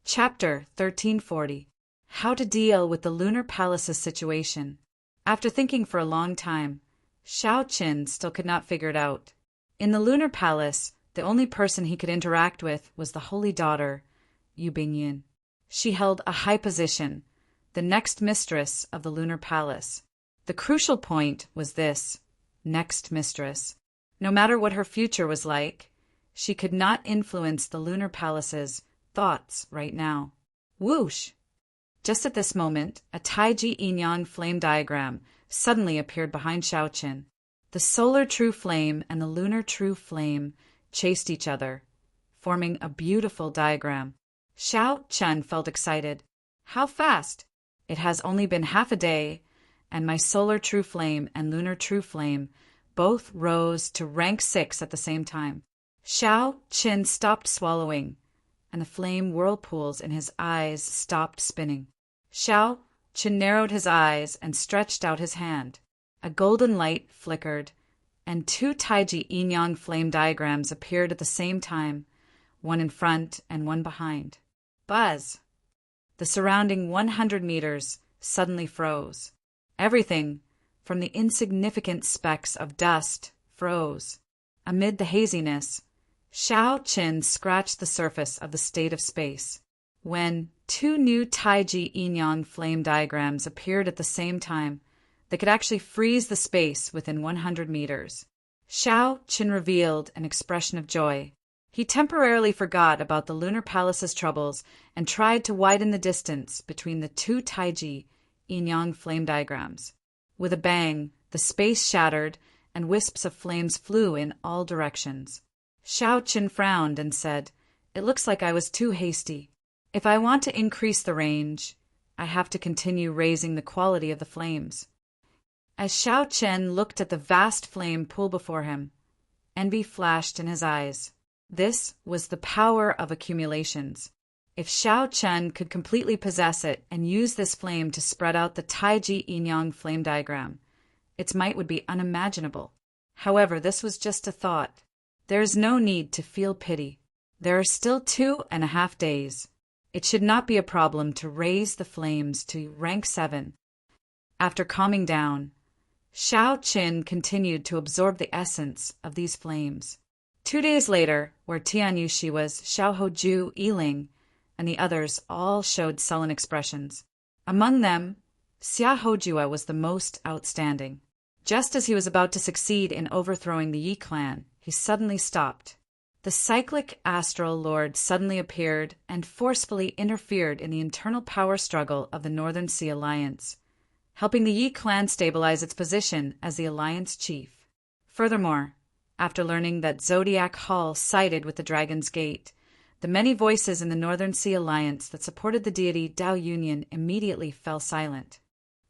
Chapter 1340. How to Deal with the Lunar Palace's Situation. After thinking for a long time, Xiao Qin still could not figure it out. In the Lunar Palace, the only person he could interact with was the Holy Daughter, Yu Bingyin. She held a high position, the next mistress of the Lunar Palace. The crucial point was this: next mistress. No matter what her future was like, she could not influence the Lunar Palace's thoughts right now. Whoosh! Just at this moment, a Taiji yin-yang flame diagram suddenly appeared behind Xiao Qin. The solar true flame and the lunar true flame chased each other, forming a beautiful diagram. Xiao Qin felt excited. How fast! It has only been half a day, and my solar true flame and lunar true flame both rose to rank 6 at the same time. Xiao Qin stopped swallowing, and the flame whirlpools in his eyes stopped spinning. Xiao Qin narrowed his eyes and stretched out his hand. A golden light flickered, and 2 Taiji yin-yang flame diagrams appeared at the same time, one in front and one behind. Buzz! The surrounding 100 meters suddenly froze. Everything, from the insignificant specks of dust, froze. Amid the haziness, Xiao Qin scratched the surface of the state of space. When 2 new Taiji yin-yang flame diagrams appeared at the same time, they could actually freeze the space within 100 meters. Xiao Qin revealed an expression of joy. He temporarily forgot about the Lunar Palace's troubles and tried to widen the distance between the 2 Taiji yin-yang flame diagrams. With a bang, the space shattered and wisps of flames flew in all directions. Xiao Qin frowned and said, "It looks like I was too hasty. If I want to increase the range, I have to continue raising the quality of the flames." As Xiao Qin looked at the vast flame pool before him, envy flashed in his eyes. This was the power of accumulations. If Xiao Qin could completely possess it and use this flame to spread out the Taiji yin-yang flame diagram, its might would be unimaginable. However, this was just a thought. There is no need to feel pity. There are still 2.5 days. It should not be a problem to raise the flames to rank 7. After calming down, Xiao Qin continued to absorb the essence of these flames. 2 days later, where Tian Yuxi was, Xiao Hoju, Yiling, and the others all showed sullen expressions. Among them, Xia Hojua was the most outstanding. Just as he was about to succeed in overthrowing the Yi clan, he suddenly stopped. The cyclic astral lord suddenly appeared and forcefully interfered in the internal power struggle of the Northern Sea Alliance, helping the Yi clan stabilize its position as the alliance chief. Furthermore, after learning that Zodiac Hall sided with the Dragon's Gate, the many voices in the Northern Sea Alliance that supported the deity Dao Union immediately fell silent.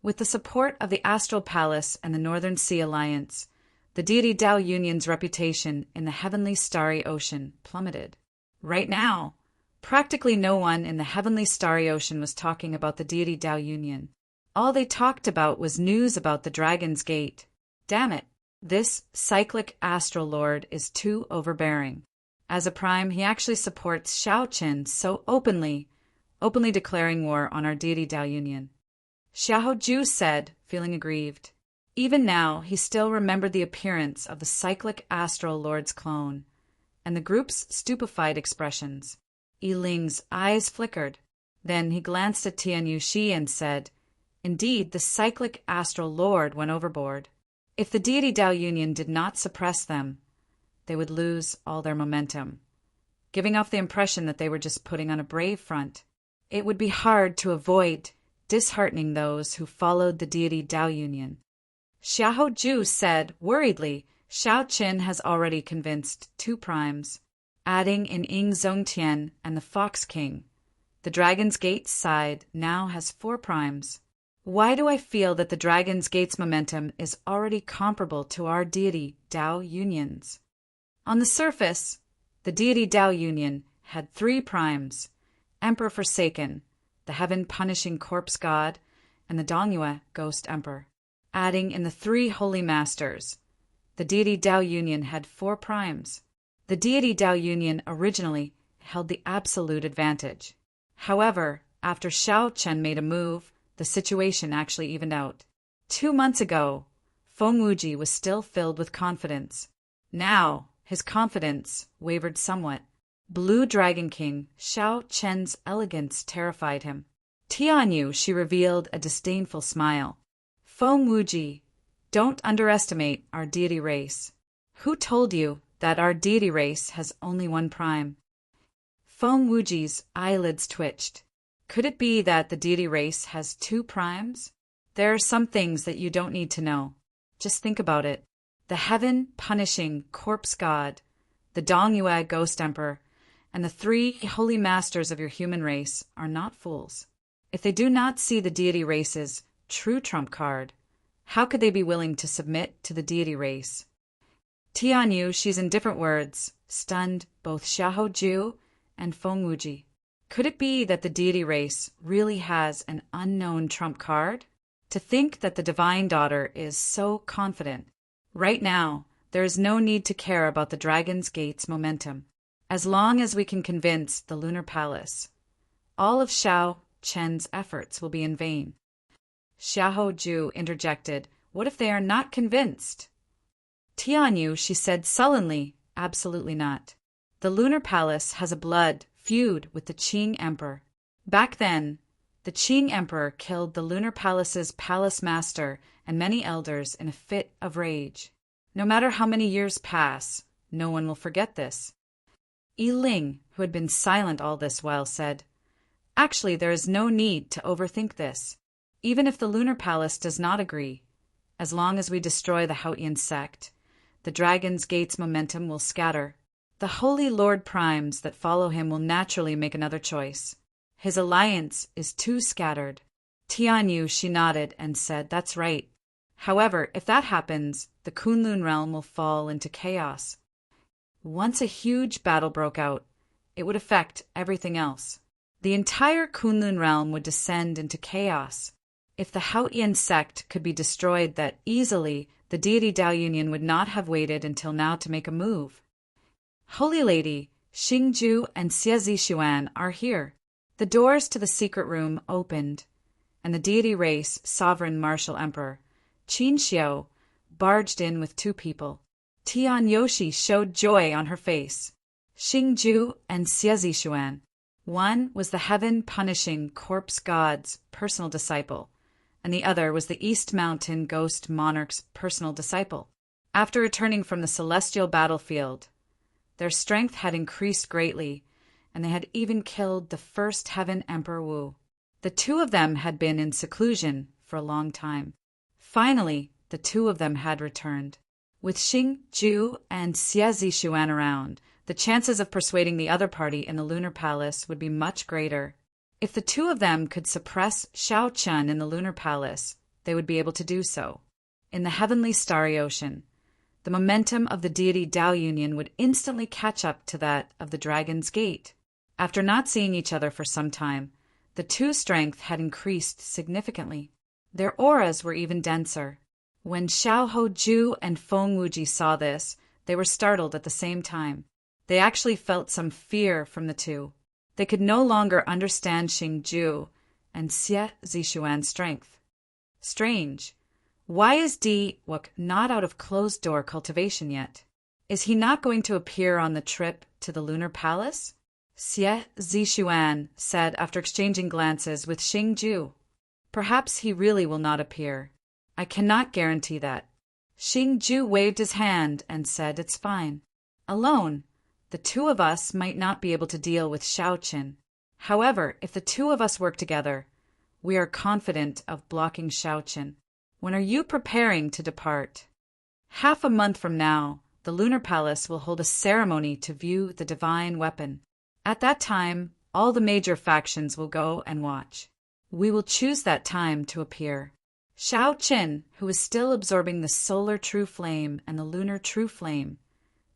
With the support of the Astral Palace and the Northern Sea Alliance, the deity Dao Union's reputation in the heavenly starry ocean plummeted. Right now, practically no one in the heavenly starry ocean was talking about the deity Dao Union. All they talked about was news about the Dragon's Gate. Damn it, this cyclic astral lord is too overbearing. As a prime, he actually supports Xiao Qin so openly declaring war on our deity Dao Union. Xiao Ju said, feeling aggrieved. Even now, he still remembered the appearance of the cyclic astral lord's clone, and the group's stupefied expressions. Yiling's eyes flickered. Then he glanced at Tian Yuxi and said, "Indeed, the cyclic astral lord went overboard. If the deity Dao Union did not suppress them, they would lose all their momentum, giving off the impression that they were just putting on a brave front. It would be hard to avoid disheartening those who followed the deity Dao Union." Xiao Ju said worriedly, "Xiao Qin has already convinced 2 primes, adding in Ying Zongtian and the Fox King. The Dragon's Gate side now has 4 primes. Why do I feel that the Dragon's Gate's momentum is already comparable to our deity Dao Union's?" On the surface, the deity Dao Union had 3 primes: Emperor Forsaken, the heaven-punishing corpse god, and the Dongyue ghost emperor. Adding in the 3 holy masters, the deity Dao Union had 4 primes. The deity Dao Union originally held the absolute advantage. However, after Xiao Chen made a move, the situation actually evened out. 2 months ago, Feng Wuji was still filled with confidence. Now, his confidence wavered somewhat. Blue Dragon King Xiao Chen's elegance terrified him. Tianyu, she revealed a disdainful smile. Feng Wuji, don't underestimate our deity race. Who told you that our deity race has only one prime? Feng Wuji's eyelids twitched. Could it be that the deity race has 2 primes? There are some things that you don't need to know. Just think about it. The heaven-punishing corpse god, the Dongyue ghost emperor, and the 3 holy masters of your human race are not fools. If they do not see the deity race's true trump card, how could they be willing to submit to the deity race? Tianyu, she's in different words, stunned both Xiahou Ju and Feng Wuji. Could it be that the deity race really has an unknown trump card? To think that the divine daughter is so confident. Right now, there is no need to care about the Dragon's Gate's momentum. As long as we can convince the Lunar Palace, all of Xiao Chen's efforts will be in vain. Xiahou Ju interjected, what if they are not convinced? Tianyu, she said sullenly, absolutely not. The Lunar Palace has a blood feud with the Qing Emperor. Back then, the Qing Emperor killed the Lunar Palace's palace master and many elders in a fit of rage. No matter how many years pass, no one will forget this. Yi Ling, who had been silent all this while, said, actually, there is no need to overthink this. Even if the Lunar Palace does not agree, as long as we destroy the Haotian sect, the Dragon's Gate's momentum will scatter. The Holy Lord Primes that follow him will naturally make another choice. His alliance is too scattered. Tianyu, she nodded and said, that's right. However, if that happens, the Kunlun realm will fall into chaos. Once a huge battle broke out, it would affect everything else. The entire Kunlun realm would descend into chaos. If the Haotian sect could be destroyed that easily, the deity Dao Union would not have waited until now to make a move. Holy Lady, Xingju and Xie Zixuan are here. The doors to the secret room opened, and the deity race sovereign martial emperor, Qin Xiao, barged in with 2 people. Tian Yoshi showed joy on her face. Xingju and Xie Zixuan. One was the heaven-punishing corpse god's personal disciple, and the other was the East Mountain Ghost Monarch's personal disciple. After returning from the celestial battlefield, their strength had increased greatly, and they had even killed the first Heaven Emperor Wu. The 2 of them had been in seclusion for a long time. Finally, the 2 of them had returned. With Xing Ju and Xie Zixuan around, the chances of persuading the other party in the Lunar Palace would be much greater. If the 2 of them could suppress Xiao Chen in the Lunar Palace, they would be able to do so. In the heavenly starry ocean, the momentum of the deity Dao Union would instantly catch up to that of the Dragon's Gate. After not seeing each other for some time, the 2's strength had increased significantly. Their auras were even denser. When Xiahou Ju and Feng Wuji saw this, they were startled at the same time. They actually felt some fear from the 2. They could no longer understand Xingju and Xie Zixuan's strength. Strange. Why is Di Wuk not out of closed-door cultivation yet? Is he not going to appear on the trip to the Lunar Palace? Xie Zixuan said after exchanging glances with Xingju. Perhaps he really will not appear. I cannot guarantee that. Xingju waved his hand and said, it's fine. Alone, the 2 of us might not be able to deal with Xiaoqin. However, if the 2 of us work together, we are confident of blocking Xiaoqin. When are you preparing to depart? Half a month from now, the Lunar Palace will hold a ceremony to view the divine weapon. At that time, all the major factions will go and watch. We will choose that time to appear. Xiao Qin, who was still absorbing the solar true flame and the lunar true flame,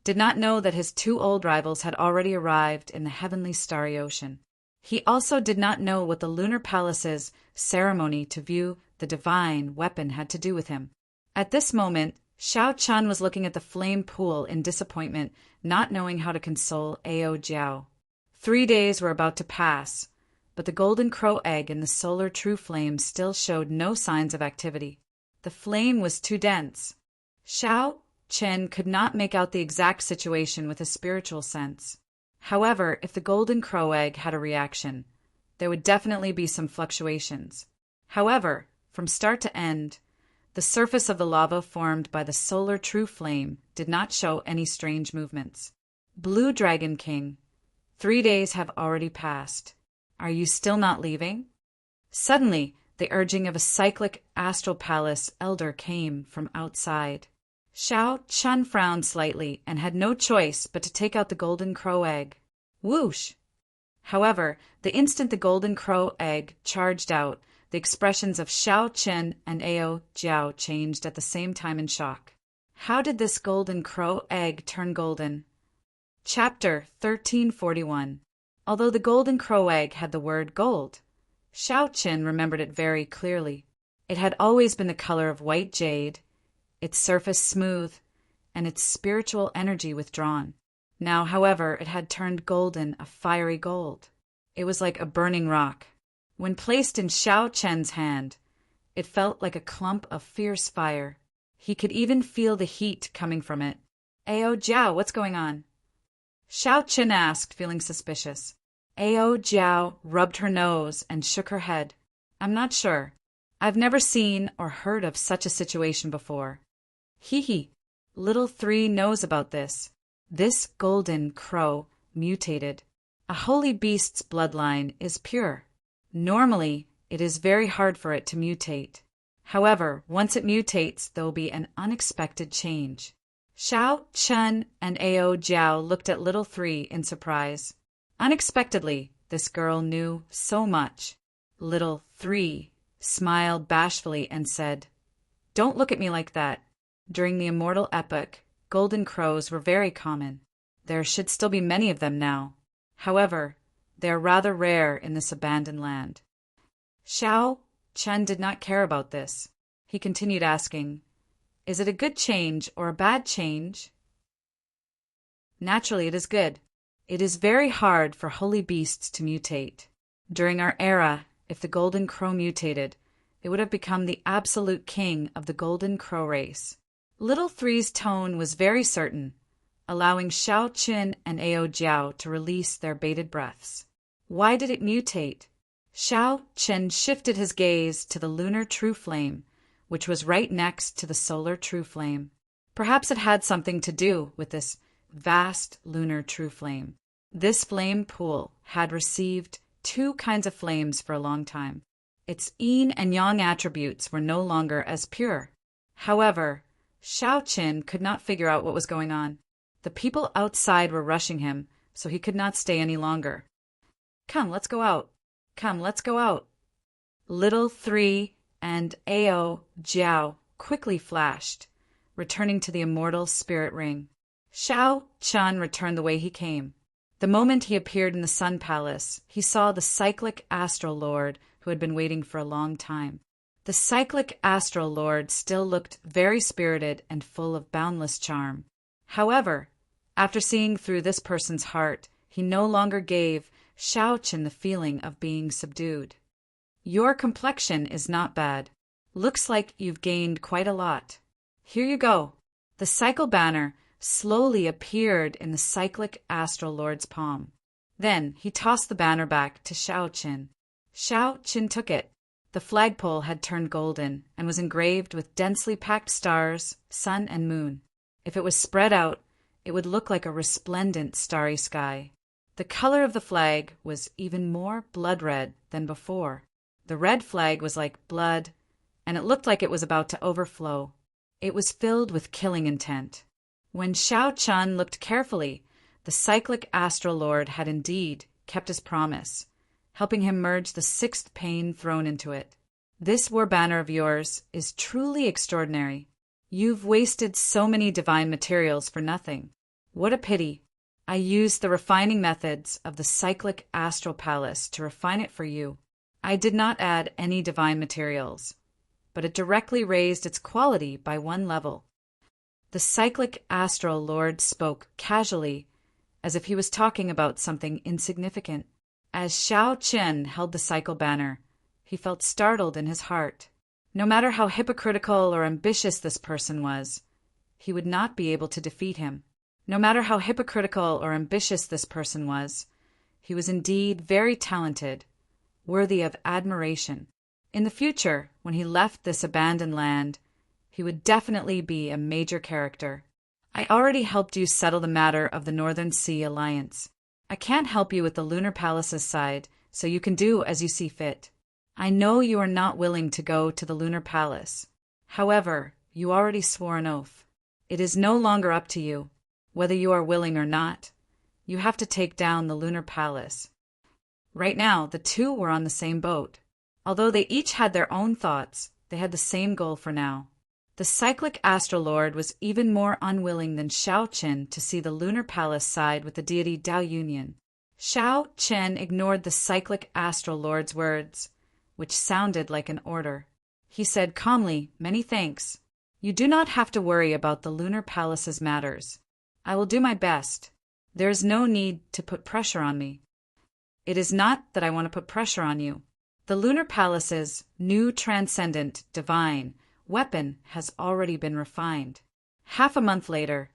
did not know that his 2 old rivals had already arrived in the heavenly starry ocean. He also did not know what the Lunar Palace's ceremony to view the divine weapon had to do with him. At this moment, Xiao Chun was looking at the flame pool in disappointment, not knowing how to console Ao Jiao. 3 days were about to pass, but the golden crow egg in the solar true flame still showed no signs of activity. The flame was too dense. Xiao Chen could not make out the exact situation with a spiritual sense. However, if the golden crow egg had a reaction, there would definitely be some fluctuations. However, from start to end, the surface of the lava formed by the solar true flame did not show any strange movements. Blue Dragon King, 3 days have already passed. Are you still not leaving? Suddenly, the urging of a cyclic astral palace elder came from outside. Xiao Chun frowned slightly and had no choice but to take out the golden crow egg. Whoosh! However, the instant the golden crow egg charged out, the expressions of Xiao Chen and Ao Jiao changed at the same time in shock. How did this golden crow egg turn golden? Chapter 1341. Although the golden crow egg had the word gold, Xiao Chen remembered it very clearly. It had always been the color of white jade, its surface smooth, and its spiritual energy withdrawn. Now, however, it had turned golden, a fiery gold. It was like a burning rock. When placed in Xiao Chen's hand, it felt like a clump of fierce fire. He could even feel the heat coming from it. Ao Jiao, what's going on? Xiao Chen asked, feeling suspicious. Ao Jiao rubbed her nose and shook her head. I'm not sure. I've never seen or heard of such a situation before. Hee. Little 3 knows about this. This golden crow mutated. A holy beast's bloodline is pure. Normally, it is very hard for it to mutate. However, once it mutates, there will be an unexpected change. Xiao Chen and Ao Jiao looked at little 3 in surprise. Unexpectedly, this girl knew so much. Little 3 smiled bashfully and said, Don't look at me like that. During the Immortal epoch, golden crows were very common. There should still be many of them now. However, they are rather rare in this abandoned land. Xiao Chen did not care about this. He continued asking, Is it a good change or a bad change? Naturally, it is good. It is very hard for holy beasts to mutate. During our era, if the golden crow mutated, it would have become the absolute king of the golden crow race. Little 3's tone was very certain, allowing Xiao Chen and Ao Jiao to release their bated breaths. Why did it mutate? Xiao Chen shifted his gaze to the lunar true flame, which was right next to the solar true flame. Perhaps it had something to do with this vast lunar true flame. This flame pool had received 2 kinds of flames for a long time. Its yin and yang attributes were no longer as pure. However, Xiao Chen could not figure out what was going on. The people outside were rushing him, so he could not stay any longer. Come, let's go out. Come, let's go out. Little 3 and Ao Jiao quickly flashed, returning to the immortal spirit ring. Xiao Chen returned the way he came. The moment he appeared in the Sun Palace, he saw the cyclic astral lord who had been waiting for a long time. The cyclic astral lord still looked very spirited and full of boundless charm. However, after seeing through this person's heart, he no longer gave Xiao Chen the feeling of being subdued. Your complexion is not bad. Looks like you've gained quite a lot. Here you go. The cycle banner slowly appeared in the cyclic astral lord's palm. Then he tossed the banner back to Xiao Chen. Xiao Chen took it. The flagpole had turned golden and was engraved with densely packed stars, sun and moon. If it was spread out, it would look like a resplendent starry sky. The color of the flag was even more blood red than before. The red flag was like blood, and it looked like it was about to overflow. It was filled with killing intent. When Xiao Chen looked carefully, the cyclic astral lord had indeed kept his promise, helping him merge the 6th pane thrown into it. This war banner of yours is truly extraordinary. You've wasted so many divine materials for nothing. What a pity. I used the refining methods of the cyclic astral palace to refine it for you. I did not add any divine materials, but it directly raised its quality by 1 level. The cyclic astral lord spoke casually, as if he was talking about something insignificant. As Xiao Qin held the cycle banner, he felt startled in his heart. No matter how hypocritical or ambitious this person was, he would not be able to defeat him. No matter how hypocritical or ambitious this person was, he was indeed very talented, worthy of admiration. In the future, when he left this abandoned land, he would definitely be a major character. I already helped you settle the matter of the Northern Sea Alliance. I can't help you with the Lunar Palace's side, so you can do as you see fit. I know you are not willing to go to the Lunar Palace. However, you already swore an oath. It is no longer up to you, whether you are willing or not. You have to take down the Lunar Palace. Right now, the two were on the same boat. Although they each had their own thoughts, they had the same goal for now. The cyclic Astrolord was even more unwilling than Xiao Qin to see the Lunar Palace side with the deity Dao Union. Xiao Qin ignored the cyclic Astrolord's words, which sounded like an order. He said calmly, "Many thanks. You do not have to worry about the Lunar Palace's matters. I will do my best. There is no need to put pressure on me." "It is not that I want to put pressure on you. The Lunar Palace's new transcendent, divine, weapon has already been refined. Half a month later,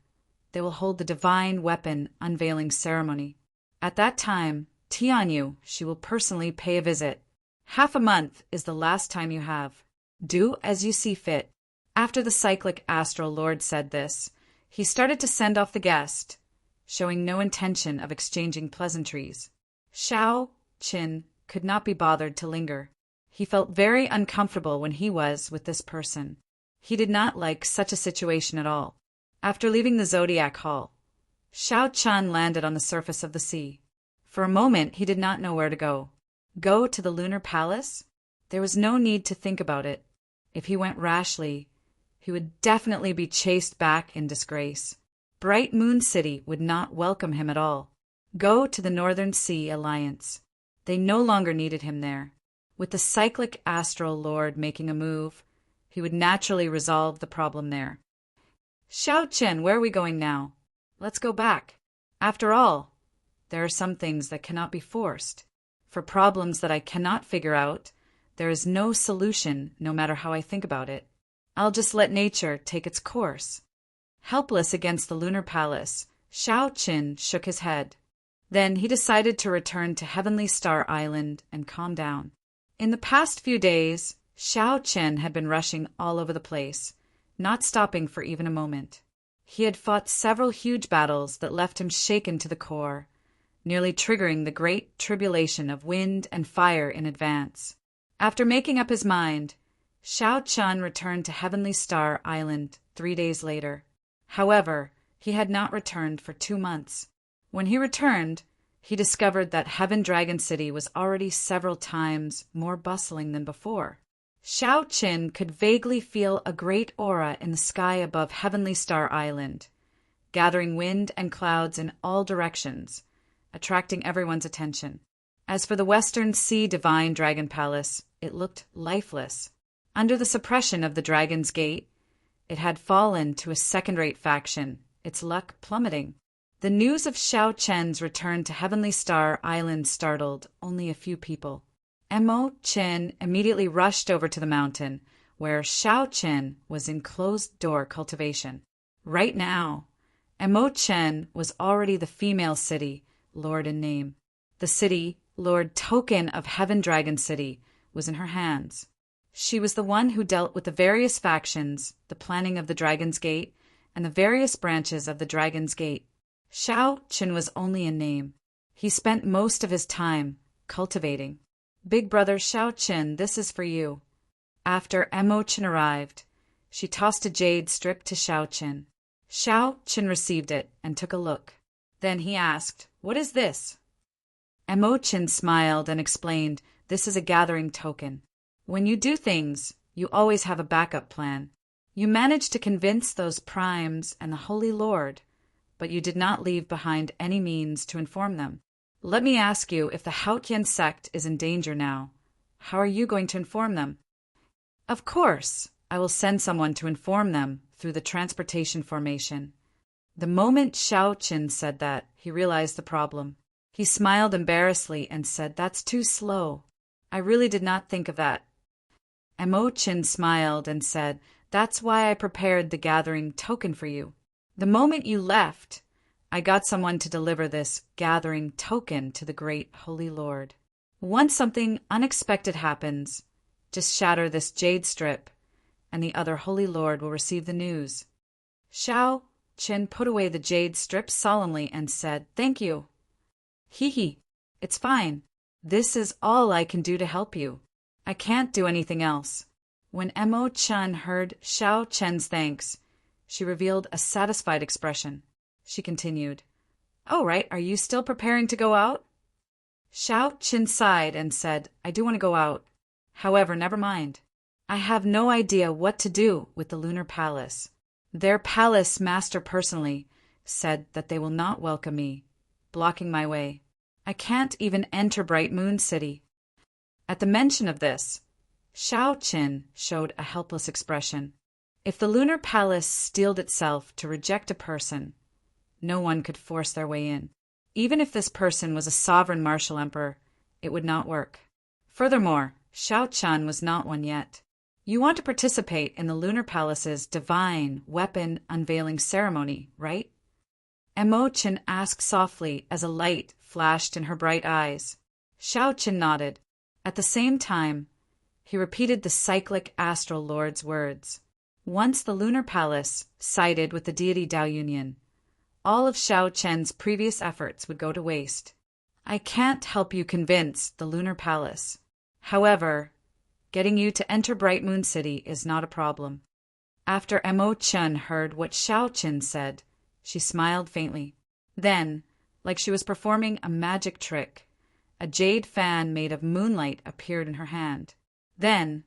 they will hold the divine weapon unveiling ceremony. At that time, Tianyu, she will personally pay a visit. Half a month is the last time you have. Do as you see fit." After the cyclic astral lord said this, he started to send off the guest, showing no intention of exchanging pleasantries. Xiao Qin could not be bothered to linger. He felt very uncomfortable when he was with this person. He did not like such a situation at all. After leaving the Zodiac Hall, Xiao Qin landed on the surface of the sea. For a moment, he did not know where to go. Go to the Lunar Palace? There was no need to think about it. If he went rashly, he would definitely be chased back in disgrace. Bright Moon City would not welcome him at all. Go to the Northern Sea Alliance. They no longer needed him there. With the cyclic astral lord making a move, he would naturally resolve the problem there. "Xiao Qin, where are we going now? Let's go back. After all, there are some things that cannot be forced. For problems that I cannot figure out, there is no solution no matter how I think about it. I'll just let nature take its course." Helpless against the Lunar Palace, Xiao Qin shook his head. Then he decided to return to Heavenly Star Island and calm down. In the past few days, Xiao Qin had been rushing all over the place, not stopping for even a moment. He had fought several huge battles that left him shaken to the core, nearly triggering the great tribulation of wind and fire in advance. After making up his mind, Xiao Qin returned to Heavenly Star Island 3 days later. However, he had not returned for 2 months. When he returned, he discovered that Heaven Dragon City was already several times more bustling than before. Xiao Qin could vaguely feel a great aura in the sky above Heavenly Star Island, gathering wind and clouds in all directions, attracting everyone's attention. As for the Western Sea Divine Dragon Palace, it looked lifeless. Under the suppression of the Dragon's Gate, it had fallen to a second-rate faction, its luck plummeting. The news of Xiao Qin's return to Heavenly Star Island startled only a few people. Emo Qin immediately rushed over to the mountain, where Xiao Qin was in closed-door cultivation. Right now, Emo Qin was already the female city, lord in name. The city, lord token of Heaven Dragon City, was in her hands. She was the one who dealt with the various factions, the planning of the Dragon's Gate, and the various branches of the Dragon's Gate. Xiao Qin was only a name. He spent most of his time cultivating. "Big brother Xiao Qin, this is for you." After Emo Qin arrived, she tossed a jade strip to Xiao Qin. Xiao Qin received it and took a look. Then he asked, "What is this?" Emo Qin smiled and explained, "This is a gathering token. When you do things, you always have a backup plan. You managed to convince those primes and the Holy Lord, but you did not leave behind any means to inform them. Let me ask you, if the Haotian sect is in danger now, how are you going to inform them?" "Of course, I will send someone to inform them through the transportation formation." The moment Xiao Qin said that, he realized the problem. He smiled embarrassedly and said, "That's too slow. I really did not think of that." Imo-chan smiled and said, "That's why I prepared the gathering token for you. The moment you left, I got someone to deliver this gathering token to the great Holy Lord. Once something unexpected happens, just shatter this jade strip, and the other Holy Lord will receive the news." Xiao Chen put away the jade strip solemnly and said, "Thank you." "Hee, it's fine. This is all I can do to help you. I can't do anything else." When Imo-chan heard Xiao Chen's thanks, she revealed a satisfied expression. She continued, "Oh, right, are you still preparing to go out?" Xiao Chen sighed and said, "I do want to go out. However, never mind. I have no idea what to do with the Lunar Palace. Their palace master personally said that they will not welcome me, blocking my way. I can't even enter Bright Moon City." At the mention of this, Xiao Chen showed a helpless expression. If the Lunar Palace steeled itself to reject a person, no one could force their way in. Even if this person was a sovereign martial emperor, it would not work. Furthermore, Xiao Chen was not one yet. "You want to participate in the Lunar Palace's divine weapon unveiling ceremony, right?" Imo-chan asked softly as a light flashed in her bright eyes. Xiao Chen nodded. At the same time, he repeated the cyclic astral lord's words. Once the Lunar Palace sided with the deity Dao Union, all of Xiao Chen's previous efforts would go to waste. "I can't help you convince the Lunar Palace. However, getting you to enter Bright Moon City is not a problem." After Imo-chan heard what Xiao Chen said, she smiled faintly. Then, like she was performing a magic trick, a jade fan made of moonlight appeared in her hand. Then,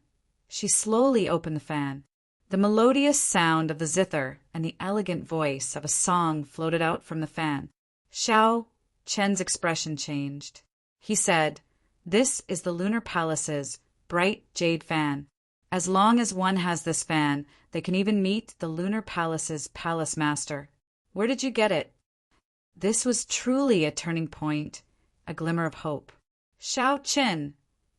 she slowly opened the fan. The melodious sound of the zither and the elegant voice of a song floated out from the fan. Xiao Chen's expression changed. He said, "This is the Lunar Palace's bright jade fan. As long as one has this fan, they can even meet the Lunar Palace's palace master. Where did you get it?" This was truly a turning point, a glimmer of hope. Xiao Chen,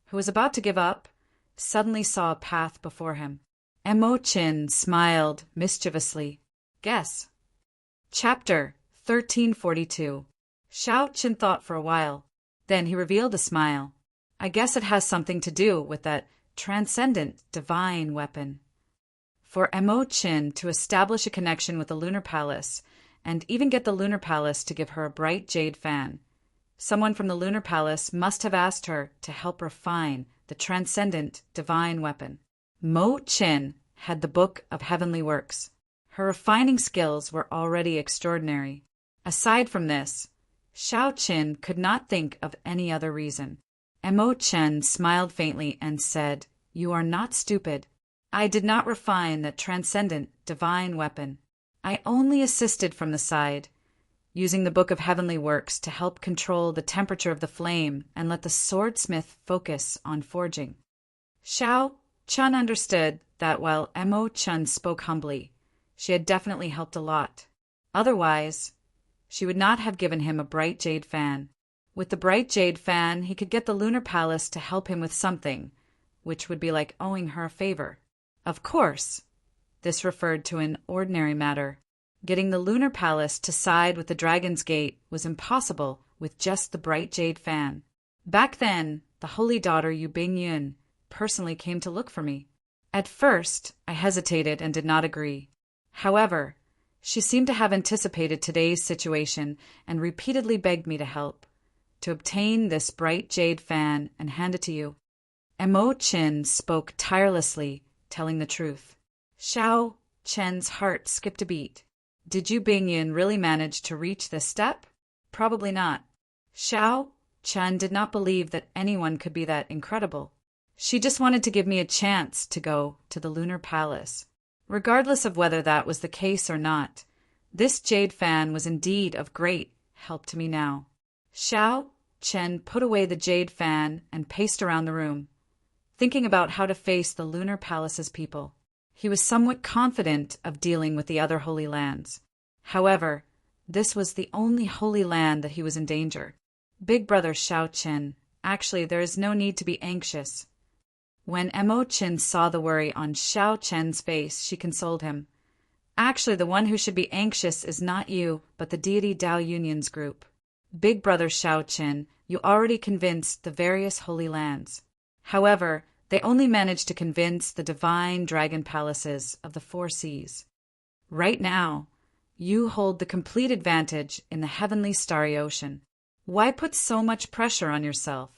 who was about to give up, suddenly saw a path before him. Imo-chan smiled mischievously. "Guess." Chapter 1342. Xiao Chen thought for a while. Then he revealed a smile. "I guess it has something to do with that transcendent divine weapon." For Imo-chan to establish a connection with the Lunar Palace, and even get the Lunar Palace to give her a bright jade fan, someone from the Lunar Palace must have asked her to help refine the transcendent divine weapon. Mo-chan had the Book of Heavenly Works. Her refining skills were already extraordinary. Aside from this, Xiao Chen could not think of any other reason. Imo-chan smiled faintly and said, "You are not stupid. I did not refine that transcendent divine weapon. I only assisted from the side, using the Book of Heavenly Works to help control the temperature of the flame and let the swordsmith focus on forging." Xiao Chen understood that while Imo-chan spoke humbly, she had definitely helped a lot. Otherwise, she would not have given him a bright jade fan. With the bright jade fan, he could get the Lunar Palace to help him with something, which would be like owing her a favor. Of course, this referred to an ordinary matter. Getting the Lunar Palace to side with the Dragon's Gate was impossible with just the bright jade fan. Back then, the holy daughter Yu Bingyun personally came to look for me. At first, I hesitated and did not agree. However, she seemed to have anticipated today's situation and repeatedly begged me to help, to obtain this bright jade fan and hand it to you. Imo-chan spoke tirelessly, telling the truth. Xiao Chen's heart skipped a beat. Did Yu Bingyun really manage to reach this step? Probably not. Xiao Chen did not believe that anyone could be that incredible. She just wanted to give me a chance to go to the Lunar Palace. Regardless of whether that was the case or not, this jade fan was indeed of great help to me now. Xiao Chen put away the jade fan and paced around the room, thinking about how to face the Lunar Palace's people. He was somewhat confident of dealing with the other holy lands. However, this was the only holy land that he was in danger. Big brother Xiao Qin, actually there is no need to be anxious. When Mo Qin saw the worry on Xiao Chen's face, she consoled him. Actually, the one who should be anxious is not you, but the deity Dao Union's group. Big brother Xiao Qin, you already convinced the various holy lands. However, they only managed to convince the divine dragon palaces of the four seas. Right now, you hold the complete advantage in the heavenly starry ocean. Why put so much pressure on yourself?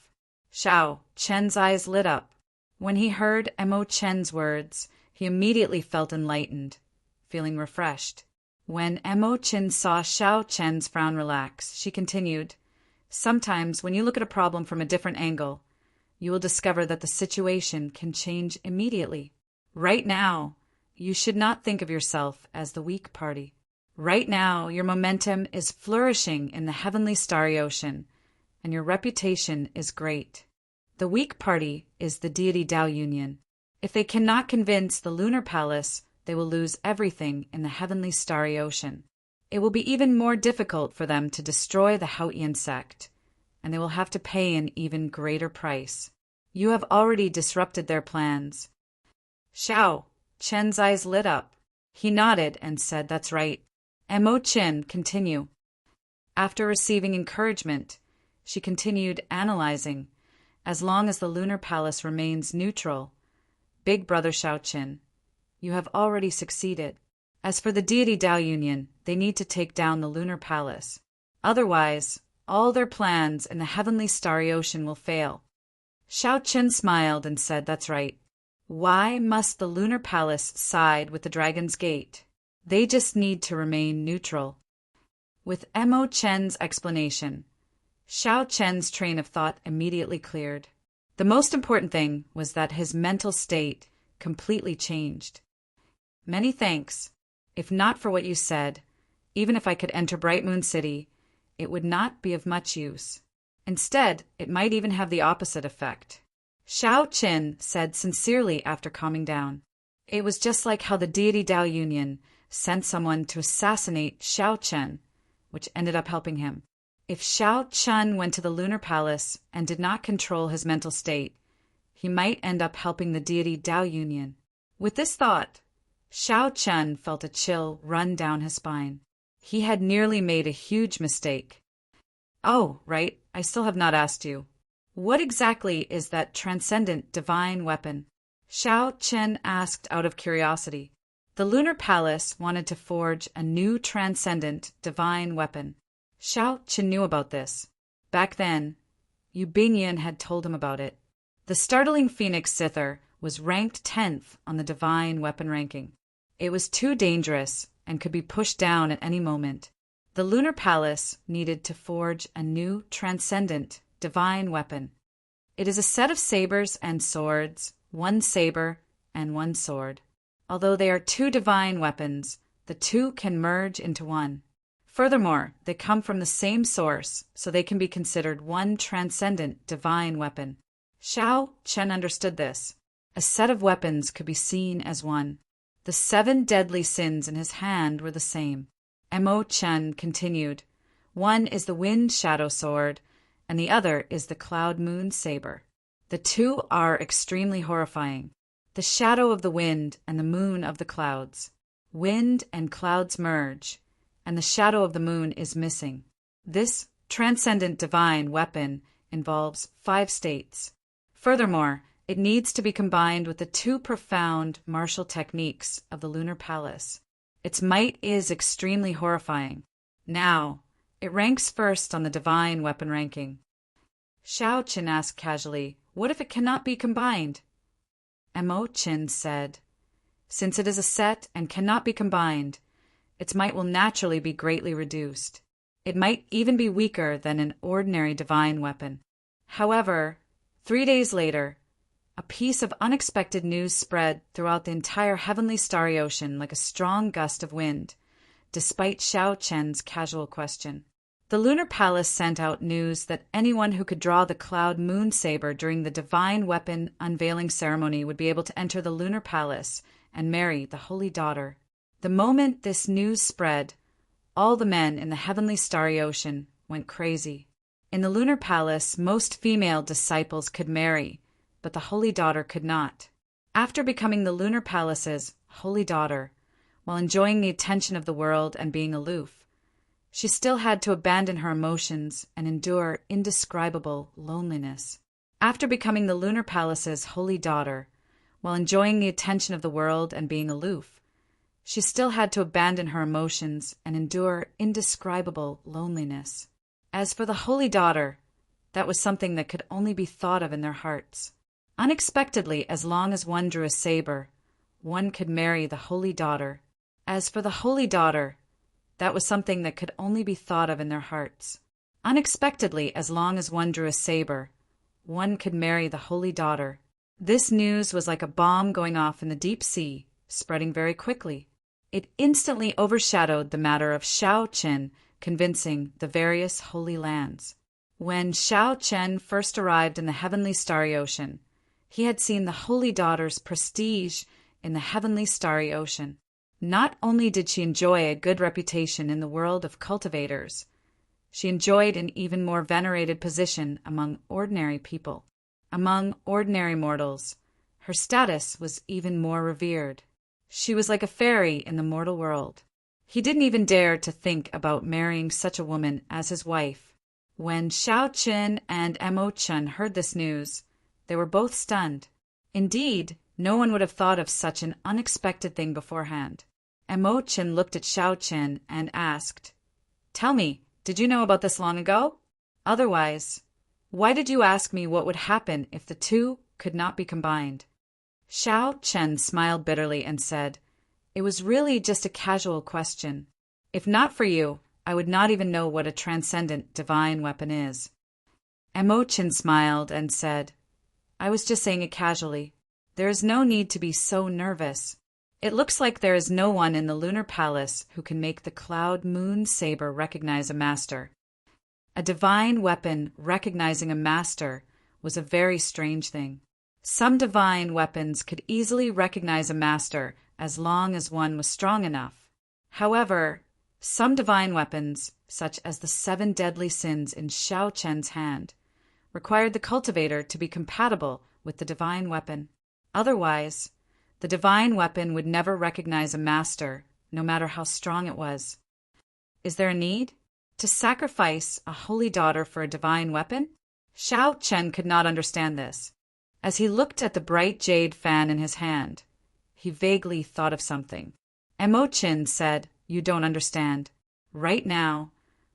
Xiao Chen's eyes lit up. When he heard Mo Chen's words, he immediately felt enlightened, feeling refreshed. When Mo Chen saw Xiao Chen's frown relax, she continued, "Sometimes when you look at a problem from a different angle, you will discover that the situation can change immediately. Right now, you should not think of yourself as the weak party. Right now, your momentum is flourishing in the heavenly starry ocean, and your reputation is great. The weak party is the deity Dao Union. If they cannot convince the lunar palace, they will lose everything in the heavenly starry ocean. It will be even more difficult for them to destroy the Haotian sect, and they will have to pay an even greater price. You have already disrupted their plans." Xiao Chen's eyes lit up. He nodded and said, "That's right." Mo Chen, continue. After receiving encouragement, she continued analyzing. As long as the lunar palace remains neutral, Big brother Xiao Qin, you have already succeeded. As for the deity Dao Union, they need to take down the lunar palace. Otherwise, all their plans in the heavenly starry ocean will fail. Xiao Qin smiled and said, "That's right. Why must the lunar palace side with the Dragon's Gate? They just need to remain neutral." With Mo Chen's explanation, Xiao Chen's train of thought immediately cleared. The most important thing was that his mental state completely changed. "Many thanks. If not for what you said, even if I could enter Bright Moon City, it would not be of much use. Instead, it might even have the opposite effect," Xiao Qin said sincerely after calming down. It was just like how the deity Dao Union sent someone to assassinate Xiao Chen, which ended up helping him. If Xiao Chen went to the lunar palace and did not control his mental state, he might end up helping the deity Dao Union. With this thought, Xiao Chen felt a chill run down his spine. He had nearly made a huge mistake. "Oh, right, I still have not asked you. What exactly is that transcendent divine weapon?" Xiao Chen asked out of curiosity. The lunar palace wanted to forge a new transcendent divine weapon. Xiao Chen knew about this. Back then, Yu Bingyan had told him about it. The startling Phoenix Sither was ranked 10th on the divine weapon ranking. It was too dangerous and could be pushed down at any moment. The lunar palace needed to forge a new transcendent divine weapon. It is a set of sabers and swords, one saber and one sword. Although they are two divine weapons, the two can merge into one. Furthermore, they come from the same source, so they can be considered one transcendent divine weapon. Xiao Chen understood this. A set of weapons could be seen as one. The 7 deadly sins in his hand were the same. Mo Chen continued, "One is the wind shadow sword, and the other is the cloud moon saber. The two are extremely horrifying. The shadow of the wind and the moon of the clouds. Wind and clouds merge, and the shadow of the moon is missing. This transcendent divine weapon involves 5 states. Furthermore, it needs to be combined with the 2 profound martial techniques of the lunar palace. Its might is extremely horrifying. Now, it ranks first on the divine weapon ranking." Xiao Qin asked casually, "What if it cannot be combined?" Mo Qin said, "Since it is a set and cannot be combined, its might will naturally be greatly reduced. It might even be weaker than an ordinary divine weapon." However, 3 days later, a piece of unexpected news spread throughout the entire heavenly starry ocean like a strong gust of wind, despite Xiao Chen's casual question. The lunar palace sent out news that anyone who could draw the cloud moon saber during the divine weapon unveiling ceremony would be able to enter the lunar palace and marry the holy daughter. The moment this news spread, all the men in the heavenly starry ocean went crazy. In the lunar palace, most female disciples could marry, but the holy daughter could not. After becoming the lunar palace's holy daughter, while enjoying the attention of the world and being aloof, she still had to abandon her emotions and endure indescribable loneliness. After becoming the lunar palace's holy daughter, while enjoying the attention of the world and being aloof, she still had to abandon her emotions and endure indescribable loneliness. As for the holy daughter, that was something that could only be thought of in their hearts. Unexpectedly, as long as one drew a saber, one could marry the holy daughter. As for the holy daughter, that was something that could only be thought of in their hearts. Unexpectedly, as long as one drew a saber, one could marry the holy daughter. This news was like a bomb going off in the deep sea, spreading very quickly. It instantly overshadowed the matter of Xiao Qin convincing the various holy lands. When Xiao Qian first arrived in the heavenly starry ocean, he had seen the holy daughter's prestige in the heavenly starry ocean. Not only did she enjoy a good reputation in the world of cultivators, she enjoyed an even more venerated position among ordinary people. Among ordinary mortals, her status was even more revered. She was like a fairy in the mortal world. He didn't even dare to think about marrying such a woman as his wife. When Xiao Qin and Emo-chun heard this news, they were both stunned. Indeed, no one would have thought of such an unexpected thing beforehand. Emo-chun looked at Xiao Qin and asked, "Tell me, did you know about this long ago? Otherwise, why did you ask me what would happen if the two could not be combined?" Xiao Chen smiled bitterly and said, "It was really just a casual question. If not for you, I would not even know what a transcendent divine weapon is." Emo-chan smiled and said, "I was just saying it casually. There is no need to be so nervous. It looks like there is no one in the lunar palace who can make the cloud moon saber recognize a master." A divine weapon recognizing a master was a very strange thing. Some divine weapons could easily recognize a master as long as one was strong enough. However, some divine weapons, such as the 7 deadly sins in Xiao Chen's hand, required the cultivator to be compatible with the divine weapon. Otherwise, the divine weapon would never recognize a master, no matter how strong it was. Is there a need to sacrifice a holy daughter for a divine weapon? Xiao Chen could not understand this. As he looked at the bright jade fan in his hand, he vaguely thought of something. Emo-chin said, "You don't understand. Right now,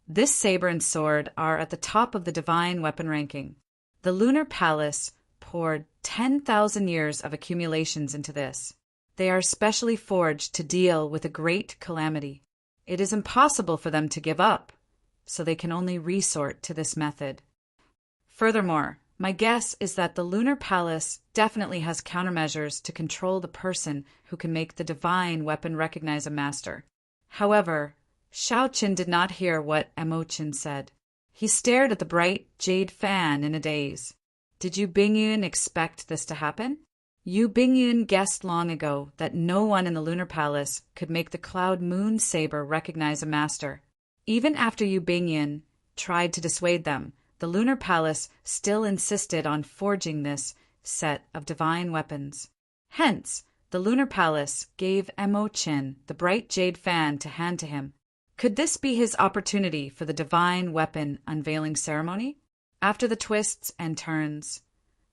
this saber and sword are at the top of the divine weapon ranking. The lunar palace poured 10,000 years of accumulations into this. They are specially forged to deal with a great calamity. It is impossible for them to give up, so they can only resort to this method. Furthermore, my guess is that the lunar palace definitely has countermeasures to control the person who can make the divine weapon recognize a master." However, Xiao Qin did not hear what Emo-chin said. He stared at the bright jade fan in a daze. Did Yu Bingyun expect this to happen? Yu Bingyun guessed long ago that no one in the lunar palace could make the cloud moon saber recognize a master. Even after Yu Bingyun tried to dissuade them, the lunar palace still insisted on forging this set of divine weapons. Hence, the lunar palace gave Emo-chin the bright jade fan to hand to him. Could this be his opportunity for the divine weapon unveiling ceremony? After the twists and turns,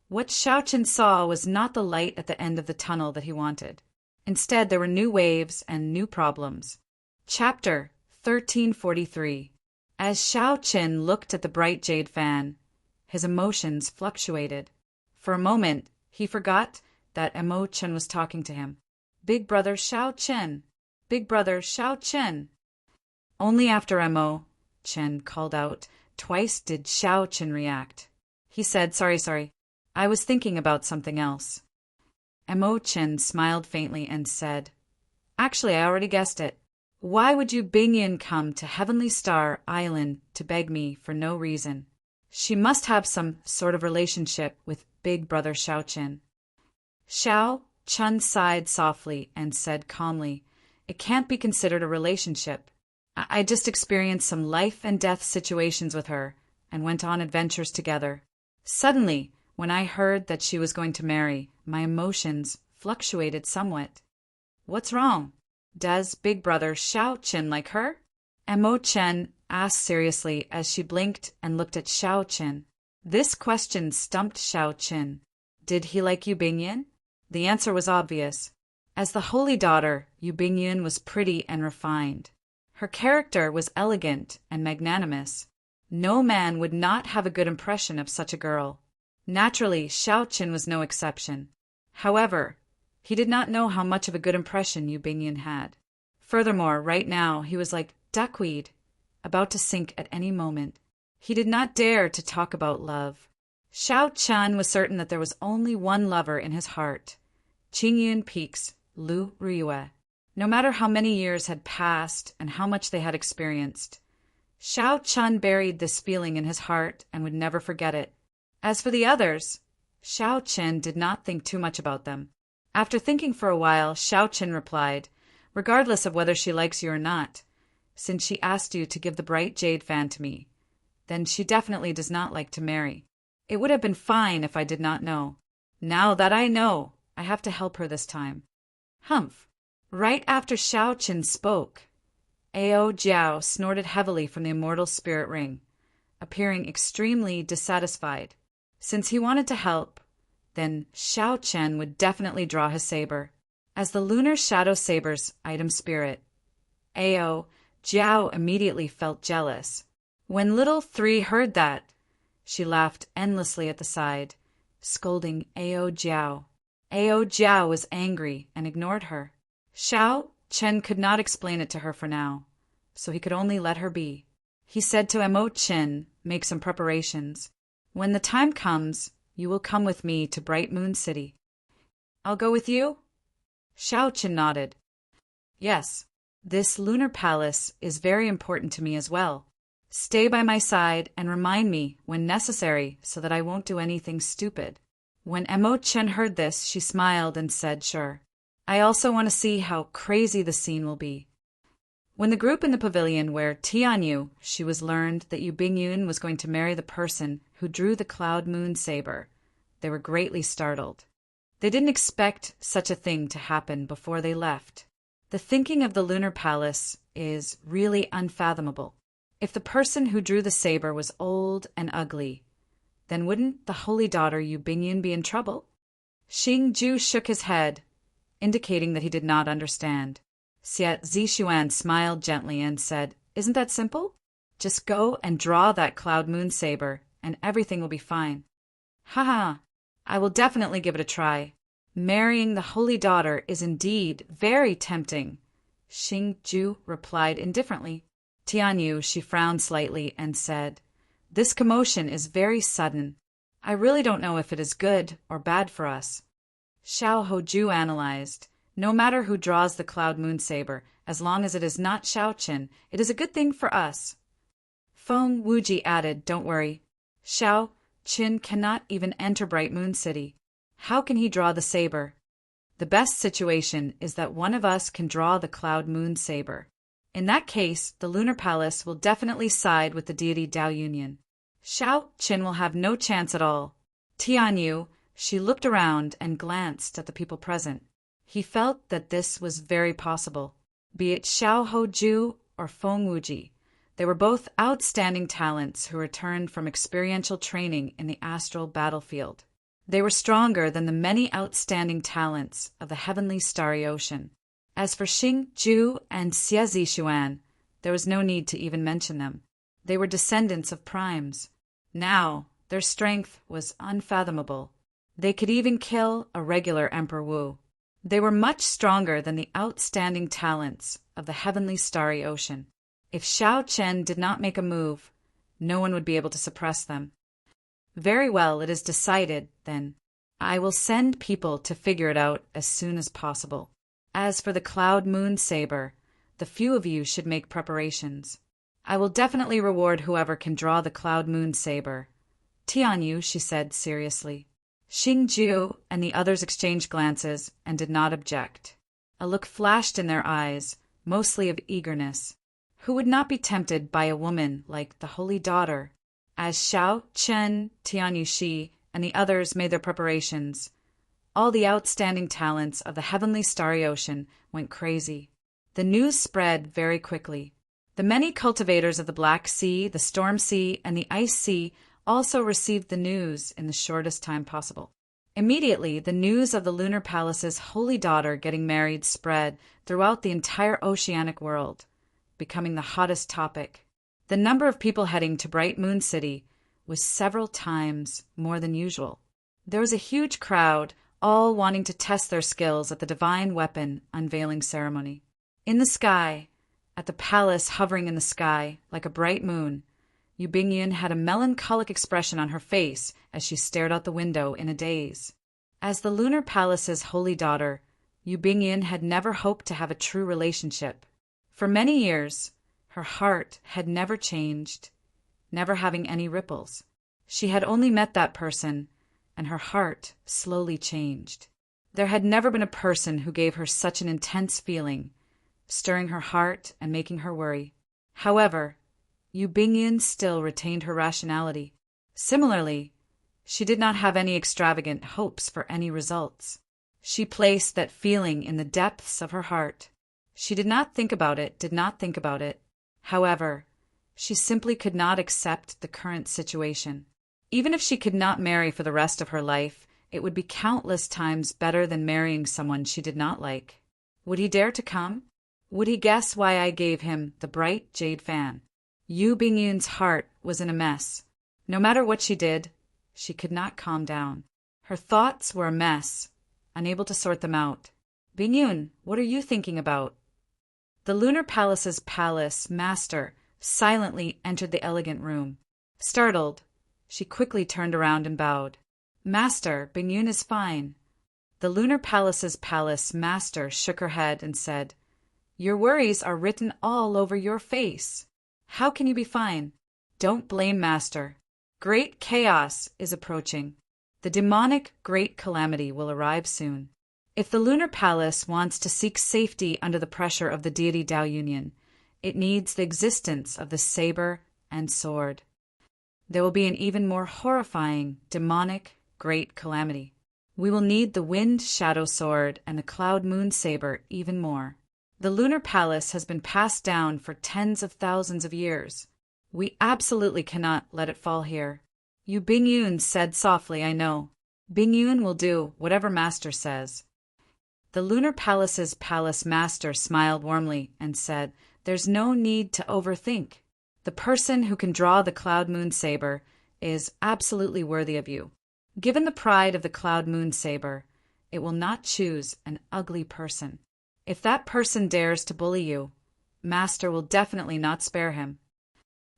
what Xiao Qin saw was not the light at the end of the tunnel that he wanted. Instead, there were new waves and new problems. Chapter 1343. As Xiao Qin looked at the bright jade fan, his emotions fluctuated. For a moment, he forgot that Emo-chin was talking to him. "Big brother Xiao Qin! Big brother Xiao Qin!" Only after Emo-chin called out twice did Xiao Qin react. He said, Sorry, I was thinking about something else." Emo-chin smiled faintly and said, "Actually, I already guessed it. Why would Yu Bingyun come to Heavenly Star Island to beg me for no reason? She must have some sort of relationship with big brother Xiao Qin." Xiao Chun sighed softly and said calmly, "It can't be considered a relationship. I just experienced some life and death situations with her, and went on adventures together. Suddenly, when I heard that she was going to marry, my emotions fluctuated somewhat. What's wrong? Does Big Brother Xiao Qin like her? Mo Chen asked seriously as she blinked and looked at Xiao Qin. This question stumped Xiao Qin. Did he like Yu Bingyan? The answer was obvious. As the holy daughter, Yu Bingyan was pretty and refined. Her character was elegant and magnanimous. No man would not have a good impression of such a girl. Naturally, Xiao Qin was no exception. However, he did not know how much of a good impression Yu Bingyan had. Furthermore, right now, he was like duckweed, about to sink at any moment. He did not dare to talk about love. Xiao Chen was certain that there was only one lover in his heart, Qingyun Peak's Lu Riyue. No matter how many years had passed and how much they had experienced, Xiao Chen buried this feeling in his heart and would never forget it. As for the others, Xiao Chen did not think too much about them. After thinking for a while, Xiao Chen replied, regardless of whether she likes you or not, since she asked you to give the bright jade fan to me, then she definitely does not like to marry. It would have been fine if I did not know. Now that I know, I have to help her this time. Humph. Right after Xiao Chen spoke, Ao Jiao snorted heavily from the Immortal spirit ring, appearing extremely dissatisfied. Since he wanted to help, then Xiao Chen would definitely draw his saber. As the lunar shadow saber's item spirit, Ao Jiao immediately felt jealous. When little three heard that, she laughed endlessly at the side, scolding Ao Jiao. Ao Jiao was angry and ignored her. Xiao Chen could not explain it to her for now, so he could only let her be. He said to Mo Chen, make some preparations. When the time comes, you will come with me to Bright Moon City. I'll go with you? Xiao Chen nodded. Yes, this lunar palace is very important to me as well. Stay by my side and remind me when necessary so that I won't do anything stupid. When Mo Chen heard this, she smiled and said, sure. I also want to see how crazy the scene will be. When the group in the pavilion where Tianyu, she was learned that Yu Bingyun was going to marry the person who drew the cloud moon saber, they were greatly startled. They didn't expect such a thing to happen before they left. The thinking of the lunar palace is really unfathomable. If the person who drew the saber was old and ugly, then wouldn't the holy daughter Yu Bingyun be in trouble? Xing Ju shook his head, indicating that he did not understand. Xie Zixuan smiled gently and said, isn't that simple? Just go and draw that cloud moon saber, and everything will be fine. Ha! I will definitely give it a try. Marrying the holy daughter is indeed very tempting, Xing Ju replied indifferently. Tianyu, she frowned slightly and said, this commotion is very sudden. I really don't know if it is good or bad for us. Xiao Hoju analyzed, no matter who draws the cloud moon saber, as long as it is not Xiao Qin, it is a good thing for us. Feng Wuji added, don't worry. Xiao Qin cannot even enter Bright Moon City. How can he draw the saber? The best situation is that one of us can draw the cloud moon saber. In that case, the lunar palace will definitely side with the deity Dao Union. Xiao Qin will have no chance at all. Tianyu, she looked around and glanced at the people present. He felt that this was very possible. Be it Xiao Hoju or Feng Wuji, they were both outstanding talents who returned from experiential training in the astral battlefield. They were stronger than the many outstanding talents of the heavenly starry ocean. As for Xing Ju and Xie Zixuan, there was no need to even mention them. They were descendants of primes. Now, their strength was unfathomable. They could even kill a regular Emperor Wu. They were much stronger than the outstanding talents of the heavenly starry ocean. If Xiao Chen did not make a move, no one would be able to suppress them. Very well, it is decided, then. I will send people to figure it out as soon as possible. As for the cloud moon saber, the few of you should make preparations. I will definitely reward whoever can draw the cloud moon saber. Tianyu, she said seriously. Xing Ju and the others exchanged glances and did not object. A look flashed in their eyes, mostly of eagerness. Who would not be tempted by a woman like the holy daughter? As Xiao, Chen, Tianyu Shi, and the others made their preparations, all the outstanding talents of the heavenly starry ocean went crazy. The news spread very quickly. The many cultivators of the Black Sea, the Storm Sea, and the Ice Sea also received the news in the shortest time possible. Immediately, the news of the Lunar Palace's holy daughter getting married spread throughout the entire oceanic world, becoming the hottest topic. The number of people heading to Bright Moon City was several times more than usual. There was a huge crowd, all wanting to test their skills at the divine weapon unveiling ceremony. In the sky, at the palace hovering in the sky like a bright moon, Yu Bingyun had a melancholic expression on her face as she stared out the window in a daze. As the Lunar Palace's holy daughter, Yu Bingyun had never hoped to have a true relationship. For many years, her heart had never changed, never having any ripples. She had only met that person, and her heart slowly changed. There had never been a person who gave her such an intense feeling, stirring her heart and making her worry. However, Yu Bingyun still retained her rationality. Similarly, she did not have any extravagant hopes for any results. She placed that feeling in the depths of her heart. She did not think about it. However, she simply could not accept the current situation. Even if she could not marry for the rest of her life, it would be countless times better than marrying someone she did not like. Would he dare to come? Would he guess why I gave him the bright jade fan? Yu Bingyun's heart was in a mess. No matter what she did, she could not calm down. Her thoughts were a mess, unable to sort them out. Bingyun, what are you thinking about? The Lunar Palace's palace master silently entered the elegant room. Startled, she quickly turned around and bowed. Master, Bingyun is fine. The Lunar Palace's palace master shook her head and said, Your worries are written all over your face. How can you be fine? Don't blame Master. Great chaos is approaching. The demonic great calamity will arrive soon. If the Lunar Palace wants to seek safety under the pressure of the deity Tao Union, it needs the existence of the saber and sword. There will be an even more horrifying, demonic, great calamity. We will need the wind shadow sword and the cloud moon saber even more. The Lunar Palace has been passed down for tens of thousands of years. We absolutely cannot let it fall here. Yu Bingyun said softly, I know. Bingyun will do whatever Master says. The Lunar Palace's palace master smiled warmly and said, There's no need to overthink. The person who can draw the cloud moon saber is absolutely worthy of you. Given the pride of the cloud moon saber, it will not choose an ugly person. If that person dares to bully you, Master will definitely not spare him.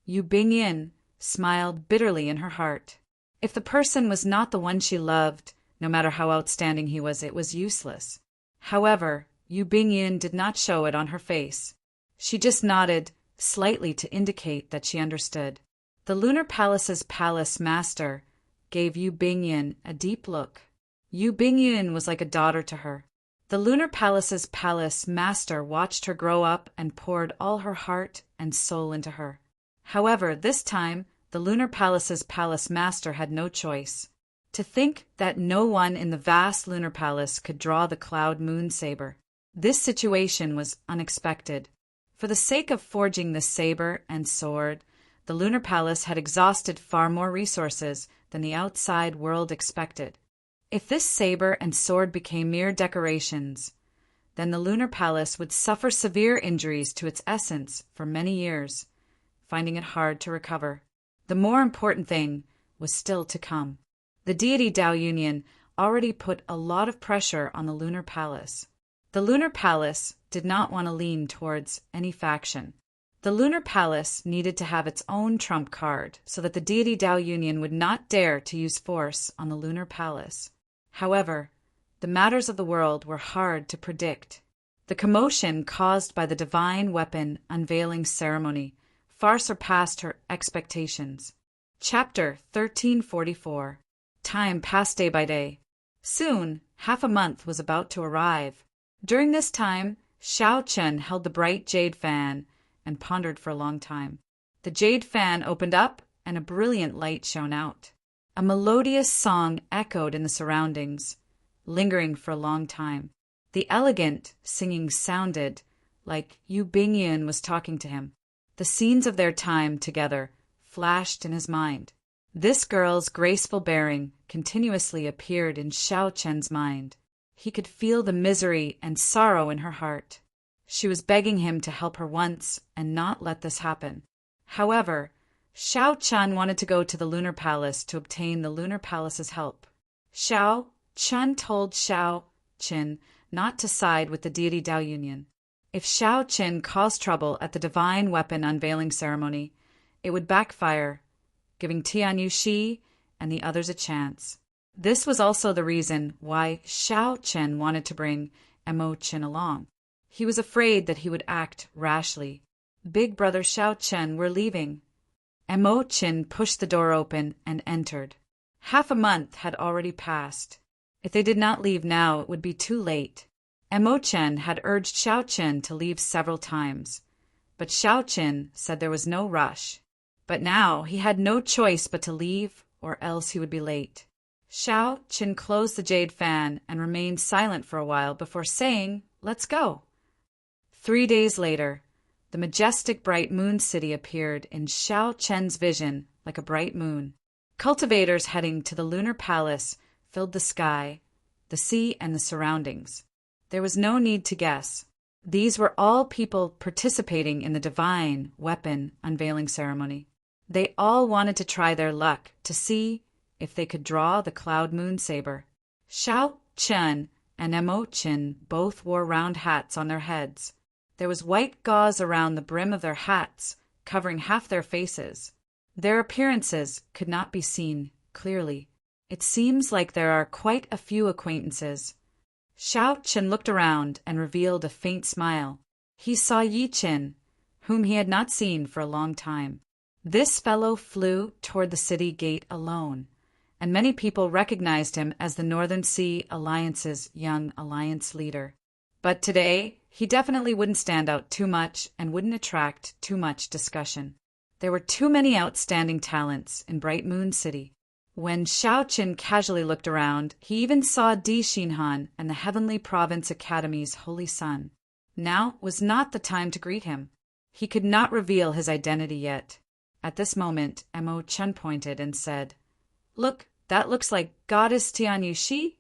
Yu Bingyun smiled bitterly in her heart. If the person was not the one she loved, no matter how outstanding he was, it was useless. However, Yu Bingyun did not show it on her face. She just nodded slightly to indicate that she understood. The Lunar Palace's palace master gave Yu Bingyun a deep look. Yu Bingyun was like a daughter to her. The Lunar Palace's palace master watched her grow up and poured all her heart and soul into her. However, this time, the Lunar Palace's palace master had no choice. To think that no one in the vast Lunar Palace could draw the cloud moon saber. This situation was unexpected. For the sake of forging the saber and sword, the Lunar Palace had exhausted far more resources than the outside world expected. If this saber and sword became mere decorations, then the Lunar Palace would suffer severe injuries to its essence for many years, finding it hard to recover. The more important thing was still to come. The deity Tao Union already put a lot of pressure on the Lunar Palace. The Lunar Palace did not want to lean towards any faction. The Lunar Palace needed to have its own trump card so that the deity Tao Union would not dare to use force on the Lunar Palace. However, the matters of the world were hard to predict. The commotion caused by the divine weapon unveiling ceremony far surpassed her expectations. Chapter 1344. Time passed day by day. Soon, half a month was about to arrive. During this time, Xiao Chen held the bright jade fan and pondered for a long time. The jade fan opened up and a brilliant light shone out. A melodious song echoed in the surroundings, lingering for a long time. The elegant singing sounded like Yu Bingyun was talking to him. The scenes of their time together flashed in his mind. This girl's graceful bearing continuously appeared in Xiao Chen's mind. He could feel the misery and sorrow in her heart. She was begging him to help her once and not let this happen. However, Xiao Chen wanted to go to the Lunar Palace to obtain the Lunar Palace's help. Xiao Chen told Xiao Qin not to side with the deity Dao Union. If Xiao Qin caused trouble at the divine weapon unveiling ceremony, it would backfire, giving Tianyu Shi and the others a chance. This was also the reason why Xiao Chen wanted to bring Mo Qin along. He was afraid that he would act rashly. Big brother Xiao Chen were leaving. Mo Qin pushed the door open and entered. Half a month had already passed. If they did not leave now, it would be too late. Mo Qin had urged Xiao Qin to leave several times, but Xiao Qin said there was no rush. But now he had no choice but to leave, or else he would be late. Xiao Qin closed the jade fan and remained silent for a while before saying, "Let's go." 3 days later, the majestic bright moon city appeared in Xiao Chen's vision like a bright moon. Cultivators heading to the lunar palace filled the sky, the sea, and the surroundings. There was no need to guess. These were all people participating in the divine weapon unveiling ceremony. They all wanted to try their luck to see if they could draw the cloud moon saber. Xiao Chen and Mo Qin both wore round hats on their heads. There was white gauze around the brim of their hats, covering half their faces. Their appearances could not be seen clearly. It seems like there are quite a few acquaintances. Xiao Chen looked around and revealed a faint smile. He saw Yi Qin, whom he had not seen for a long time. This fellow flew toward the city gate alone, and many people recognized him as the Northern Sea Alliance's young alliance leader. But today, he definitely wouldn't stand out too much and wouldn't attract too much discussion. There were too many outstanding talents in Bright Moon City. When Xiao Qin casually looked around, he even saw Di Xinhan and the Heavenly Province Academy's holy son. Now was not the time to greet him. He could not reveal his identity yet. At this moment, Mo Chen pointed and said, "Look, that looks like Goddess Tianyu Shi."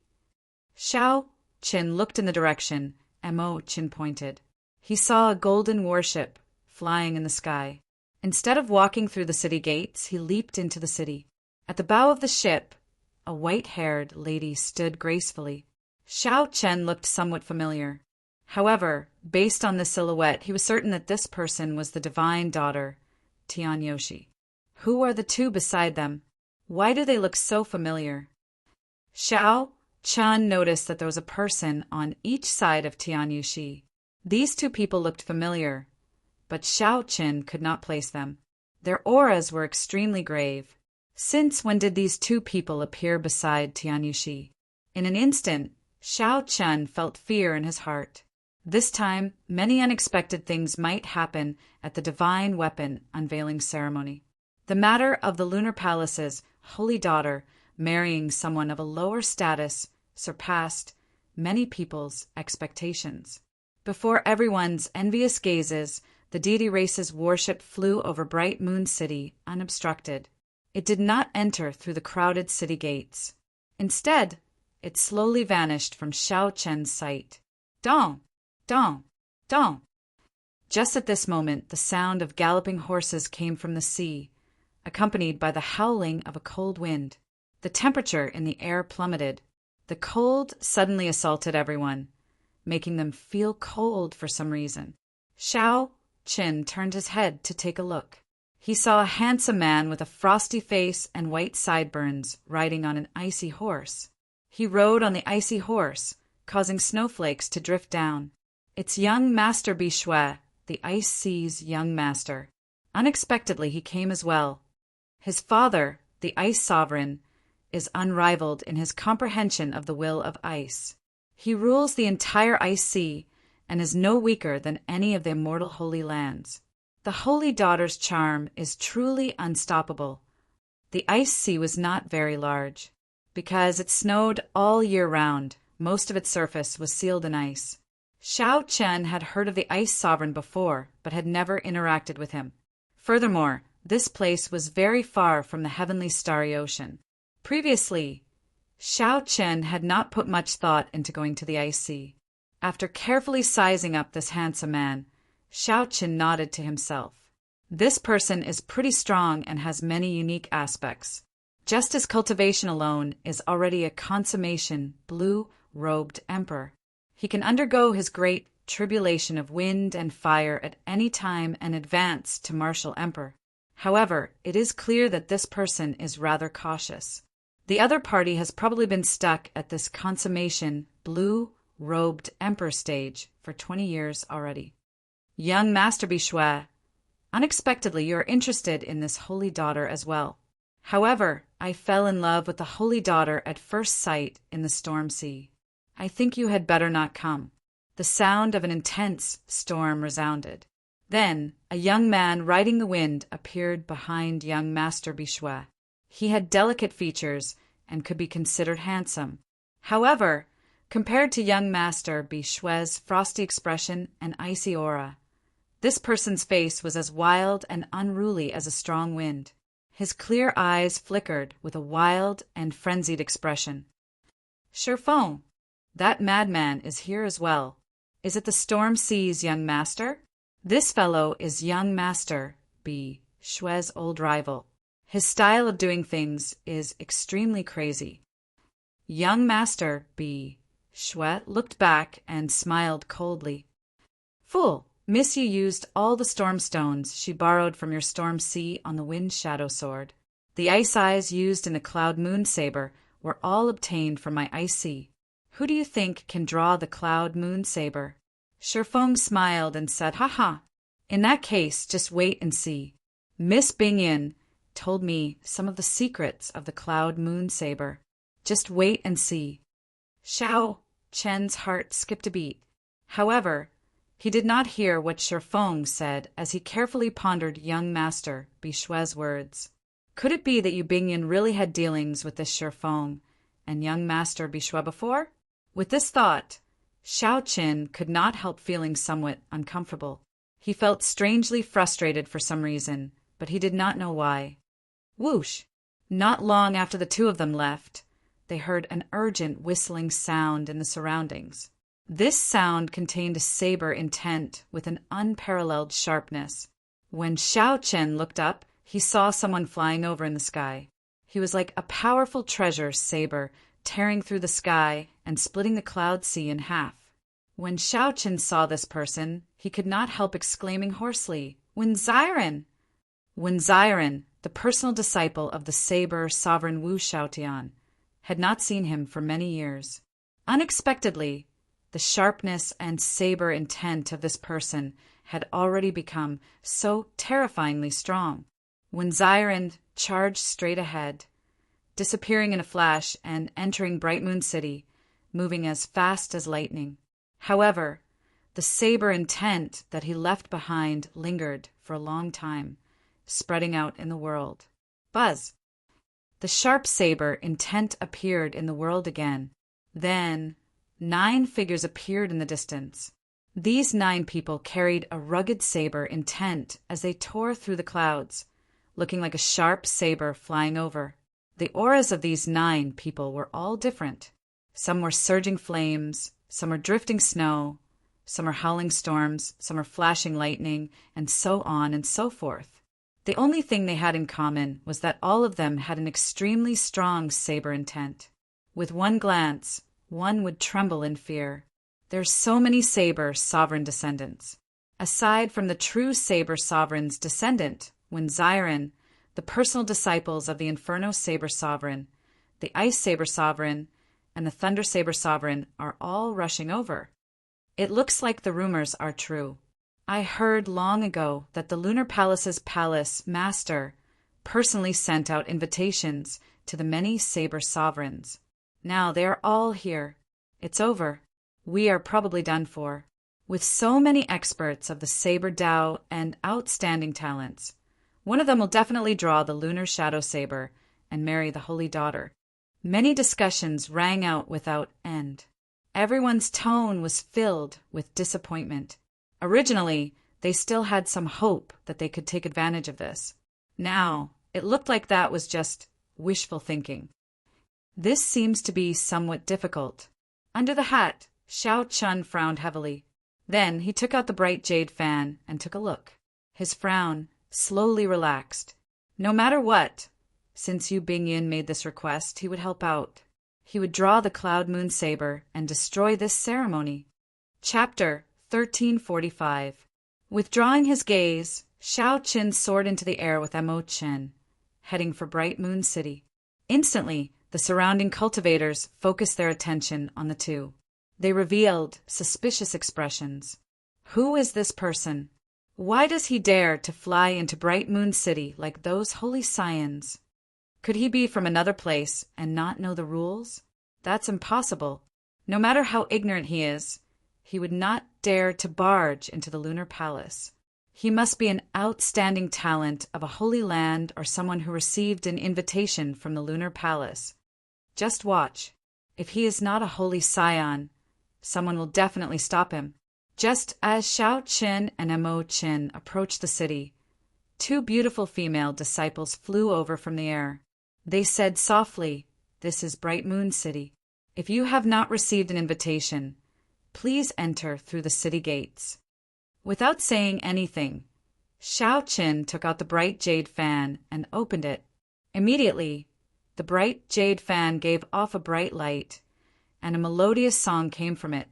Xiao Qin looked in the direction Mo Chen pointed. He saw a golden warship flying in the sky. Instead of walking through the city gates, he leaped into the city. At the bow of the ship, a white-haired lady stood gracefully. Xiao Chen looked somewhat familiar. However, based on the silhouette, he was certain that this person was the divine daughter, Tianyu Shi. Who are the two beside them? Why do they look so familiar? Xiao Chen noticed that there was a person on each side of Tianyu Shi. These two people looked familiar, but Xiao Chen could not place them. Their auras were extremely grave. Since when did these two people appear beside Tianyu Shi? In an instant, Xiao Chen felt fear in his heart. This time, many unexpected things might happen at the divine weapon unveiling ceremony. The matter of the Lunar Palace's holy daughter marrying someone of a lower status surpassed many people's expectations. Before everyone's envious gazes, the deity race's warship flew over Bright Moon City unobstructed. It did not enter through the crowded city gates. Instead, it slowly vanished from Xiao Chen's sight. Dong! Dong! Dong! Just at this moment, the sound of galloping horses came from the sea, accompanied by the howling of a cold wind. The temperature in the air plummeted. The cold suddenly assaulted everyone, making them feel cold for some reason. Xiao Chen turned his head to take a look. He saw a handsome man with a frosty face and white sideburns riding on an icy horse. He rode on the icy horse, causing snowflakes to drift down. It's young Master Bishui, the Ice Sea's young master. Unexpectedly, he came as well. His father, the Ice Sovereign, is unrivaled in his comprehension of the will of ice. He rules the entire Ice Sea and is no weaker than any of the immortal holy lands. The holy daughter's charm is truly unstoppable, The ice sea was not very large. Because it snowed all year round, most of its surface was sealed in ice. Xiao Chen had heard of the ice sovereign before, but had never interacted with him. Furthermore, this place was very far from the heavenly starry ocean. Previously, Xiao Chen had not put much thought into going to the ice sea. After carefully sizing up this handsome man, Xiao Chen nodded to himself. This person is pretty strong and has many unique aspects. Just as cultivation alone is already a consummation blue-robed emperor. He can undergo his great tribulation of wind and fire at any time and advance to martial emperor. However, it is clear that this person is rather cautious. The other party has probably been stuck at this consummation blue-robed emperor stage for 20 years already. Young Master Bishui, unexpectedly you are interested in this holy daughter as well. However, I fell in love with the holy daughter at first sight in the storm sea. I think you had better not come. The sound of an intense storm resounded. Then a young man riding the wind appeared behind young Master Bishui. He had delicate features and could be considered handsome. However, compared to young Master Bishui's frosty expression and icy aura, this person's face was as wild and unruly as a strong wind. His clear eyes flickered with a wild and frenzied expression. Sherfong, that madman is here as well. Is it the storm sea's young master? This fellow is young Master Bishui's old rival. His style of doing things is extremely crazy. Young Master Bishui looked back and smiled coldly. Fool! Miss, you used all the storm stones she borrowed from your storm sea on the wind shadow sword. The ice eyes used in the cloud moon saber were all obtained from my ice sea. Who do you think can draw the cloud moon saber? Sherfong smiled and said, "Ha ha. In that case, just wait and see. Miss Bingyan told me some of the secrets of the cloud moon saber. Just wait and see." Xiao Chen's heart skipped a beat. However, he did not hear what Sherfong said as he carefully pondered young Master Bishui's words. Could it be that Yu Bingyan really had dealings with this Sherfong and young Master Bishui before? With this thought, Xiao Chen could not help feeling somewhat uncomfortable. He felt strangely frustrated for some reason, but he did not know why. Whoosh! Not long after the two of them left, they heard an urgent whistling sound in the surroundings. This sound contained a saber intent with an unparalleled sharpness. When Xiao Chen looked up, he saw someone flying over in the sky. He was like a powerful treasure saber tearing through the sky and splitting the cloud sea in half. When Xiao Chen saw this person, he could not help exclaiming hoarsely, "Wenziren!" Wenziren, the personal disciple of the saber sovereign Wu Shaotian, had not seen him for many years. Unexpectedly, the sharpness and saber intent of this person had already become so terrifyingly strong. When Ziren charged straight ahead, disappearing in a flash and entering Bright Moon City, moving as fast as lightning. However, the saber intent that he left behind lingered for a long time, spreading out in the world. Buzz! The sharp saber intent appeared in the world again. Then 9 figures appeared in the distance. These 9 people carried a rugged saber intent as they tore through the clouds, looking like a sharp saber flying over. The auras of these 9 people were all different. Some were surging flames, some were drifting snow, some are howling storms, some are flashing lightning, and so on and so forth. The only thing they had in common was that all of them had an extremely strong saber intent. With one glance, one would tremble in fear. There's so many saber sovereign descendants. Aside from the true saber sovereign's descendant, when Ziren, the personal disciples of the Inferno saber sovereign, the Ice saber sovereign, and the Thunder saber sovereign are all rushing over. It looks like the rumors are true. I heard long ago that the Lunar Palace's palace master personally sent out invitations to the many saber sovereigns. Now they are all here. It's over. We are probably done for. With so many experts of the saber Dao and outstanding talents, One of them will definitely draw the lunar shadow saber and marry the holy daughter. Many discussions rang out without end. Everyone's tone was filled with disappointment. Originally, they still had some hope that they could take advantage of this. Now, it looked like that was just wishful thinking. This seems to be somewhat difficult. Under the hat, Xiao Chun frowned heavily. Then he took out the bright jade fan and took a look. His frown slowly relaxed. No matter what, since Yu Bingyin made this request, he would help out. He would draw the cloud moon saber and destroy this ceremony. Chapter 1345. Withdrawing his gaze, Xiao Qin soared into the air with Mo Chen, heading for Bright Moon City. Instantly, the surrounding cultivators focused their attention on the two. They revealed suspicious expressions. Who is this person? Why does he dare to fly into Bright Moon City like those holy scions? Could he be from another place and not know the rules? That's impossible. No matter how ignorant he is, he would not dare to barge into the lunar palace. He must be an outstanding talent of a holy land or someone who received an invitation from the lunar palace. Just watch. If he is not a holy scion, someone will definitely stop him. Just as Xiao Qin and Mo Qin approached the city, two beautiful female disciples flew over from the air. They said softly, "This is Bright Moon City. If you have not received an invitation, please enter through the city gates." Without saying anything, Xiao Qin took out the bright jade fan and opened it. Immediately, the bright jade fan gave off a bright light, and a melodious song came from it,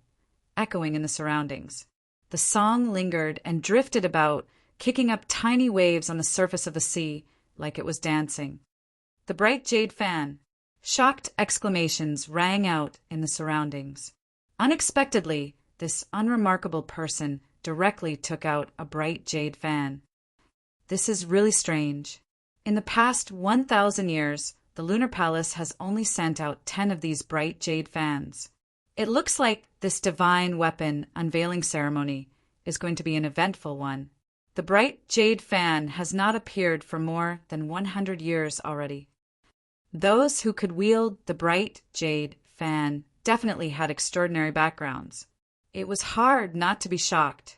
echoing in the surroundings. The song lingered and drifted about, kicking up tiny waves on the surface of the sea like it was dancing. The bright jade fan. Shocked exclamations rang out in the surroundings. Unexpectedly, this unremarkable person directly took out a bright jade fan. This is really strange. In the past 1,000 years, the lunar palace has only sent out 10 of these bright jade fans. It looks like this divine weapon unveiling ceremony is going to be an eventful one. The bright jade fan has not appeared for more than 100 years already. Those who could wield the bright jade fan definitely had extraordinary backgrounds. It was hard not to be shocked.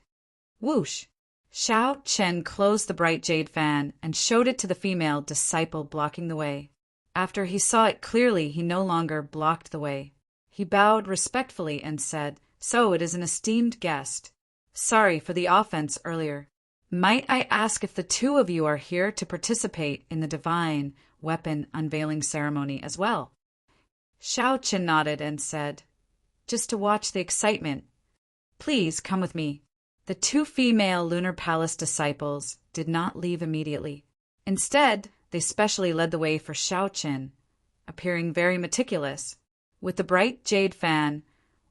Whoosh! Xiao Chen closed the bright jade fan and showed it to the female disciple blocking the way. After he saw it clearly, he no longer blocked the way. He bowed respectfully and said, "So it is an esteemed guest. Sorry for the offense earlier. Might I ask if the two of you are here to participate in the divine weapon unveiling ceremony as well?" Xiao Chen nodded and said, "Just to watch the excitement. Please come with me." The two female lunar palace disciples did not leave immediately. Instead, they specially led the way for Xiao Chen, appearing very meticulous. With the bright jade fan,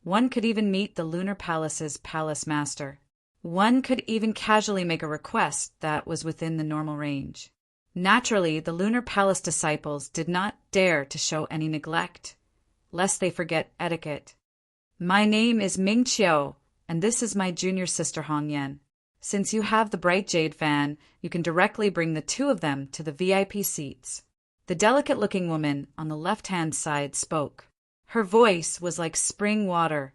one could even meet the lunar palace's palace master. One could even casually make a request that was within the normal range. Naturally, the lunar palace disciples did not dare to show any neglect, lest they forget etiquette. "My name is Ming Qiu, and this is my junior sister Hong Yan. Since you have the bright jade fan, you can directly bring the two of them to the VIP seats." The delicate-looking woman on the left-hand side spoke. Her voice was like spring water,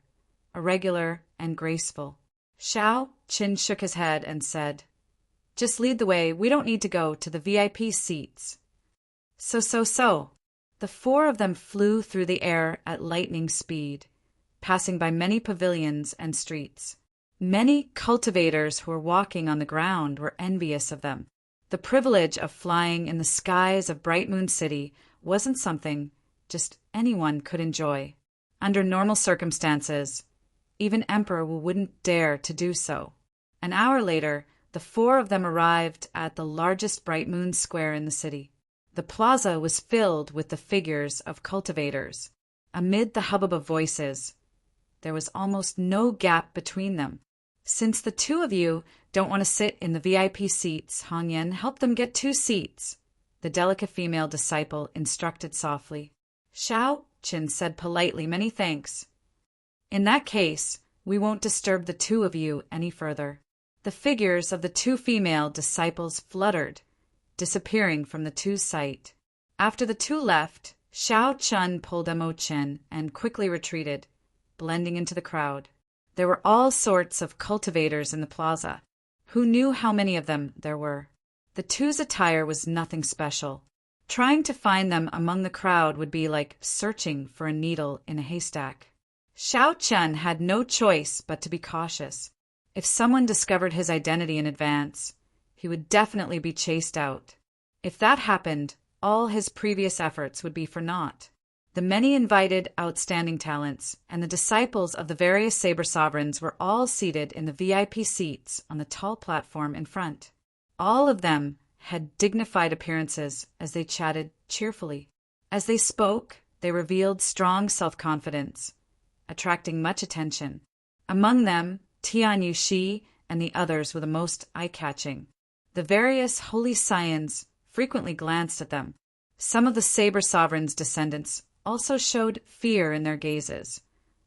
irregular and graceful. Xiao Qin shook his head and said, "Just lead the way. We don't need to go to the VIP seats." So. The four of them flew through the air at lightning speed, passing by many pavilions and streets. Many cultivators who were walking on the ground were envious of them. The privilege of flying in the skies of Bright Moon City wasn't something just anyone could enjoy. Under normal circumstances, even Emperor wouldn't dare to do so. An hour later, the four of them arrived at the largest Bright Moon Square in the city. The plaza was filled with the figures of cultivators. Amid the hubbub of voices, there was almost no gap between them. "Since the two of you don't want to sit in the VIP seats, Hong Yan, help them get 2 seats," the delicate female disciple instructed softly. Xiao Qin said politely, "Many thanks. In that case, we won't disturb the two of you any further." The figures of the two female disciples fluttered, disappearing from the two's sight. After the two left, Xiao Chun pulled Mo Chen and quickly retreated, blending into the crowd. There were all sorts of cultivators in the plaza. Who knew how many of them there were? The two's attire was nothing special. Trying to find them among the crowd would be like searching for a needle in a haystack. Xiao Chun had no choice but to be cautious. If someone discovered his identity in advance, he would definitely be chased out. If that happened, all his previous efforts would be for naught. The many invited outstanding talents and the disciples of the various saber sovereigns were all seated in the VIP seats on the tall platform in front. All of them had dignified appearances as they chatted cheerfully. As they spoke, they revealed strong self-confidence, attracting much attention. Among them, Tianyu Shi and the others were the most eye-catching. The various holy scions frequently glanced at them. Some of the saber sovereign's descendants also showed fear in their gazes,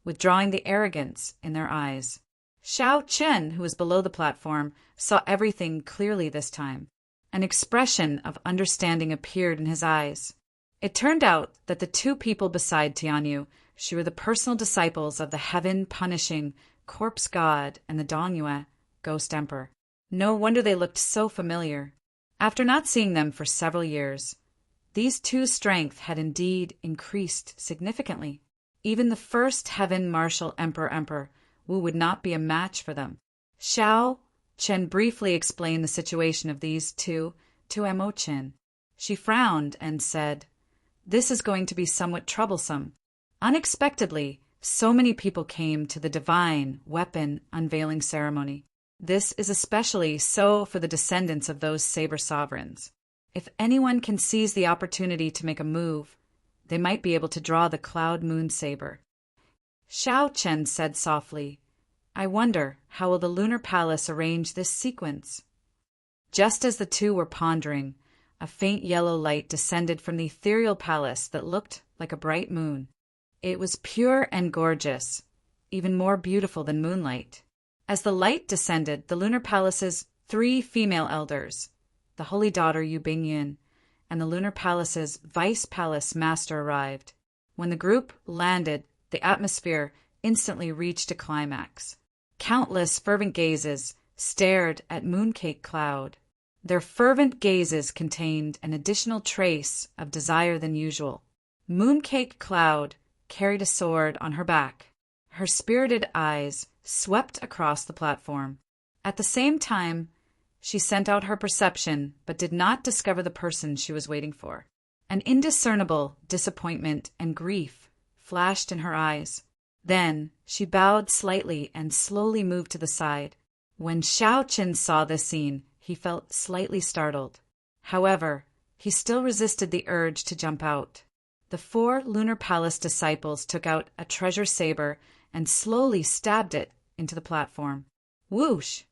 withdrawing the arrogance in their eyes. Xiao Chen, who was below the platform, saw everything clearly this time. An expression of understanding appeared in his eyes. It turned out that the two people beside Tianyu Shi were the personal disciples of the heaven-punishing corpse god and the Dongyue ghost emperor. No wonder they looked so familiar. After not seeing them for several years, these two's strength had indeed increased significantly. Even the first heaven martial emperor Wu would not be a match for them. Xiao Chen briefly explained the situation of these two to Mo Chen. She frowned and said, "This is going to be somewhat troublesome." Unexpectedly, so many people came to the divine weapon unveiling ceremony. This is especially so for the descendants of those saber sovereigns. If anyone can seize the opportunity to make a move, they might be able to draw the cloud moon saber. Xiao Chen said softly, "I wonder how will the lunar palace arrange this sequence?" Just as the two were pondering, a faint yellow light descended from the ethereal palace that looked like a bright moon. It was pure and gorgeous, even more beautiful than moonlight. As the light descended, the lunar palace's 3 female elders, the holy daughter Yu Bingyan, and the lunar palace's vice palace master arrived. When the group landed, the atmosphere instantly reached a climax. Countless fervent gazes stared at Mooncake Cloud. Their fervent gazes contained an additional trace of desire than usual. Mooncake Cloud carried a sword on her back. Her spirited eyes swept across the platform. At the same time, she sent out her perception but did not discover the person she was waiting for. An indiscernible disappointment and grief flashed in her eyes. Then she bowed slightly and slowly moved to the side. When Xiao Chen saw this scene, he felt slightly startled. However, he still resisted the urge to jump out. The 4 lunar palace disciples took out a treasure saber and slowly stabbed it into the platform. Whoosh!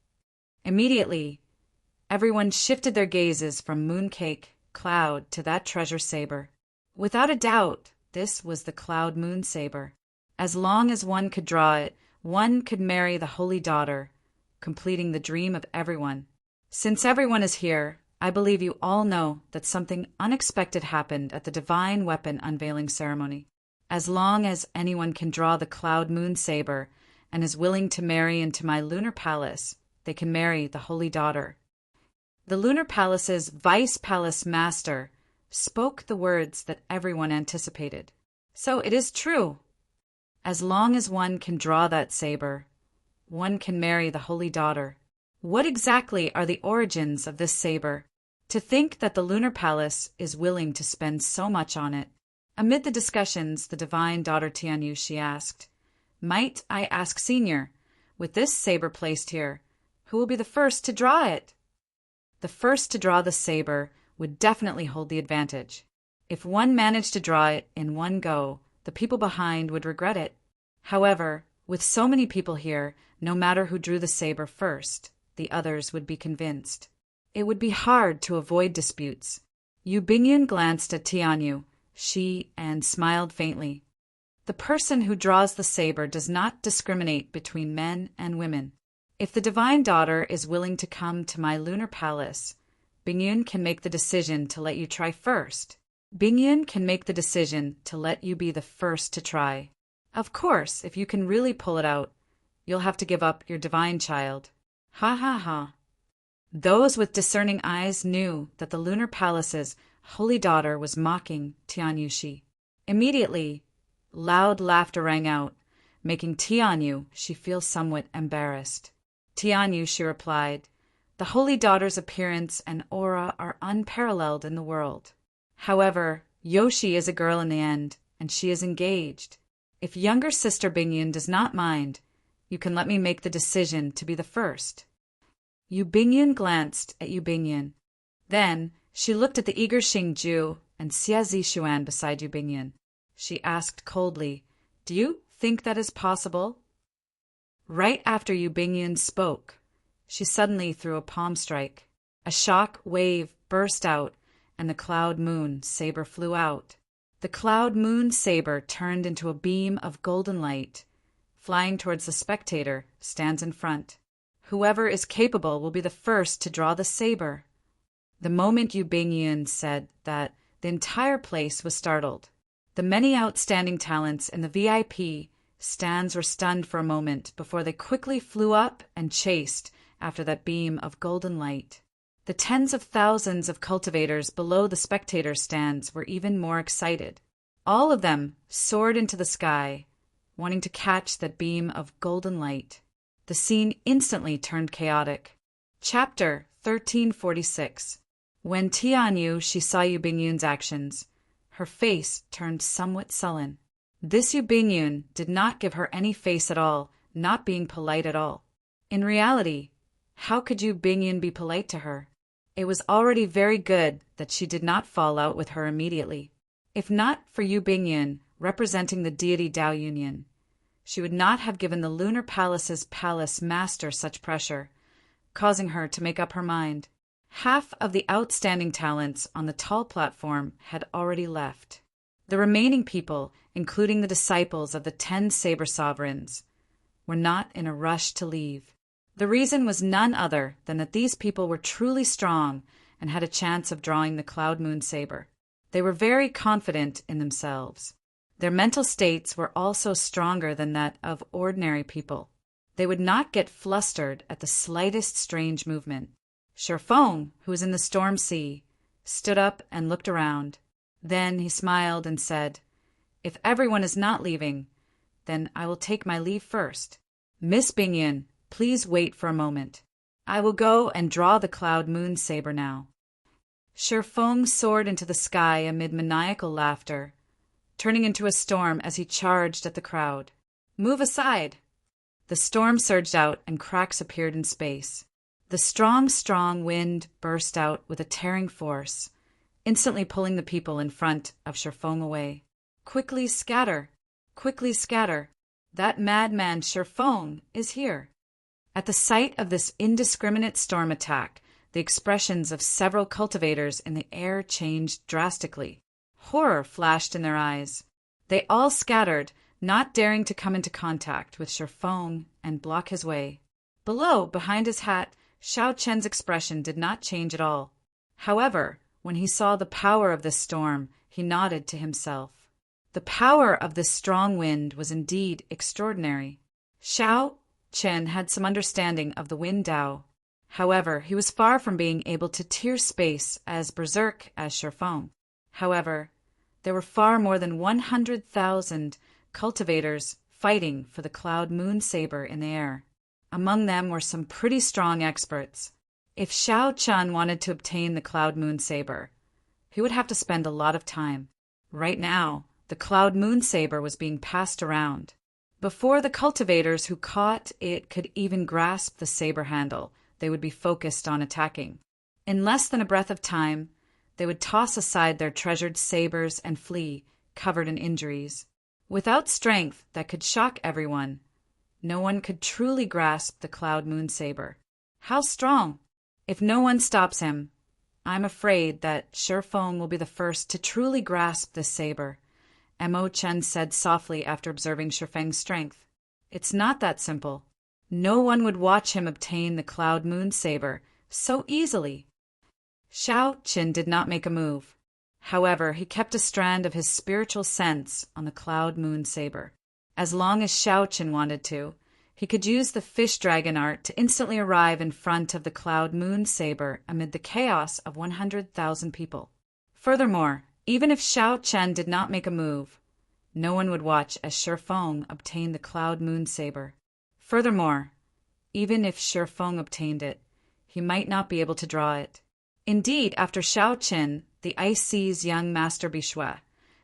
Immediately, everyone shifted their gazes from Mooncake Cloud to that treasure saber. Without a doubt, this was the Cloud Moon Saber. As long as one could draw it, one could marry the holy daughter, completing the dream of everyone. Since everyone is here, I believe you all know that something unexpected happened at the divine weapon unveiling ceremony. As long as anyone can draw the Cloud Moon Saber and is willing to marry into my lunar palace, they can marry the holy daughter. The lunar palace's vice palace master spoke the words that everyone anticipated. So it is true. As long as one can draw that saber, one can marry the holy daughter. What exactly are the origins of this saber? To think that the lunar palace is willing to spend so much on it. Amid the discussions, the divine daughter Tianyu Shi asked, "Might I ask, Senior, with this saber placed here, who will be the first to draw it?" The first to draw the saber would definitely hold the advantage. If one managed to draw it in one go, the people behind would regret it. However, with so many people here, no matter who drew the saber first, the others would be convinced. It would be hard to avoid disputes. Yu Bingyan glanced at Tianyu Shi and smiled faintly. The person who draws the saber does not discriminate between men and women. If the divine daughter is willing to come to my lunar palace, Bingyun can make the decision to let you try first. Bingyun can make the decision to let you be the first to try. Of course, if you can really pull it out, you'll have to give up your divine child. Ha ha ha. Those with discerning eyes knew that the lunar palace's holy daughter was mocking Tianyushi. Immediately, loud laughter rang out, making Tianyushi feel somewhat embarrassed. Tianyushi replied, "The holy daughter's appearance and aura are unparalleled in the world. However, Yoshi is a girl in the end, and she is engaged. If younger sister Bingyun does not mind, you can let me make the decision to be the first." Yu Bingyun glanced at Yu Bingyun. Then she looked at the eager Xingju and Xia Zishuan beside Yu Bingyun. She asked coldly, "Do you think that is possible?" Right after Yu Bingyun spoke, she suddenly threw a palm strike. A shock wave burst out, and the cloud moon saber flew out. The cloud moon saber turned into a beam of golden light. Flying towards the spectator, stands in front. Whoever is capable will be the first to draw the saber. The moment Yu Bingyun said that, the entire place was startled. The many outstanding talents in the VIP stands were stunned for a moment before they quickly flew up and chased after that beam of golden light. The tens of thousands of cultivators below the spectator stands were even more excited. All of them soared into the sky, wanting to catch that beam of golden light. The scene instantly turned chaotic. Chapter 1346. When Tianyushi saw Yu Bingyun's actions, her face turned somewhat sullen. This Yu Bingyun did not give her any face at all, not being polite at all. In reality, how could Yu Bingyun be polite to her? It was already very good that she did not fall out with her immediately. If not for Yu Bingyun representing the deity Tao Union, she would not have given the Lunar Palace's palace master such pressure, causing her to make up her mind. Half of the outstanding talents on the tall platform had already left. The remaining people, including the disciples of the 10 saber sovereigns, were not in a rush to leave. The reason was none other than that these people were truly strong and had a chance of drawing the Cloud Moon saber. They were very confident in themselves. Their mental states were also stronger than that of ordinary people. They would not get flustered at the slightest strange movement. Sherfeng, who was in the storm sea, stood up and looked around. Then he smiled and said, "If everyone is not leaving, then I will take my leave first. Miss Bingyun, please wait for a moment. I will go and draw the Cloud Moon saber now." Sherfeng soared into the sky amid maniacal laughter, turning into a storm as he charged at the crowd. "Move aside!" The storm surged out and cracks appeared in space. The strong wind burst out with a tearing force, instantly pulling the people in front of Sherfeng away. "Quickly scatter! Quickly scatter! That madman Sherfeng is here!" At the sight of this indiscriminate storm attack, the expressions of several cultivators in the air changed drastically. Horror flashed in their eyes. They all scattered, not daring to come into contact with Sherfeng and block his way. Below, behind his hat, Xiao Chen's expression did not change at all. However, when he saw the power of this storm, he nodded to himself. The power of this strong wind was indeed extraordinary. Xiao Chen had some understanding of the wind Tao. However, he was far from being able to tear space as berserk as Sherfeng. However, there were far more than 100,000 cultivators fighting for the Cloud Moon saber in the air. Among them were some pretty strong experts. If Xiao Chen wanted to obtain the Cloud Moon saber, he would have to spend a lot of time. Right now, the Cloud Moon saber was being passed around. Before the cultivators who caught it could even grasp the saber handle, they would be focused on attacking. In less than a breath of time, they would toss aside their treasured sabers and flee, covered in injuries. Without strength that could shock everyone, no one could truly grasp the Cloud Moon saber. How strong! If no one stops him, I'm afraid that Sherfeng will be the first to truly grasp this saber, Mo Chen said softly after observing Sherfeng's strength. It's not that simple. No one would watch him obtain the Cloud Moon saber so easily. Shao Qin did not make a move. However, he kept a strand of his spiritual sense on the Cloud Moon Saber. As long as Shao Qin wanted to, he could use the fish dragon art to instantly arrive in front of the Cloud Moon Saber amid the chaos of 100,000 people. Furthermore, even if Shao Chen did not make a move, no one would watch as Shifeng obtained the Cloud Moon Saber. Furthermore, even if Shifeng obtained it, he might not be able to draw it. Indeed, after Shao Qin, the Ice Sea's young master Bishui,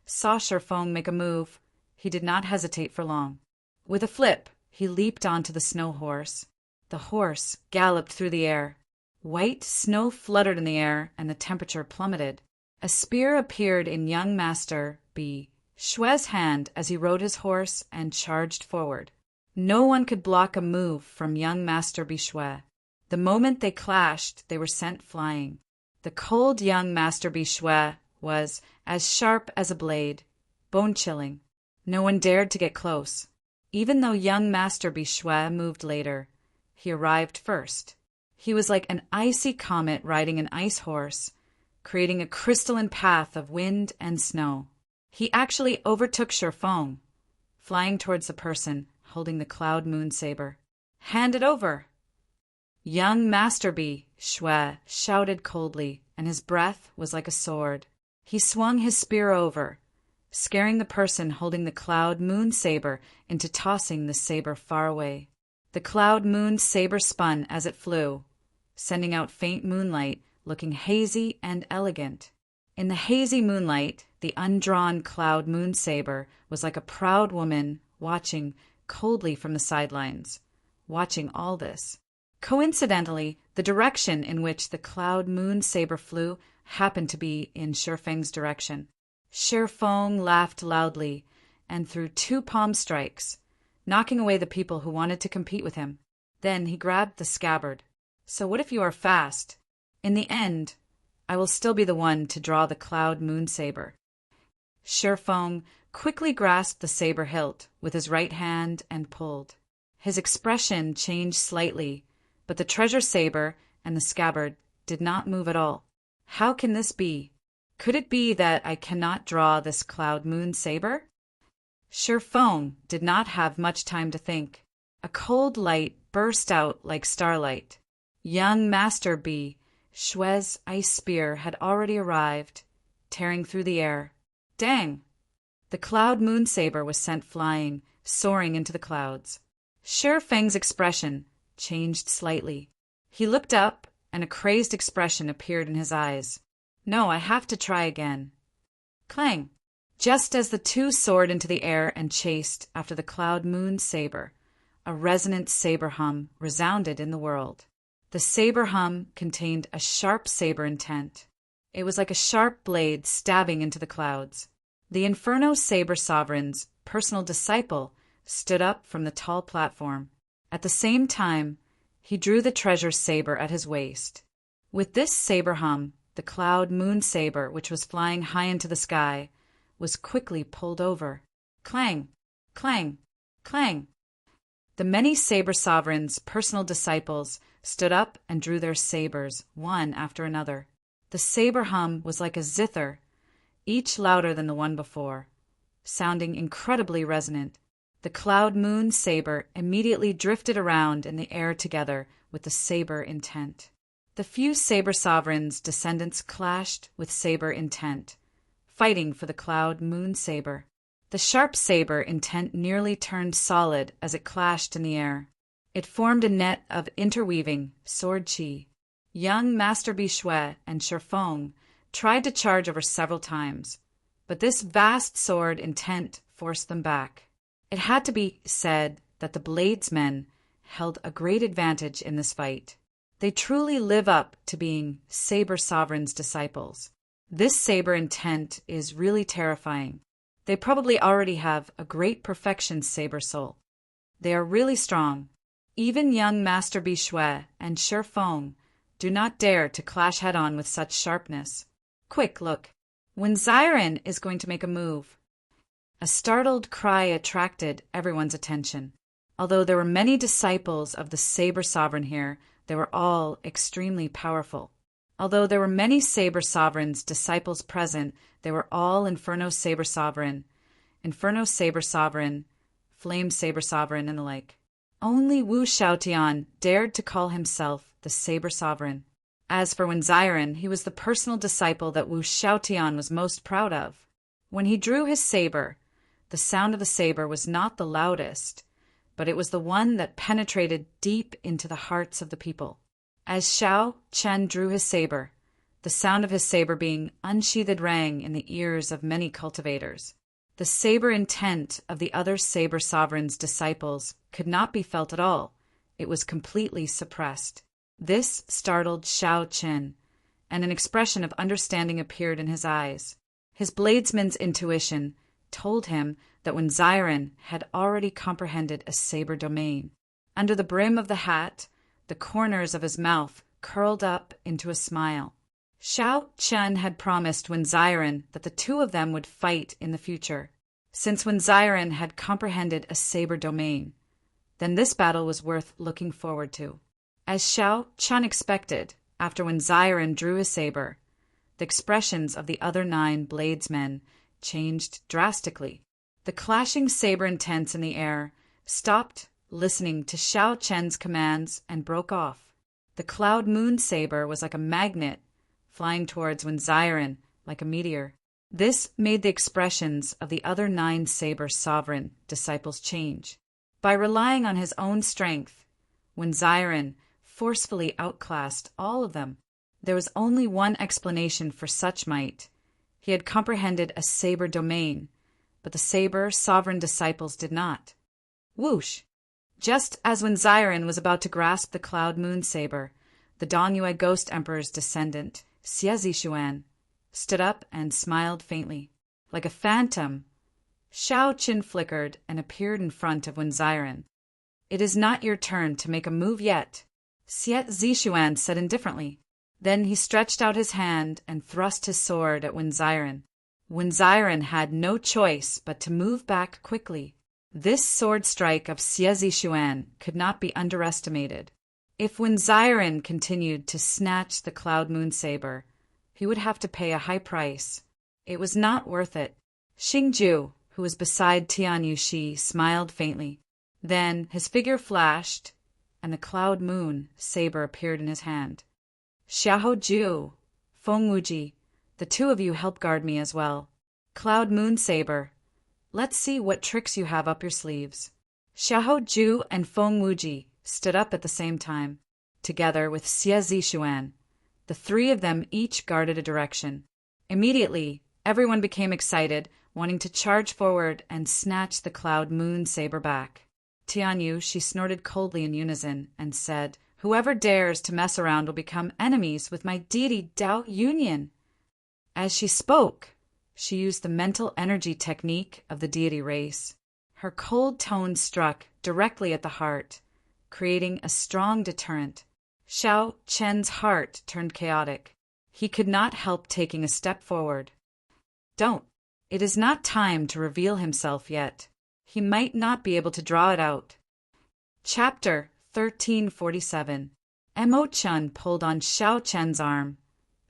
saw Shifeng make a move, he did not hesitate for long. With a flip, he leaped onto the snow horse. The horse galloped through the air. White snow fluttered in the air, and the temperature plummeted. A spear appeared in young master Bishui's hand as he rode his horse and charged forward. No one could block a move from young master Bishui. The moment they clashed, they were sent flying. The cold young master Bishui was as sharp as a blade, bone-chilling. No one dared to get close. Even though young master Bishui moved later, he arrived first. He was like an icy comet riding an ice horse, creating a crystalline path of wind and snow. He actually overtook Shifeng, flying towards the person holding the Cloud Moon Saber. "Hand it over!" Young Master Bishui shouted coldly, and his breath was like a sword. He swung his spear over, scaring the person holding the Cloud Moon Saber into tossing the saber far away. The Cloud Moon Saber spun as it flew, sending out faint moonlight, looking hazy and elegant. In the hazy moonlight, the undrawn Cloud Moon Saber was like a proud woman watching coldly from the sidelines, watching all this. Coincidentally, the direction in which the Cloud Moon Saber flew happened to be in Shifeng's direction. Shifeng laughed loudly and threw 2 palm strikes, knocking away the people who wanted to compete with him. Then he grabbed the scabbard. "So what if you are fast? In the end, I will still be the one to draw the Cloud Moon Saber." Shifeng quickly grasped the saber hilt with his right hand and pulled. His expression changed slightly, but the treasure saber and the scabbard did not move at all. How can this be? Could it be that I cannot draw this Cloud Moon Saber? Shifeng did not have much time to think. A cold light burst out like starlight. Young Master Bishui's ice spear had already arrived, tearing through the air. Dang! The Cloud Moon Saber was sent flying, soaring into the clouds. Shifeng's expression changed slightly. He looked up, and a crazed expression appeared in his eyes. "No, I have to try again." Clang! Just as the two soared into the air and chased after the Cloud Moon Saber, a resonant saber hum resounded in the world. The saber hum contained a sharp saber intent. It was like a sharp blade stabbing into the clouds. The Inferno Saber Sovereign's personal disciple stood up from the tall platform. At the same time, he drew the treasure saber at his waist. With this saber hum, the Cloud Moon Saber, which was flying high into the sky, was quickly pulled over. Clang! Clang! Clang! The many saber sovereigns' personal disciples stood up and drew their sabers, one after another. The saber hum was like a zither, each louder than the one before, sounding incredibly resonant. The Cloud Moon Saber immediately drifted around in the air together with the saber intent. The few saber sovereigns' descendants clashed with saber intent, fighting for the Cloud Moon Saber. The sharp saber intent nearly turned solid as it clashed in the air. It formed a net of interweaving sword chi. Young Master Bishui and Shifeng tried to charge over several times, but this vast sword intent forced them back. It had to be said that the Bladesmen held a great advantage in this fight. They truly live up to being Saber Sovereign's disciples. This saber intent is really terrifying. They probably already have a great perfection saber soul. They are really strong. Even young Master Bishui and Shifeng do not dare to clash head-on with such sharpness. Quick, look. When Xiren is going to make a move. A startled cry attracted everyone's attention. Although there were many disciples of the Saber Sovereign here, they were all extremely powerful. Although there were many Saber Sovereign's disciples present, they were all Inferno Saber Sovereign, Flame Saber Sovereign, and the like. Only Wu Xiaotian dared to call himself the Saber Sovereign. As for Wenziren, he was the personal disciple that Wu Xiaotian was most proud of. When he drew his saber, the sound of the saber was not the loudest, but it was the one that penetrated deep into the hearts of the people. As Xiao Chen drew his saber, the sound of his saber being unsheathed rang in the ears of many cultivators. The saber intent of the other Saber Sovereign's disciples could not be felt at all. It was completely suppressed. This startled Xiao Chen, and an expression of understanding appeared in his eyes. His bladesman's intuition told him that Wenziren had already comprehended a saber domain. Under the brim of the hat, the corners of his mouth curled up into a smile. Xiao Chen had promised Wenziren that the two of them would fight in the future. Since Wenziren had comprehended a saber domain, then this battle was worth looking forward to. As Xiao Chen expected, after Wenziren drew his saber, the expressions of the other 9 bladesmen changed drastically. The clashing saber intents in the air stopped listening to Xiao Chen's commands and broke off. The Cloud Moon saber was like a magnet, flying towards Wenziren like a meteor. This made the expressions of the other 9 Saber Sovereign disciples change. By relying on his own strength, Wenziren forcefully outclassed all of them. There was only one explanation for such might. He had comprehended a saber domain, but the Saber Sovereign disciples did not. Whoosh! Just as Wenziren was about to grasp the Cloud Moon saber, the Dongyue Ghost Emperor's descendant, Xie Zishuan, stood up and smiled faintly. Like a phantom, Xiao Chen flickered and appeared in front of Wenziren. "It is not your turn to make a move yet," Xie Zishuan said indifferently. Then he stretched out his hand and thrust his sword at Wenziren. Wenziren had no choice but to move back quickly. This sword strike of Xie Zishuan could not be underestimated. If Wenziren continued to snatch the Cloud Moon saber, he would have to pay a high price. It was not worth it. Xingju, who was beside Tian Yuxi, smiled faintly. Then his figure flashed, and the Cloud Moon saber appeared in his hand. "Xiaoju, Feng Wuji, the two of you help guard me as well. Cloud Moon saber, let's see what tricks you have up your sleeves." Xiaoju and Feng Wuji stood up at the same time, together with Xie Zishuan. The 3 of them each guarded a direction. Immediately, everyone became excited, wanting to charge forward and snatch the Cloud Moon saber back. Tianyu, she snorted coldly in unison and said, "Whoever dares to mess around will become enemies with my deity Dao Union." As she spoke, she used the mental energy technique of the deity race. Her cold tone struck directly at the heart, creating a strong deterrent. Xiao Chen's heart turned chaotic. He could not help taking a step forward. "Don't. It is not time to reveal himself yet. He might not be able to draw it out." Chapter 1347. Emo-chan pulled on Xiao Chen's arm,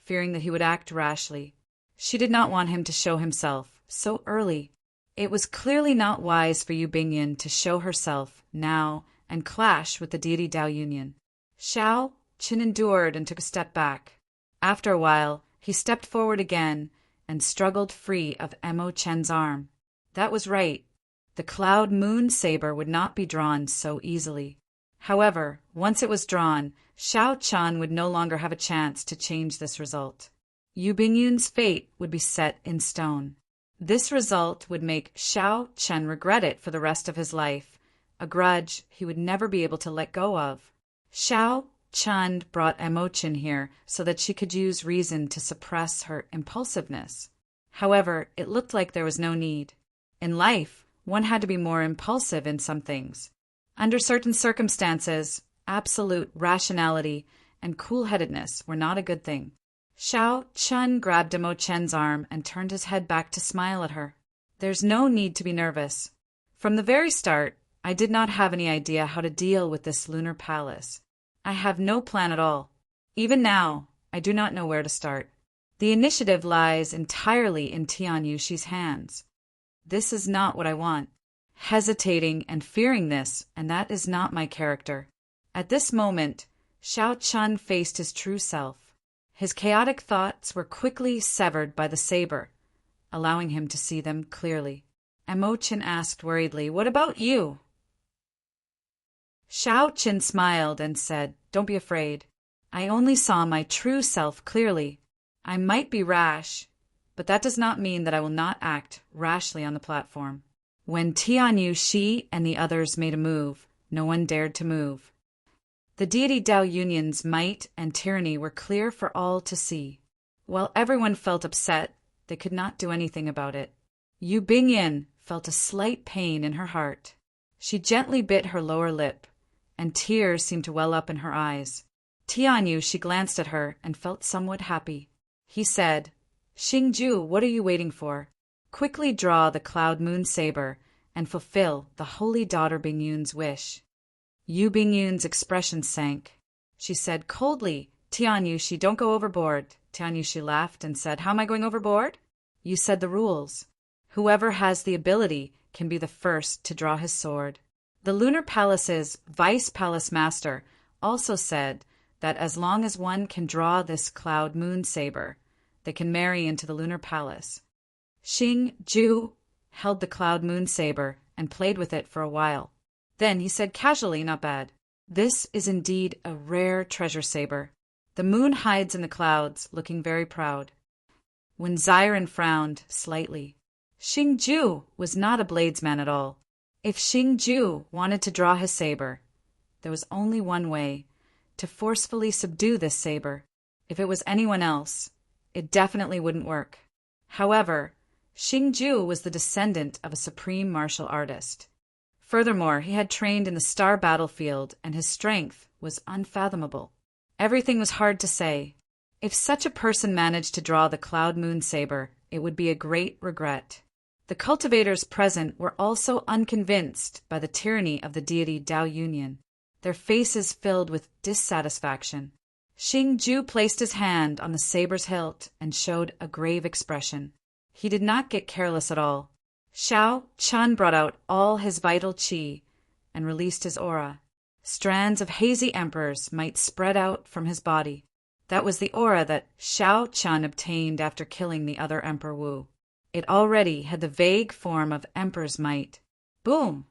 fearing that he would act rashly. She did not want him to show himself so early. It was clearly not wise for Yu Bingyan to show herself now and clash with the deity Dao Union. Xiao Chen endured and took a step back. After a while, he stepped forward again and struggled free of Emo-chen's arm. That was right. The Cloud Moon saber would not be drawn so easily. However, once it was drawn, Xiao Chen would no longer have a chance to change this result. Yu Bingyun's fate would be set in stone. This result would make Xiao Chen regret it for the rest of his life, a grudge he would never be able to let go of. Xiao Chen brought Emo-chan here so that she could use reason to suppress her impulsiveness. However, it looked like there was no need. In life, one had to be more impulsive in some things. Under certain circumstances, absolute rationality and cool-headedness were not a good thing. Xiao Chen grabbed Emo-chen's arm and turned his head back to smile at her. "There's no need to be nervous. From the very start, I did not have any idea how to deal with this lunar palace. I have no plan at all. Even now, I do not know where to start. The initiative lies entirely in Tian Yushi's hands. This is not what I want. Hesitating and fearing this, and that is not my character. At this moment, Xiao Chun faced his true self. His chaotic thoughts were quickly severed by the saber, allowing him to see them clearly. Imochen asked worriedly, "What about you?" Xiao Qin smiled and said, "Don't be afraid. I only saw my true self clearly. I might be rash, but that does not mean that I will not act rashly on the platform." When Tian Yushi and the others made a move, no one dared to move. The deity Dao Yunyan's might and tyranny were clear for all to see. While everyone felt upset, they could not do anything about it. Yu Bingyan felt a slight pain in her heart. She gently bit her lower lip, and tears seemed to well up in her eyes. Tianyu, she glanced at her and felt somewhat happy. He said, "Xingju, what are you waiting for? Quickly draw the Cloud Moon Saber and fulfill the Holy Daughter Bingyun's wish." Yu Bingyun's expression sank. She said coldly, "Tianyushi, don't go overboard." Tianyushi laughed and said, "How am I going overboard?" "You said the rules. Whoever has the ability can be the first to draw his sword." The Lunar Palace's Vice Palace Master also said that as long as one can draw this Cloud Moon Saber, they can marry into the Lunar Palace. Xing Ju held the Cloud Moon Saber and played with it for a while. Then he said casually, "Not bad. This is indeed a rare treasure saber. The moon hides in the clouds, looking very proud." When Xiren frowned slightly, Xing Ju was not a bladesman at all. If Xing Ju wanted to draw his saber, there was only one way, to forcefully subdue this saber. If it was anyone else, it definitely wouldn't work. However, Xing Ju was the descendant of a supreme martial artist. Furthermore, he had trained in the star battlefield, and his strength was unfathomable. Everything was hard to say. If such a person managed to draw the Cloud Moon Saber, it would be a great regret. The cultivators present were also unconvinced by the tyranny of the deity Dao Yunyan, their faces filled with dissatisfaction. Xing Ju placed his hand on the saber's hilt and showed a grave expression. He did not get careless at all. Xiao Chun brought out all his vital qi and released his aura. Strands of hazy emperors might spread out from his body. That was the aura that Xiao Chun obtained after killing the other Emperor Wu. It already had the vague form of Emperor's might. Boom!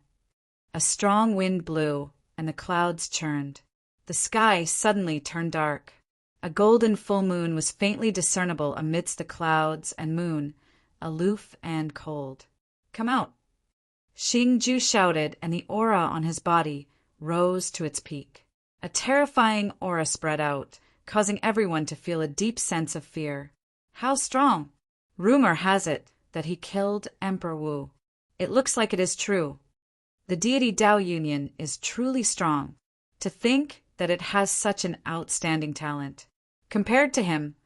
A strong wind blew, and the clouds churned. The sky suddenly turned dark. A golden full moon was faintly discernible amidst the clouds and moon, aloof and cold. "Come out!" Xing Ju shouted, and the aura on his body rose to its peak. A terrifying aura spread out, causing everyone to feel a deep sense of fear. How strong? Rumor has it that he killed Emperor Wu. It looks like it is true. The deity Dao Yunyan is truly strong. To think that it has such an outstanding talent. Compared to him,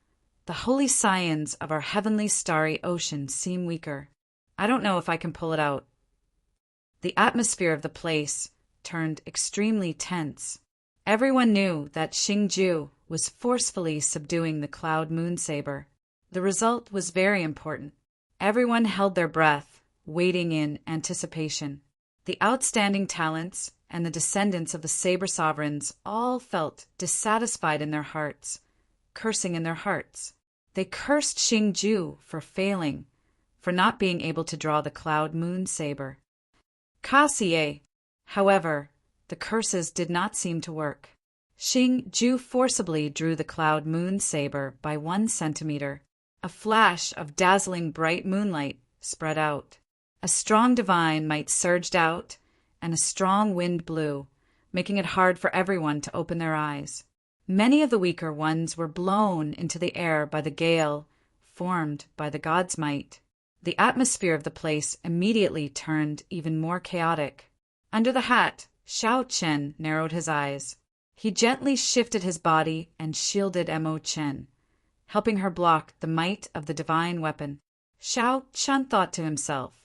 the holy scions of our heavenly starry ocean seem weaker. I don't know if I can pull it out. The atmosphere of the place turned extremely tense. Everyone knew that Xing Ju was forcefully subduing the Cloud Moon Saber. The result was very important. Everyone held their breath, waiting in anticipation. The outstanding talents and the descendants of the Saber Sovereigns all felt dissatisfied in their hearts, cursing in their hearts. They cursed Xing Ju for failing, for not being able to draw the Cloud Moon Saber. Kassier, however, the curses did not seem to work. Xing Ju forcibly drew the Cloud Moon Saber by 1 centimeter. A flash of dazzling bright moonlight spread out. A strong divine might surged out, and a strong wind blew, making it hard for everyone to open their eyes. Many of the weaker ones were blown into the air by the gale formed by the god's might. The atmosphere of the place immediately turned even more chaotic. Under the hat, Xiao Chen narrowed his eyes. He gently shifted his body and shielded Mo Chen, helping her block the might of the divine weapon. Xiao Chen thought to himself,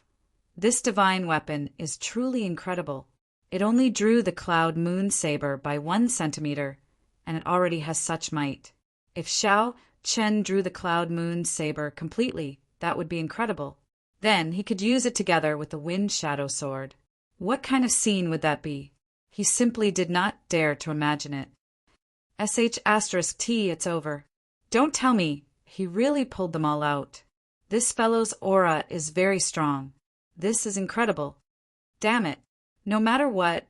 "This divine weapon is truly incredible. It only drew the Cloud Moon Saber by 1 centimeter, and it already has such might. If Xiao Chen drew the Cloud Moon saber completely, that would be incredible. Then he could use it together with the Wind Shadow sword. What kind of scene would that be? He simply did not dare to imagine it. *T, it's over. Don't tell me, he really pulled them all out. This fellow's aura is very strong. This is incredible. Damn it. No matter what,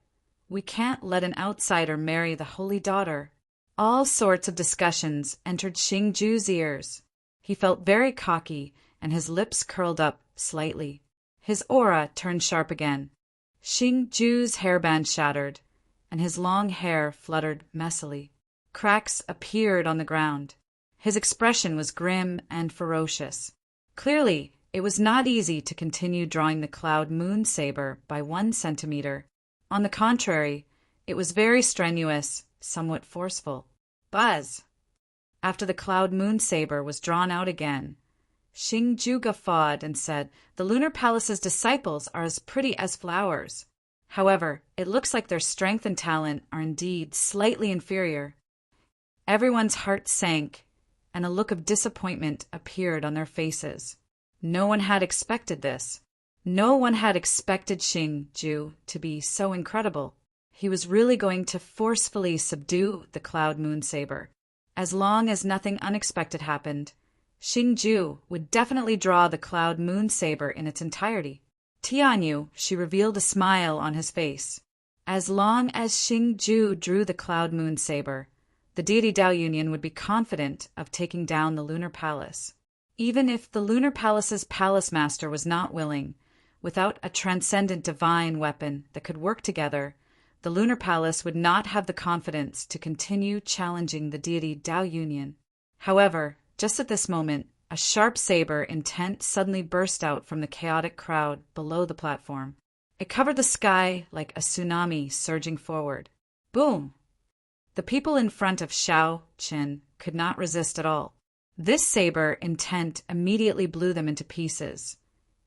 we can't let an outsider marry the holy daughter. All sorts of discussions entered Xingju's ears. He felt very cocky, and his lips curled up slightly. His aura turned sharp again. Xingju's hairband shattered, and his long hair fluttered messily. Cracks appeared on the ground. His expression was grim and ferocious. Clearly, it was not easy to continue drawing the Cloud Moon saber by 1 centimeter. On the contrary, it was very strenuous, somewhat forceful. Buzz! After the Cloud Moon saber was drawn out again, Xingju guffawed and said, "The Lunar Palace's disciples are as pretty as flowers. However, it looks like their strength and talent are indeed slightly inferior." Everyone's heart sank, and a look of disappointment appeared on their faces. No one had expected this. No one had expected Xingju to be so incredible. He was really going to forcefully subdue the Cloud Moon saber. As long as nothing unexpected happened, Xingju would definitely draw the Cloud Moon saber in its entirety. Tianyu, she revealed a smile on his face. As long as Xingju drew the Cloud Moon saber, the deity Dao Union would be confident of taking down the Lunar Palace. Even if the Lunar Palace's palace master was not willing, without a transcendent divine weapon that could work together, the Lunar Palace would not have the confidence to continue challenging the deity Dao Union. However, just at this moment, a sharp saber intent suddenly burst out from the chaotic crowd below the platform. It covered the sky like a tsunami surging forward. Boom! The people in front of Xiao Chen could not resist at all. This saber intent immediately blew them into pieces,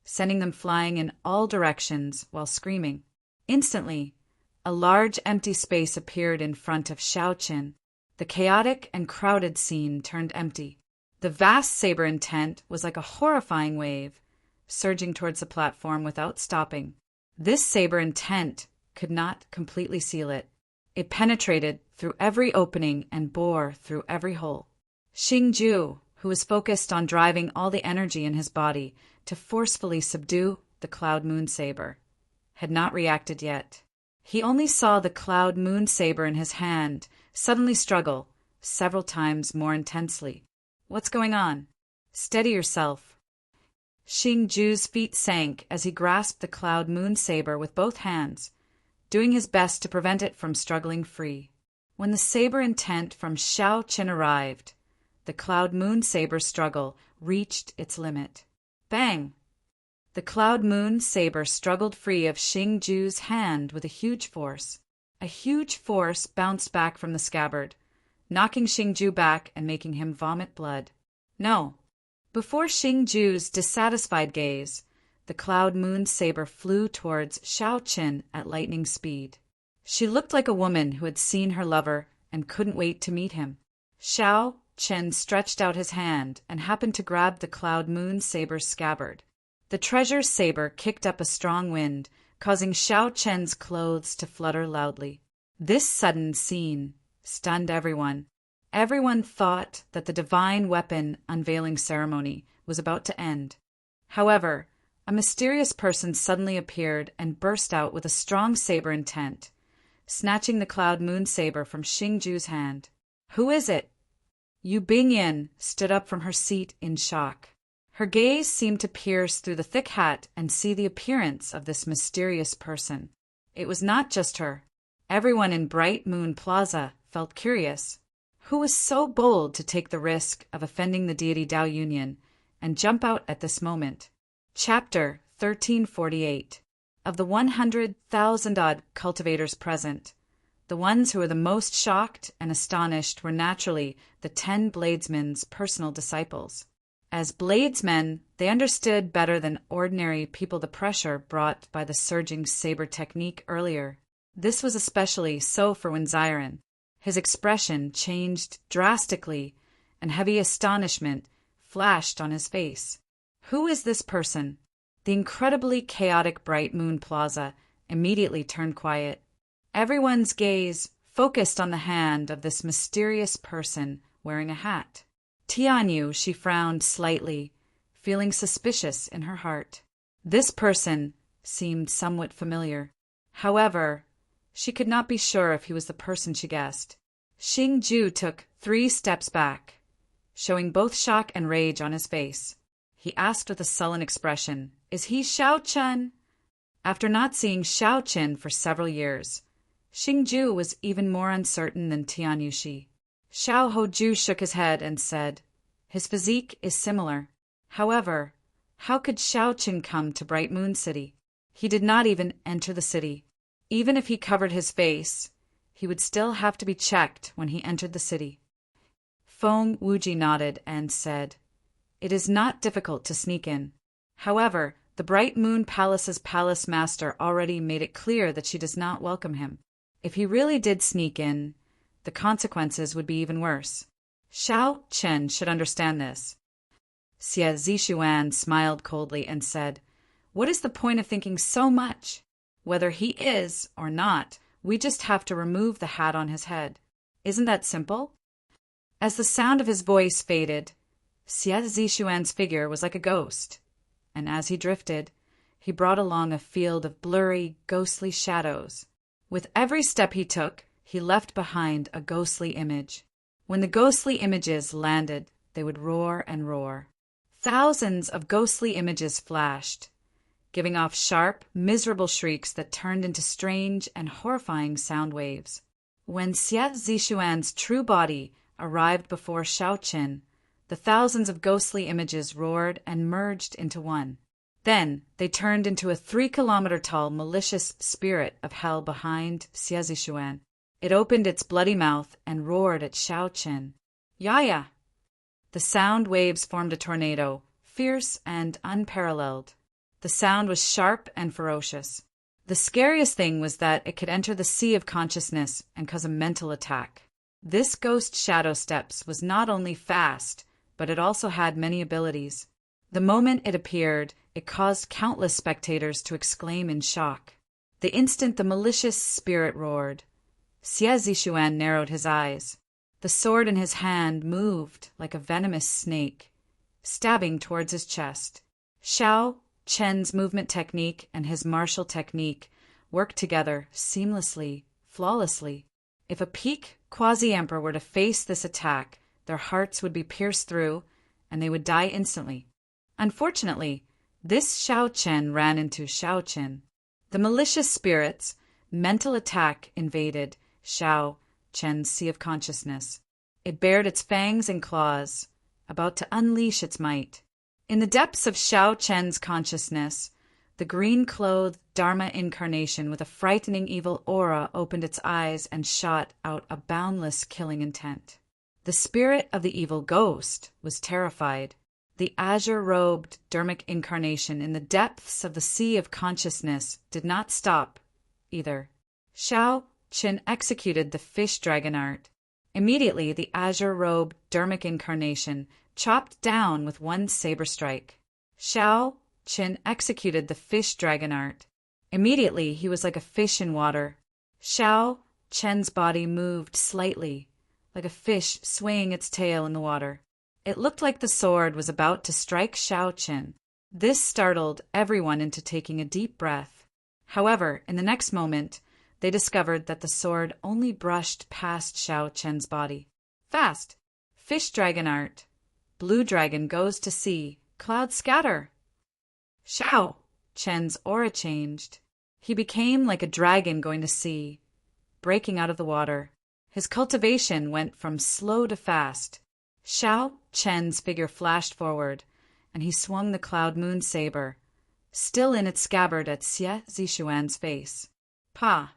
sending them flying in all directions while screaming. Instantly, a large empty space appeared in front of Xiao Chen. The chaotic and crowded scene turned empty. The vast saber intent was like a horrifying wave, surging towards the platform without stopping. This saber intent could not completely seal it. It penetrated through every opening and bore through every hole. Xingju, who was focused on driving all the energy in his body to forcefully subdue the Cloud Moon saber, had not reacted yet. He only saw the Cloud Moon saber in his hand suddenly struggle several times more intensely. What's going on? Steady yourself. Xingju's feet sank as he grasped the Cloud Moon saber with both hands, doing his best to prevent it from struggling free. When the saber intent from Xiao Chen arrived, the Cloud Moon saber's struggle reached its limit. Bang! The Cloud Moon saber struggled free of Xingju's hand with a huge force. A huge force bounced back from the scabbard, knocking Xingju back and making him vomit blood. No. Before Xingju's dissatisfied gaze, the Cloud Moon saber flew towards Xiao Chen at lightning speed. She looked like a woman who had seen her lover and couldn't wait to meet him. Xiao Chen stretched out his hand and happened to grab the Cloud Moon saber's scabbard. The treasure saber kicked up a strong wind, causing Xiao Chen's clothes to flutter loudly. This sudden scene stunned everyone. Everyone thought that the divine weapon unveiling ceremony was about to end. However, a mysterious person suddenly appeared and burst out with a strong saber intent, snatching the Cloud Moon saber from Xingju's hand. "Who is it?" Yu Bingyan stood up from her seat in shock. Her gaze seemed to pierce through the thick hat and see the appearance of this mysterious person. It was not just her. Everyone in Bright Moon Plaza felt curious. Who was so bold to take the risk of offending the deity Dao Union and jump out at this moment? Chapter 1348. Of the 100,000-odd cultivators present, the ones who were the most shocked and astonished were naturally the 10 Bladesmen's personal disciples. As Bladesmen, they understood better than ordinary people the pressure brought by the surging saber technique earlier. This was especially so for Winziren. His expression changed drastically and heavy astonishment flashed on his face. Who is this person? The incredibly chaotic Bright Moon Plaza immediately turned quiet. Everyone's gaze focused on the hand of this mysterious person wearing a hat. Tianyu, she frowned slightly, feeling suspicious in her heart. This person seemed somewhat familiar. However, she could not be sure if he was the person she guessed. Xing Ju took 3 steps back, showing both shock and rage on his face. He asked with a sullen expression, "Is he Xiao Chen?" After not seeing Xiao Chen for several years, Xing Ju was even more uncertain than Tianyu Shi. Xiao Hoju shook his head and said, "His physique is similar. However, how could Xiao Chen come to Bright Moon City? He did not even enter the city. Even if he covered his face, he would still have to be checked when he entered the city." Feng Wuji nodded and said, "It is not difficult to sneak in. However, the Bright Moon Palace's palace master already made it clear that she does not welcome him. If he really did sneak in, the consequences would be even worse. Xiao Chen should understand this." Xie Zishuan smiled coldly and said, "What is the point of thinking so much? Whether he is or not, we just have to remove the hat on his head. Isn't that simple?" As the sound of his voice faded, Xie Zishuan's figure was like a ghost, and as he drifted, he brought along a field of blurry, ghostly shadows. With every step he took, he left behind a ghostly image. When the ghostly images landed, they would roar and roar. Thousands of ghostly images flashed, giving off sharp, miserable shrieks that turned into strange and horrifying sound waves. When Xie Zishuan's true body arrived before Xiao Chen, the thousands of ghostly images roared and merged into one. Then they turned into a 3-kilometer-tall malicious spirit of hell behind Xie Zishuan. It opened its bloody mouth and roared at Xiao Chen. "Yaya!" The sound waves formed a tornado, fierce and unparalleled. The sound was sharp and ferocious. The scariest thing was that it could enter the sea of consciousness and cause a mental attack. This ghost shadow steps was not only fast, but it also had many abilities. The moment it appeared, it caused countless spectators to exclaim in shock. The instant the malicious spirit roared, Xie Zishuan narrowed his eyes. The sword in his hand moved like a venomous snake, stabbing towards his chest. Xiao Chen's movement technique and his martial technique worked together seamlessly, flawlessly. If a peak quasi-emperor were to face this attack, their hearts would be pierced through, and they would die instantly. Unfortunately, this Xiao Chen ran into Xiao Chen. The malicious spirit's mental attack invaded Xiao Chen's sea of consciousness. It bared its fangs and claws, about to unleash its might. In the depths of Xiao Chen's consciousness, the green-clothed Dharma incarnation with a frightening evil aura opened its eyes and shot out a boundless killing intent. The spirit of the evil ghost was terrified. The azure-robed Dharmic incarnation in the depths of the sea of consciousness did not stop, either. Xiao Chen executed the fish dragon art. Immediately, the azure-robed Dharmic incarnation chopped down with one saber strike. Xiao Chen executed the fish dragon art. Immediately, he was like a fish in water. Xiao Chen's body moved slightly, like a fish swaying its tail in the water. It looked like the sword was about to strike Xiao Chen. This startled everyone into taking a deep breath. However, in the next moment, they discovered that the sword only brushed past Xiao Chen's body. Fast! Fish dragon art. Blue dragon goes to sea. Clouds scatter. Xiao Chen's aura changed. He became like a dragon going to sea, breaking out of the water. His cultivation went from slow to fast. Xiao Chen's figure flashed forward, and he swung the cloud moon saber, still in its scabbard at Xie Zishuan's face. Pa!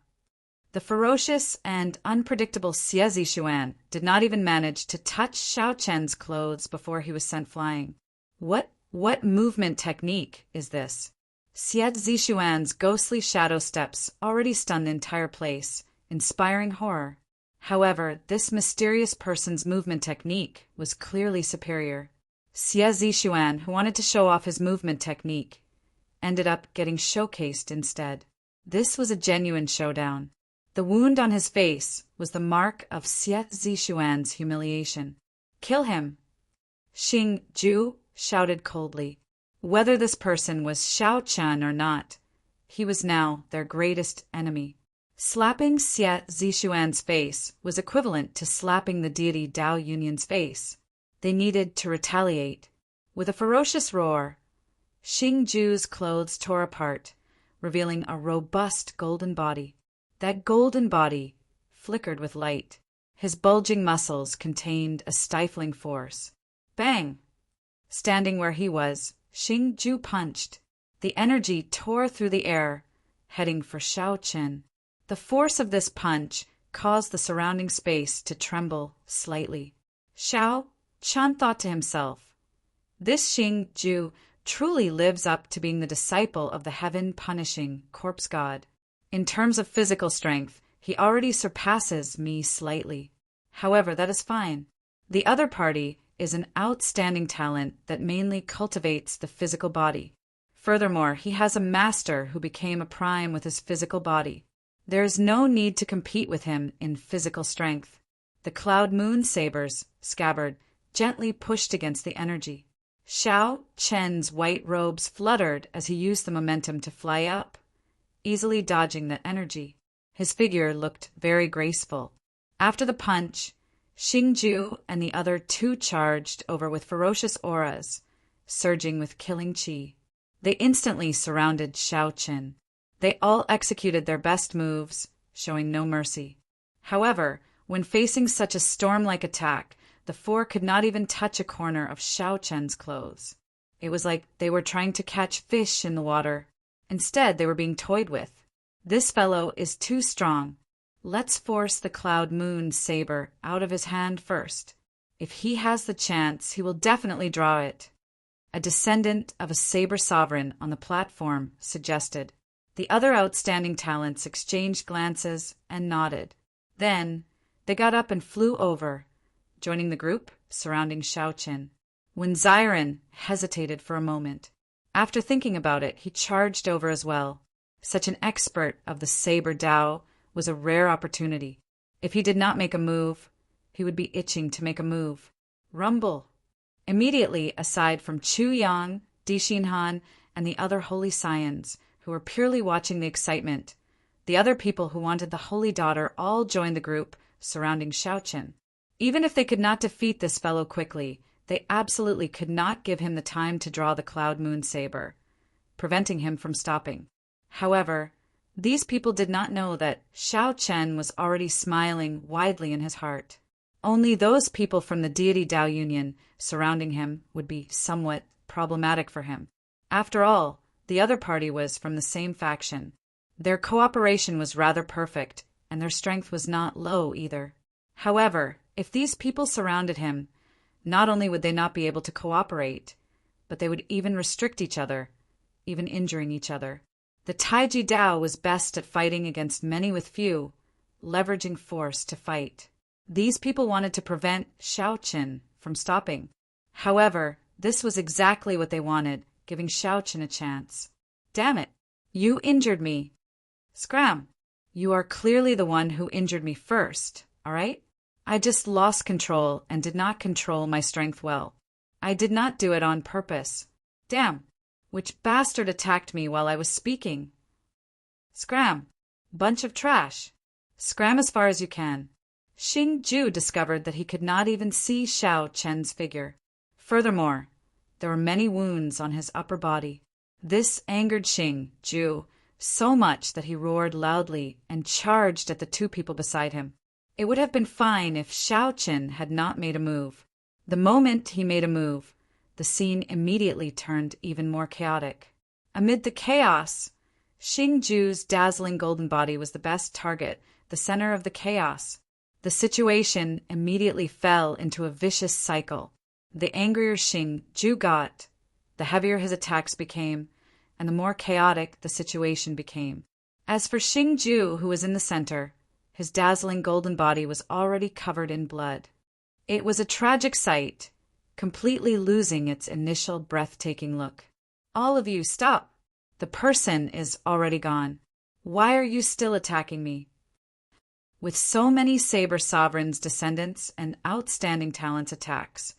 The ferocious and unpredictable Xie Zishuan did not even manage to touch Xiao Chen's clothes before he was sent flying. What movement technique is this? Xie Zishuan's ghostly shadow steps already stunned the entire place, inspiring horror. However, this mysterious person's movement technique was clearly superior. Xie Zishuan, who wanted to show off his movement technique, ended up getting showcased instead. This was a genuine showdown. The wound on his face was the mark of Xie Zishuan's humiliation. "Kill him!" Xing Ju shouted coldly. Whether this person was Xiao Chen or not, he was now their greatest enemy. Slapping Xie Zishuan's face was equivalent to slapping the deity Dao Yunyan's face. They needed to retaliate. With a ferocious roar, Xing Ju's clothes tore apart, revealing a robust golden body. That golden body flickered with light. His bulging muscles contained a stifling force. Bang! Standing where he was, Xing Ju punched. The energy tore through the air, heading for Xiao Chen. The force of this punch caused the surrounding space to tremble slightly. Xiao Chen thought to himself, "This Xing Ju truly lives up to being the disciple of the heaven-punishing corpse god. In terms of physical strength, he already surpasses me slightly. However, that is fine. The other party is an outstanding talent that mainly cultivates the physical body. Furthermore, he has a master who became a prime with his physical body. There is no need to compete with him in physical strength." The cloud moon saber's scabbard gently pushed against the energy. Xiao Chen's white robes fluttered as he used the momentum to fly up, easily dodging the energy. His figure looked very graceful. After the punch, Xing Ju and the other two charged over with ferocious auras, surging with killing qi. They instantly surrounded Xiao Chen. They all executed their best moves, showing no mercy. However, when facing such a storm-like attack, the four could not even touch a corner of Xiao Chen's clothes. It was like they were trying to catch fish in the water. Instead, they were being toyed with. "This fellow is too strong. Let's force the cloud moon saber out of his hand first. If he has the chance, he will definitely draw it." A descendant of a saber sovereign on the platform suggested. The other outstanding talents exchanged glances and nodded. Then, they got up and flew over, joining the group surrounding Xiao Chen. When Xiren hesitated for a moment. After thinking about it, he charged over as well. Such an expert of the saber Dao was a rare opportunity. If he did not make a move, he would be itching to make a move. Rumble! Immediately, aside from Chu Yang, Di Xinhan, and the other holy scions, who were purely watching the excitement, the other people who wanted the holy daughter all joined the group surrounding Xiao Chen. Even if they could not defeat this fellow quickly, they absolutely could not give him the time to draw the cloud moon saber, preventing him from stopping. However, these people did not know that Xiao Chen was already smiling widely in his heart. Only those people from the deity Dao Yunyan surrounding him would be somewhat problematic for him. After all, the other party was from the same faction. Their cooperation was rather perfect, and their strength was not low either. However, if these people surrounded him, not only would they not be able to cooperate, but they would even restrict each other, even injuring each other. The Taiji Dao was best at fighting against many with few, leveraging force to fight. These people wanted to prevent Xiao Chen from stopping. However, this was exactly what they wanted, giving Xiao Chen a chance. "Damn it! You injured me. Scram! You are clearly the one who injured me first, all right? I just lost control and did not control my strength well. I did not do it on purpose. Damn! Which bastard attacked me while I was speaking? Scram! Bunch of trash. Scram as far as you can." Xing Ju discovered that he could not even see Xiao Chen's figure. Furthermore, there were many wounds on his upper body. This angered Xing Ju so much that he roared loudly and charged at the two people beside him. It would have been fine if Xiao Chen had not made a move. The moment he made a move, the scene immediately turned even more chaotic. Amid the chaos, Xing Ju's dazzling golden body was the best target, the center of the chaos. The situation immediately fell into a vicious cycle. The angrier Xing Ju got, the heavier his attacks became, and the more chaotic the situation became. As for Xing Ju, who was in the center, His dazzling golden body was already covered in blood. It was a tragic sight, completely losing its initial breathtaking look. "All of you, stop! The person is already gone. Why are you still attacking me?" With so many Saber Sovereign's descendants and outstanding talents attacks,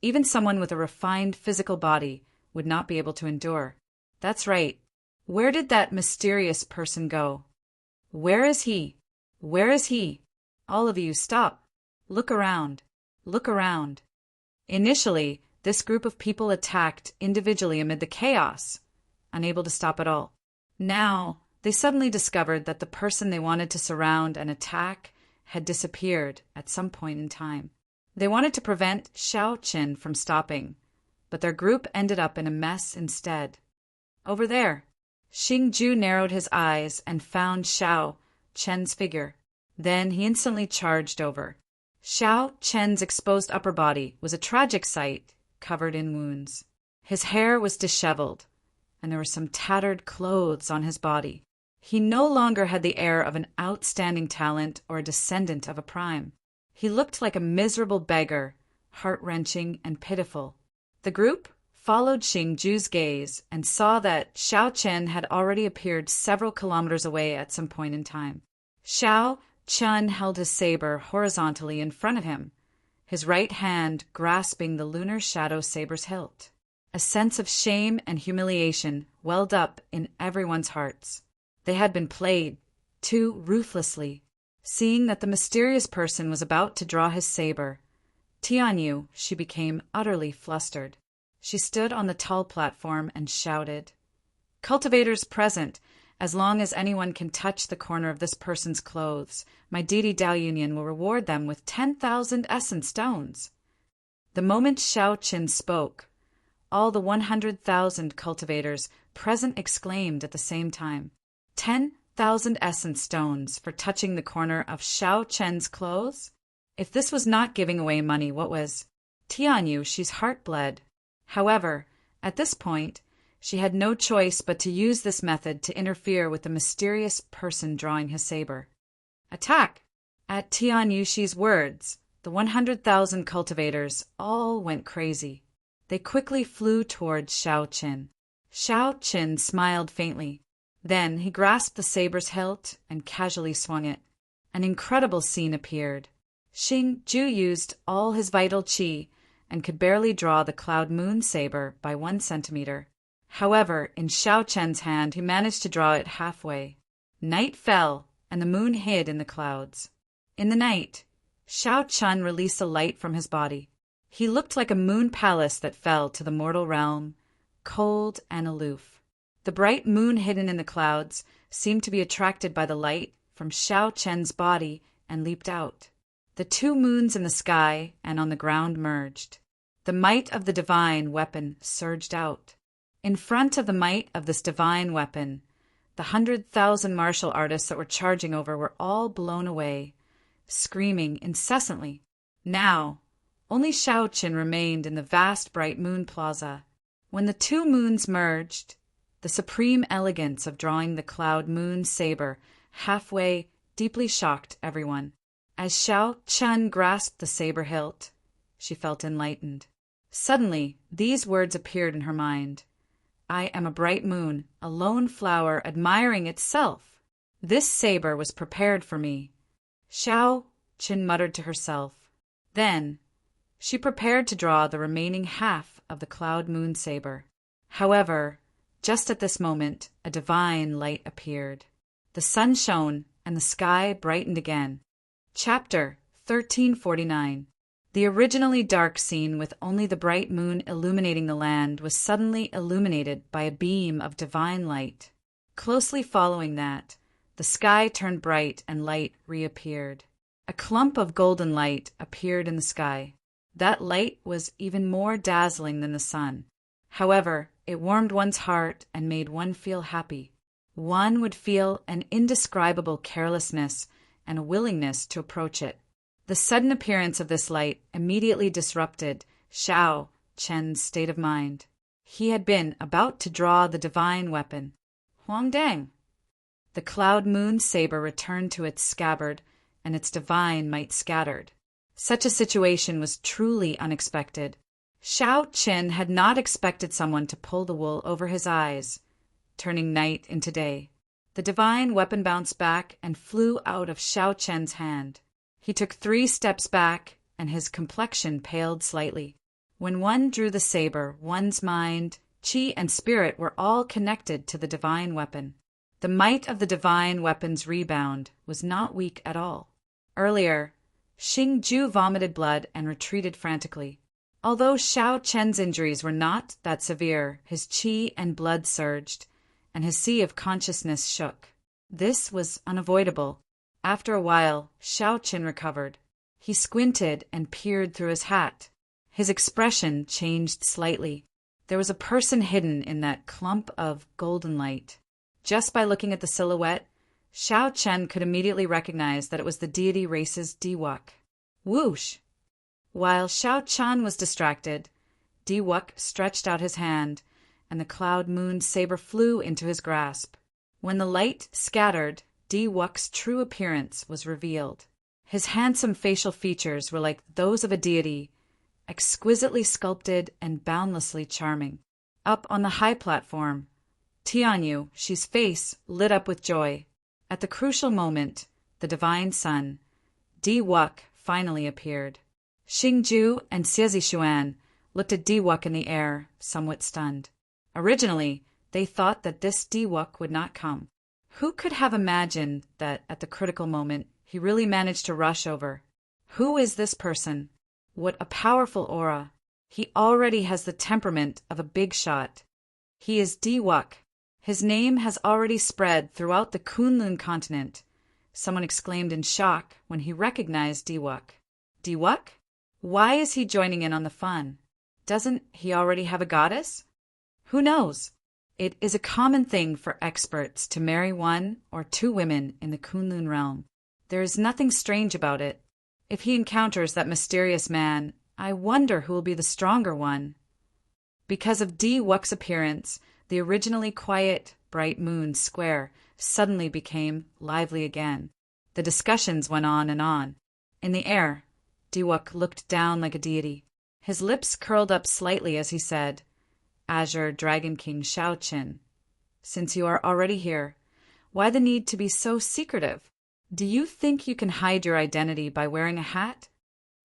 even someone with a refined physical body would not be able to endure. That's right. Where did that mysterious person go? Where is he? Where is he? All of you, stop. Look around. Look around. Initially, this group of people attacked individually amid the chaos, unable to stop at all. Now, they suddenly discovered that the person they wanted to surround and attack had disappeared at some point in time. They wanted to prevent Xiao Qin from stopping, but their group ended up in a mess instead. Over there. Xing Ju narrowed his eyes and found Xiao Chen's figure. Then he instantly charged over. Xiao Chen's exposed upper body was a tragic sight, covered in wounds. His hair was disheveled, and there were some tattered clothes on his body. He no longer had the air of an outstanding talent or a descendant of a prime. He looked like a miserable beggar, heart-wrenching and pitiful. The group followed Xing Ju's gaze and saw that Xiao Chen had already appeared several kilometers away at some point in time. Xiao Chen held his saber horizontally in front of him, his right hand grasping the lunar shadow saber's hilt. A sense of shame and humiliation welled up in everyone's hearts. They had been played too ruthlessly. Seeing that the mysterious person was about to draw his saber, Tianyu, she became utterly flustered. She stood on the tall platform and shouted, "Cultivators present, as long as anyone can touch the corner of this person's clothes, my deity Dao Union will reward them with 10,000 essence stones." The moment Xiao Qin spoke, all the 100,000 cultivators present exclaimed at the same time, 10,000 essence stones for touching the corner of Xiao Chen's clothes? If this was not giving away money, what was? Tianyu, she's heart bled. However, at this point, she had no choice but to use this method to interfere with the mysterious person drawing his saber. Attack! At Tianyushi's words, the 100,000 cultivators all went crazy. They quickly flew towards Xiao Qin. Xiao Qin smiled faintly. Then he grasped the saber's hilt and casually swung it. An incredible scene appeared. Xing Ju used all his vital qi and could barely draw the cloud moon saber by 1 centimeter. However, in Xiao Chen's hand he managed to draw it halfway. Night fell, and the moon hid in the clouds. In the night, Xiao Chen released a light from his body. He looked like a moon palace that fell to the mortal realm, cold and aloof. The bright moon hidden in the clouds seemed to be attracted by the light from Xiao Chen's body and leaped out. The two moons in the sky and on the ground merged. The might of the divine weapon surged out. In front of the might of this divine weapon, the 100,000 martial artists that were charging over were all blown away, screaming incessantly. Now, only Xiao Qin remained in the vast bright moon plaza. When the two moons merged, the supreme elegance of drawing the cloud moon saber halfway deeply shocked everyone. As Xiao Chen grasped the saber hilt, she felt enlightened. Suddenly, these words appeared in her mind. I am a bright moon, a lone flower admiring itself. This saber was prepared for me. Xiao Qin muttered to herself. Then, she prepared to draw the remaining half of the cloud moon saber. However, just at this moment, a divine light appeared. The sun shone, and the sky brightened again. Chapter 1349. The originally dark scene with only the bright moon illuminating the land was suddenly illuminated by a beam of divine light. Closely following that, the sky turned bright and light reappeared. A clump of golden light appeared in the sky. That light was even more dazzling than the sun. However, it warmed one's heart and made one feel happy. One would feel an indescribable carelessness and a willingness to approach it. The sudden appearance of this light immediately disrupted Xiao Chen's state of mind. He had been about to draw the divine weapon. Huang Dang! The cloud moon saber returned to its scabbard and its divine might scattered. Such a situation was truly unexpected. Shao Qin had not expected someone to pull the wool over his eyes, turning night into day. The divine weapon bounced back and flew out of Shao Qian's hand. He took 3 steps back, and his complexion paled slightly. When one drew the saber, one's mind, qi, and spirit were all connected to the divine weapon. The might of the divine weapon's rebound was not weak at all. Earlier, Xing Ju vomited blood and retreated frantically. Although Shao Qian's injuries were not that severe, his qi and blood surged, and his sea of consciousness shook. This was unavoidable. After a while, Shao Qian recovered. He squinted and peered through his hat. His expression changed slightly. There was a person hidden in that clump of golden light. Just by looking at the silhouette, Shao Qian could immediately recognize that it was the deity race's Diwuk. Whoosh! While Shao Qian was distracted, Diwuk stretched out his hand, and the cloud moon saber flew into his grasp. When the light scattered, Diwuk's true appearance was revealed. His handsome facial features were like those of a deity, exquisitely sculpted and boundlessly charming. Up on the high platform, Tianyu, Shi's face lit up with joy. At the crucial moment, the divine sun, Diwuk, finally appeared. Xingju and Xuan looked at Diwuk in the air, somewhat stunned. Originally, they thought that this Diwuk would not come. Who could have imagined that at the critical moment he really managed to rush over? Who is this person? What a powerful aura. He already has the temperament of a big shot. He is Diwuk. His name has already spread throughout the Kunlun continent. Someone exclaimed in shock when he recognized Diwuk. Diwuk? Why is he joining in on the fun? Doesn't he already have a goddess? Who knows? It is a common thing for experts to marry 1 or 2 women in the Kunlun realm. There is nothing strange about it. If he encounters that mysterious man, I wonder who will be the stronger one. Because of Diwuk's appearance, the originally quiet, bright moon square suddenly became lively again. The discussions went on and on. In the air, Diwuk looked down like a deity. His lips curled up slightly as he said, Azure Dragon King Shao Qin, since you are already here, why the need to be so secretive? Do you think you can hide your identity by wearing a hat?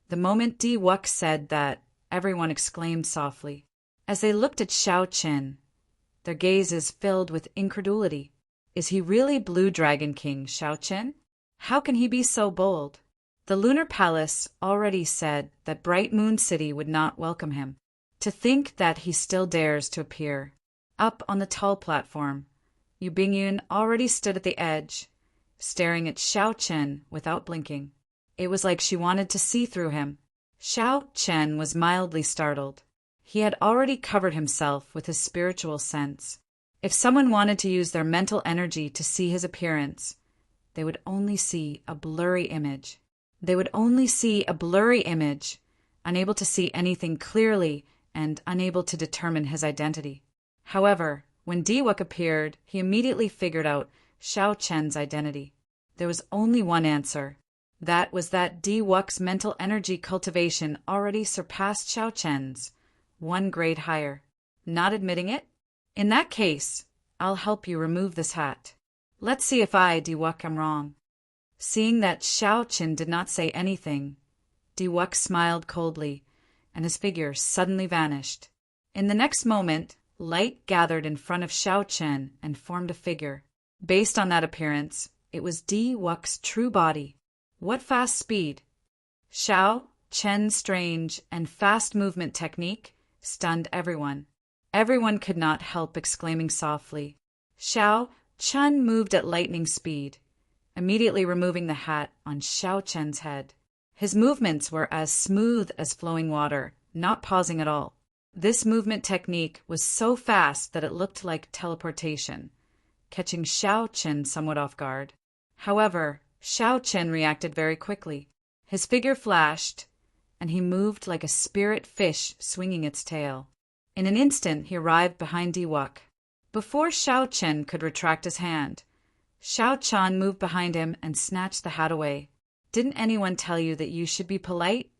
The moment Diwuk said that, everyone exclaimed softly. As they looked at Shao Qin, their gazes filled with incredulity. Is he really Blue Dragon King Shao Qin? How can he be so bold? The Lunar Palace already said that Bright Moon City would not welcome him. To think that he still dares to appear. Up on the tall platform, Yu Bingyun already stood at the edge, staring at Shao Qian without blinking. It was like she wanted to see through him. Shao Qian was mildly startled. He had already covered himself with his spiritual sense. If someone wanted to use their mental energy to see his appearance, they would only see a blurry image. Unable to see anything clearly and unable to determine his identity. However, when Diwuk appeared, he immediately figured out Shao Qian's identity. There was only one answer. That was that Diwuk's mental energy cultivation already surpassed Shao Qian's, 1 grade higher. Not admitting it? In that case, I'll help you remove this hat. Let's see if I, Diwuk, am wrong. Seeing that Shao Qian did not say anything, Diwuk smiled coldly, and his figure suddenly vanished. In the next moment, light gathered in front of Shao Qian and formed a figure. Based on that appearance, it was Diwuk's true body. What fast speed! Shao Qian's strange and fast movement technique stunned everyone. Everyone could not help exclaiming softly. Shao Qian moved at lightning speed, immediately removing the hat on Shao Qian's head. His movements were as smooth as flowing water, not pausing at all. This movement technique was so fast that it looked like teleportation, catching Shao Qian somewhat off guard. However, Shao Qian reacted very quickly. His figure flashed, and he moved like a spirit fish swinging its tail. In an instant, he arrived behind Diwuk. Before Shao Qian could retract his hand, Shao Qian moved behind him and snatched the hat away. Didn't anyone tell you that you should be polite?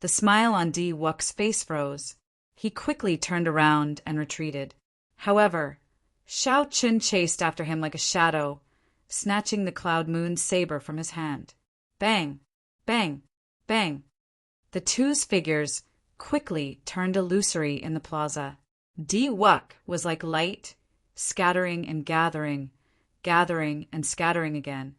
The smile on Di Wuk's face froze. He quickly turned around and retreated. However, Shao Chun chased after him like a shadow, snatching the Cloud Moon's saber from his hand. Bang! Bang! Bang! The two's figures quickly turned illusory in the plaza. Di Wuk was like light, scattering and gathering, gathering and scattering again.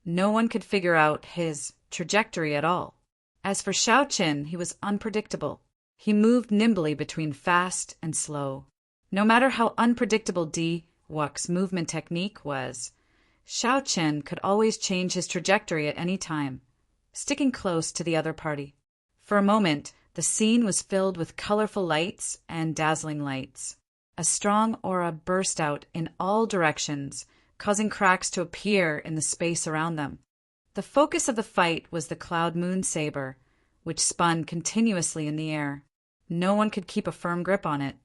No one could figure out his trajectory at all. As for Shao Chun, he was unpredictable. He moved nimbly between fast and slow. No matter how unpredictable Di Wuk's movement technique was, Shao Chun could always change his trajectory at any time, sticking close to the other party. For a moment, the scene was filled with colorful lights and dazzling lights. A strong aura burst out in all directions, causing cracks to appear in the space around them. The focus of the fight was the Cloud Moon saber, which spun continuously in the air. No one could keep a firm grip on it.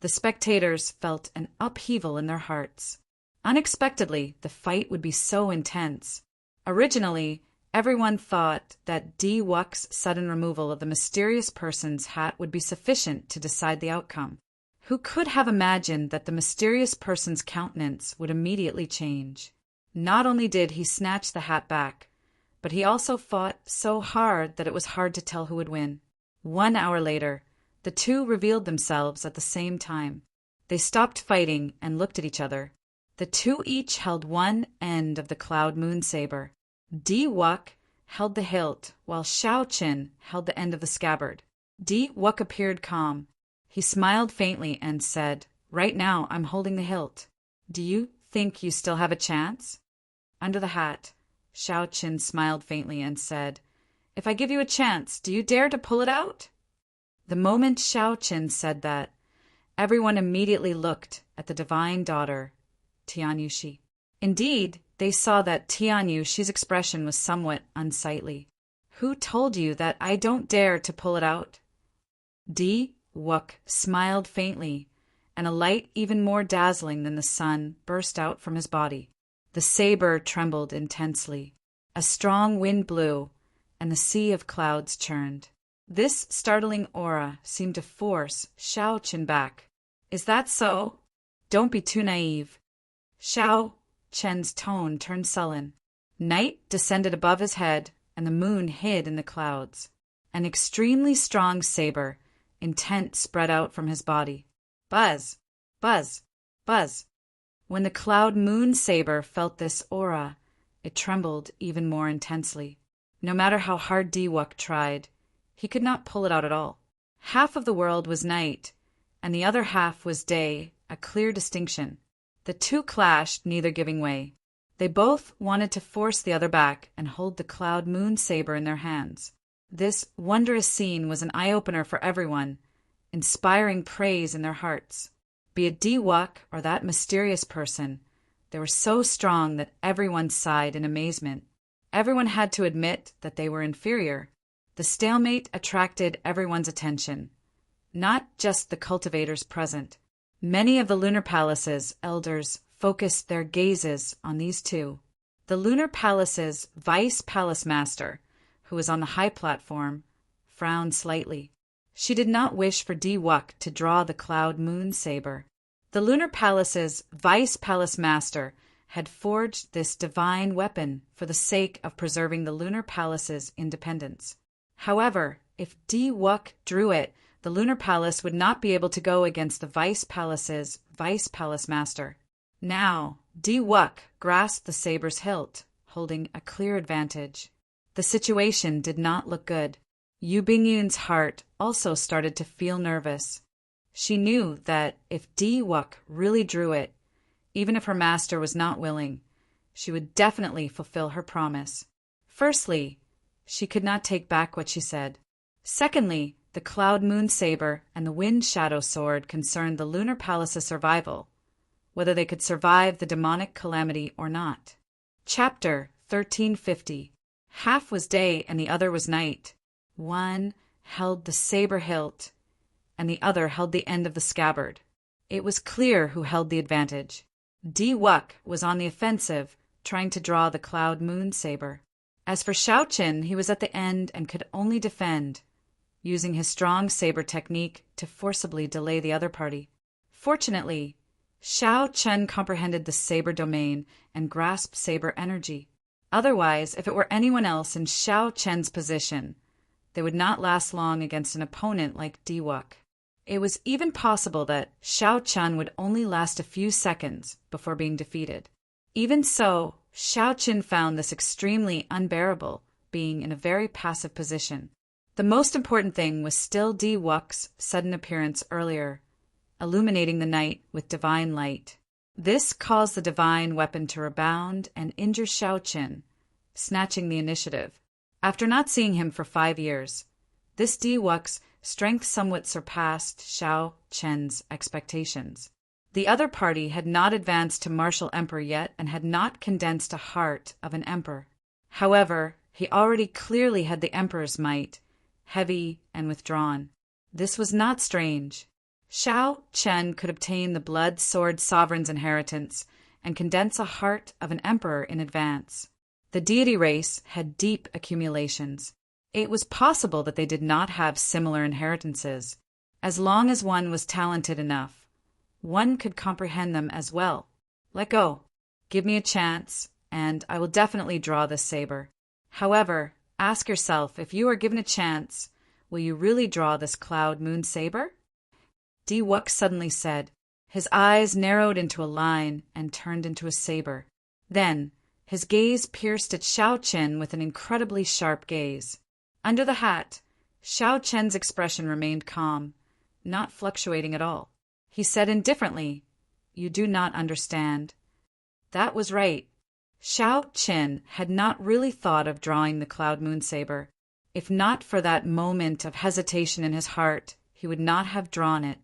The spectators felt an upheaval in their hearts. Unexpectedly, the fight would be so intense. Originally, everyone thought that Di Wuk's sudden removal of the mysterious person's hat would be sufficient to decide the outcome. Who could have imagined that the mysterious person's countenance would immediately change? Not only did he snatch the hat back, but he also fought so hard that it was hard to tell who would win. 1 hour later, the two revealed themselves at the same time. They stopped fighting and looked at each other. The two each held one end of the Cloud Moon saber. Di Wuk held the hilt, while Shao Chun held the end of the scabbard. Di Wuk appeared calm. He smiled faintly and said, "Right now, I'm holding the hilt. Do you think you still have a chance?" Under the hat, Shao Chun smiled faintly and said, "If I give you a chance, do you dare to pull it out?" The moment Shao Chun said that, everyone immediately looked at the divine daughter, Tian Yuxi. Indeed, they saw that Tian Yuxi's expression was somewhat unsightly. "Who told you that I don't dare to pull it out?" Di Wuk smiled faintly, and a light even more dazzling than the sun burst out from his body. The saber trembled intensely. A strong wind blew, and the sea of clouds churned. This startling aura seemed to force Shao Chun back. "Is that so? Don't be too naive." Shao Chun's tone turned sullen. Night descended above his head, and the moon hid in the clouds. An extremely strong saber, intent, spread out from his body. Buzz! Buzz! Buzz! When the Cloud Moon saber felt this aura, it trembled even more intensely. No matter how hard Di Wuk tried, he could not pull it out at all. Half of the world was night, and the other half was day, a clear distinction. The two clashed, neither giving way. They both wanted to force the other back and hold the Cloud Moon saber in their hands. This wondrous scene was an eye-opener for everyone, inspiring praise in their hearts. Be it Di Wuk or that mysterious person, they were so strong that everyone sighed in amazement. Everyone had to admit that they were inferior. The stalemate attracted everyone's attention, not just the cultivators present. Many of the Lunar Palace's elders focused their gazes on these two. The Lunar Palace's Vice Palace Master, who was on the high platform, frowned slightly. She did not wish for Di Wuk to draw the Cloud Moon saber. The Lunar Palace's Vice Palace Master had forged this divine weapon for the sake of preserving the Lunar Palace's independence. However, if Di Wuk drew it, the Lunar Palace would not be able to go against the Vice Palace's Vice Palace Master. Now, Di Wuk grasped the saber's hilt, holding a clear advantage. The situation did not look good. Yu Bingyun's heart also started to feel nervous. She knew that if Di Wuk really drew it, even if her master was not willing, she would definitely fulfill her promise. Firstly, she could not take back what she said. Secondly, the Cloud Moon saber and the Wind Shadow sword concerned the Lunar Palace's survival, whether they could survive the demonic calamity or not. Chapter 1350. Half was day and the other was night. One held the saber hilt, and the other held the end of the scabbard. It was clear who held the advantage. Di Wuk was on the offensive, trying to draw the Cloud Moon saber. As for Xiao Qin, he was at the end and could only defend, using his strong saber technique to forcibly delay the other party. Fortunately, Xiao Chen comprehended the saber domain and grasped saber energy. Otherwise, if it were anyone else in Xiao Chen's position, they would not last long against an opponent like Diwuk. It was even possible that Xiao Chen would only last a few seconds before being defeated. Even so, Xiao Qin found this extremely unbearable, being in a very passive position. The most important thing was still Diwuk's sudden appearance earlier, illuminating the night with divine light. This caused the divine weapon to rebound and injure Xiao Qin, snatching the initiative. After not seeing him for 5 years, this Diwuk's strength somewhat surpassed Xiao Chen's expectations. The other party had not advanced to martial emperor yet and had not condensed a heart of an emperor. However, he already clearly had the emperor's might, heavy and withdrawn. This was not strange. Xiao Chen could obtain the blood sword sovereign's inheritance and condense a heart of an emperor in advance. The deity race had deep accumulations. It was possible that they did not have similar inheritances. As long as one was talented enough, one could comprehend them as well. Let go. Give me a chance, and I will definitely draw this saber. However, ask yourself, if you are given a chance, will you really draw this cloud moon saber? Diwuk suddenly said. His eyes narrowed into a line and turned into a saber. Then, his gaze pierced at Xiao Qin with an incredibly sharp gaze. Under the hat, Xiao Chen's expression remained calm, not fluctuating at all. He said indifferently, "You do not understand." That was right. Xiao Qin had not really thought of drawing the cloud moon saber. If not for that moment of hesitation in his heart, he would not have drawn it.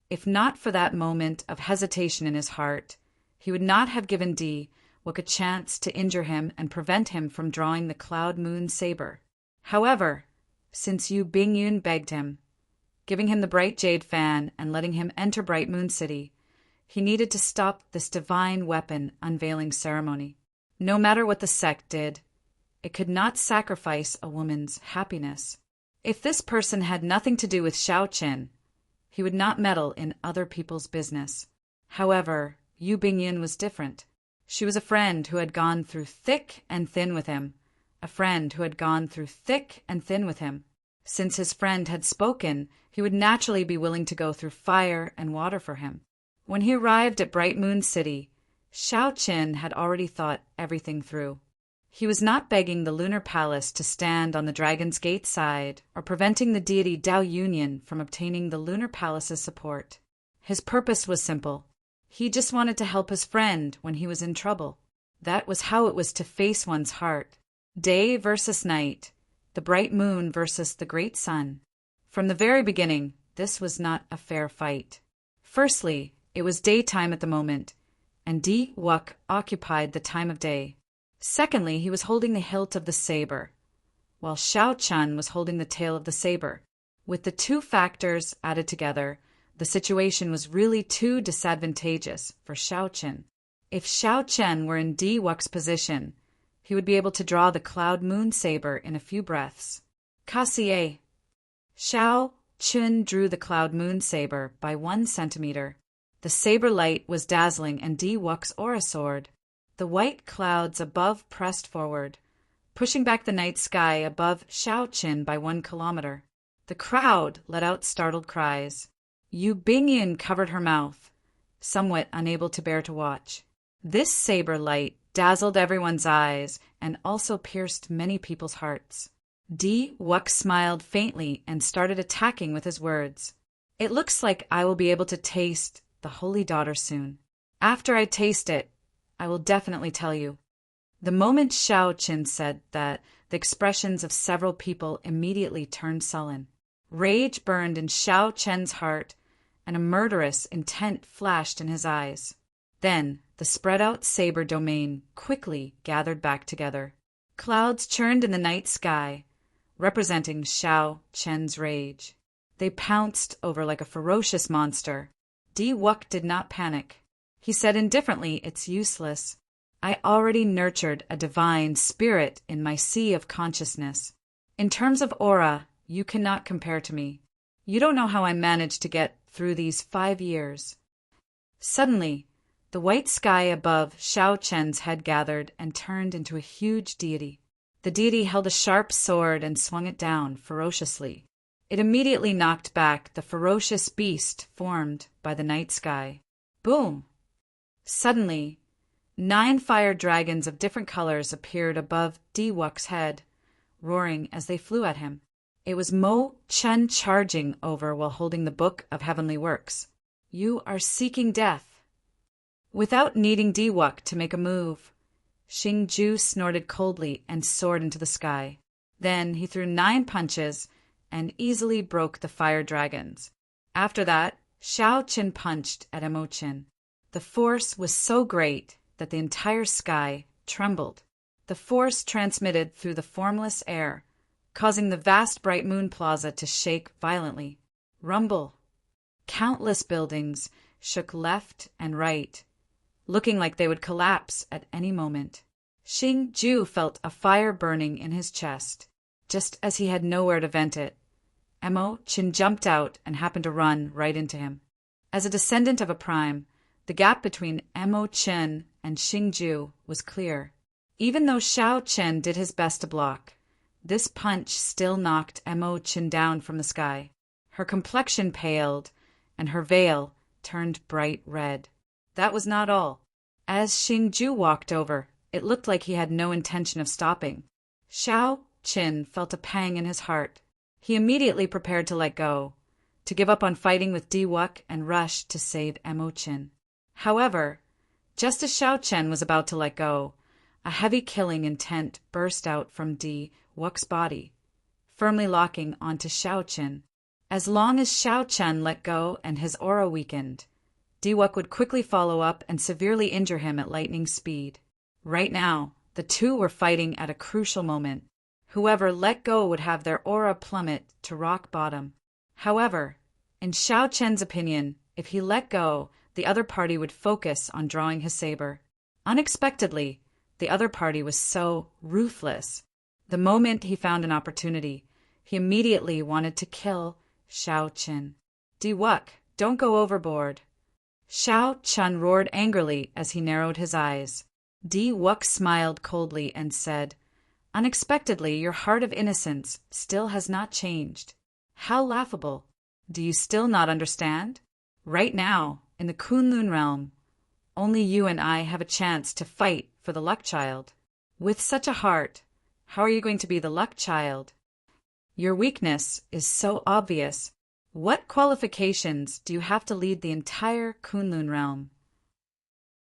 If not for that moment of hesitation in his heart, he would not have given Diwuk a chance to injure him and prevent him from drawing the cloud moon saber. However, since Yu Bingyun begged him, giving him the bright jade fan and letting him enter Bright Moon City, he needed to stop this divine weapon unveiling ceremony. No matter what the sect did, it could not sacrifice a woman's happiness. If this person had nothing to do with Xiao Qin, he would not meddle in other people's business. However, Yu Bingyun was different. She was a friend who had gone through thick and thin with him, a friend who had gone through thick and thin with him. Since his friend had spoken, he would naturally be willing to go through fire and water for him. When he arrived at Bright Moon City, Xiao Qin had already thought everything through. He was not begging the Lunar Palace to stand on the Dragon's Gate side or preventing the deity Dao Union from obtaining the Lunar Palace's support. His purpose was simple. He just wanted to help his friend when he was in trouble. That was how it was to face one's heart. Day versus night, the bright moon versus the great sun. From the very beginning, this was not a fair fight. Firstly, it was daytime at the moment, and Diwuk occupied the time of day. Secondly, he was holding the hilt of the saber, while Xiao Chen was holding the tail of the saber. With the two factors added together, the situation was really too disadvantageous for Xiao Chen. If Xiao Chen were in Diwuk's position, he would be able to draw the cloud moon saber in a few breaths. Cassier. Xiao Chen drew the cloud moon saber by 1 centimeter. The saber light was dazzling, and Diwuk's aura soared. The white clouds above pressed forward, pushing back the night sky above Xiao Qin by 1 kilometer. The crowd let out startled cries. Yu Bingyun covered her mouth, somewhat unable to bear to watch. This saber light dazzled everyone's eyes and also pierced many people's hearts. Diwuk smiled faintly and started attacking with his words. "It looks like I will be able to taste the Holy Daughter soon. After I taste it, I will definitely tell you." The moment Xiao Qin said that, the expressions of several people immediately turned sullen. Rage burned in Xiao Chen's heart, and a murderous intent flashed in his eyes. Then, the spread-out saber domain quickly gathered back together. Clouds churned in the night sky, representing Xiao Chen's rage. They pounced over like a ferocious monster. Diwuk did not panic. He said indifferently, "It's useless. I already nurtured a divine spirit in my sea of consciousness. In terms of aura, you cannot compare to me. You don't know how I managed to get through these 5 years. Suddenly, the white sky above Xiao Chen's head gathered and turned into a huge deity. The deity held a sharp sword and swung it down ferociously. It immediately knocked back the ferocious beast formed by the night sky. Boom! Suddenly, 9 fire dragons of different colors appeared above Diwuk's head, roaring as they flew at him. It was Mo Chen charging over while holding the Book of Heavenly Works. You are seeking death. Without needing Diwuk to make a move, Xingju snorted coldly and soared into the sky. Then he threw 9 punches and easily broke the fire dragons. After that, Xiao Qin punched at Mo Chen. The force was so great that the entire sky trembled. The force transmitted through the formless air, causing the vast bright moon plaza to shake violently. Rumble. Countless buildings shook left and right, looking like they would collapse at any moment. Xingju felt a fire burning in his chest, just as he had nowhere to vent it. Mo Chen jumped out and happened to run right into him. As a descendant of a prime, the gap between Mo Chen and Xingju was clear. Even though Xiao Chen did his best to block, this punch still knocked Mo Chen down from the sky. Her complexion paled, and her veil turned bright red. That was not all. As Xingju walked over, it looked like he had no intention of stopping. Xiao Chen felt a pang in his heart. He immediately prepared to let go, to give up on fighting with Diwuk and rush to save Mo Chen. However, just as Xiao Chen was about to let go, a heavy killing intent burst out from Diwuk's body, firmly locking onto Xiao Chen. As long as Xiao Chen let go and his aura weakened, Diwuk would quickly follow up and severely injure him at lightning speed. Right now, the two were fighting at a crucial moment. Whoever let go would have their aura plummet to rock bottom. However, in Xiao Chen's opinion, if he let go, the other party would focus on drawing his saber. Unexpectedly, the other party was so ruthless. The moment he found an opportunity, he immediately wanted to kill Xiao Chen. Diwuk, don't go overboard. Xiao Chen roared angrily as he narrowed his eyes. Diwuk smiled coldly and said, Unexpectedly, your heart of innocence still has not changed. How laughable. Do you still not understand? Right now, in the Kunlun realm, only you and I have a chance to fight for the Luck Child. With such a heart, how are you going to be the Luck Child? Your weakness is so obvious. What qualifications do you have to lead the entire Kunlun realm?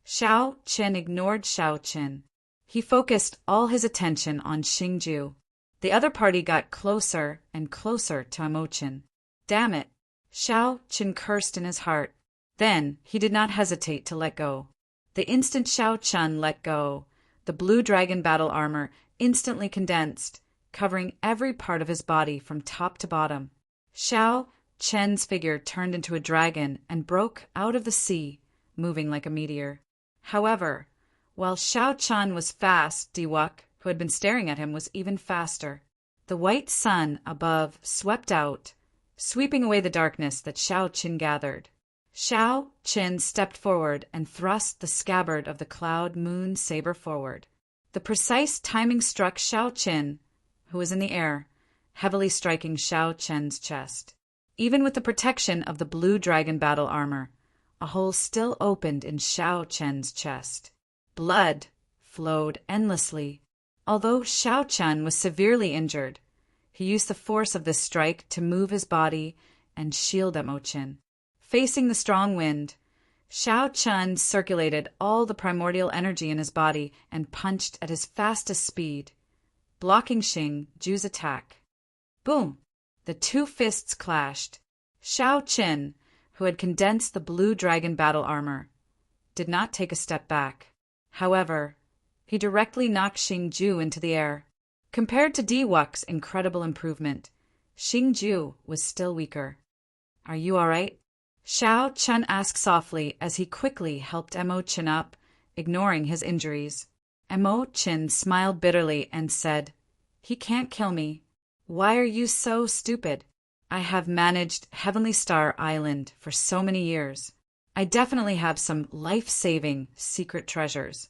Xiao Chen ignored Xiao Chen. He focused all his attention on Xingju. The other party got closer and closer to Mo Chen. Damn it! Xiao Chen cursed in his heart. Then he did not hesitate to let go. The instant Xiao Chen let go, the blue dragon battle armor instantly condensed, covering every part of his body from top to bottom. Xiao Chen's figure turned into a dragon and broke out of the sea, moving like a meteor. However, while Xiao Chen was fast, Diwuk, who had been staring at him, was even faster. The white sun above swept out, sweeping away the darkness that Xiao Chen gathered. Xiao Chen stepped forward and thrust the scabbard of the cloud moon saber forward. The precise timing struck Xiao Chen, who was in the air, heavily striking Xiao Chen's chest. Even with the protection of the blue dragon battle armor, a hole still opened in Xiao Chen's chest. Blood flowed endlessly. Although Xiao Chen was severely injured, he used the force of this strike to move his body and shield Mo Chen. Facing the strong wind, Xiao Chen circulated all the primordial energy in his body and punched at his fastest speed, blocking Xingju's attack. Boom! The two fists clashed. Xiao Chen, who had condensed the blue dragon battle armor, did not take a step back. However, he directly knocked Xingju into the air. Compared to Diwuk's incredible improvement, Xingju was still weaker. Are you all right? Xiao Chen asked softly as he quickly helped Mo Chen up ignoring his injuries. Imo-chin smiled bitterly and said, "He can't kill me. Why are you so stupid? I have managed Heavenly Star Island for so many years. I definitely have some life-saving secret treasures."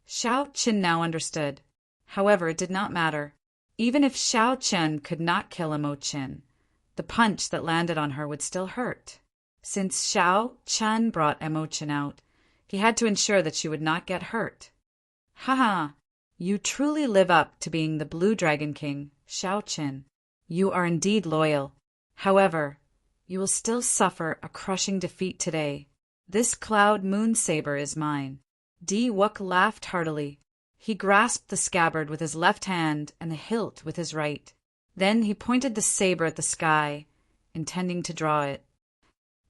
Xiao Qin now understood. However, it did not matter. Even if Xiao Qin could not kill Imo-chin, the punch that landed on her would still hurt. Since Xiao Qin brought Imo-chin out, he had to ensure that she would not get hurt. "Haha, you truly live up to being the Blue Dragon King, Xiao Qin. You are indeed loyal. However, you will still suffer a crushing defeat today. This Cloud Moon Saber is mine." Di-Wook laughed heartily. He grasped the scabbard with his left hand and the hilt with his right. Then he pointed the saber at the sky, intending to draw it.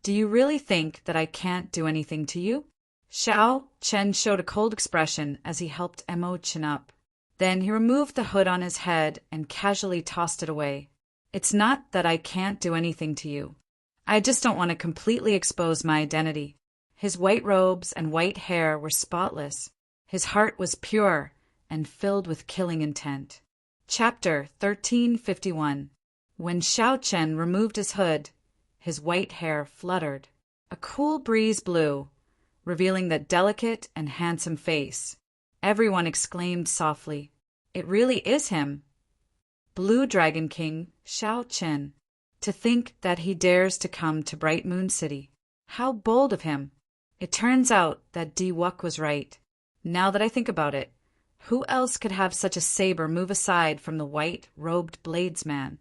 "Do you really think that I can't do anything to you?" Xiao Qin showed a cold expression as he helped Imo-chin up. Then he removed the hood on his head and casually tossed it away. "It's not that I can't do anything to you. I just don't want to completely expose my identity." His white robes and white hair were spotless. His heart was pure and filled with killing intent. Chapter 1351. When Xiao Qin removed his hood, his white hair fluttered. A cool breeze blew, revealing that delicate and handsome face. Everyone exclaimed softly, "It really is him! Blue Dragon King, Xiao Qin. To think that he dares to come to Bright Moon City. How bold of him!" It turns out that Di-Wook was right. Now that I think about it, who else could have such a saber move aside from the white-robed bladesman?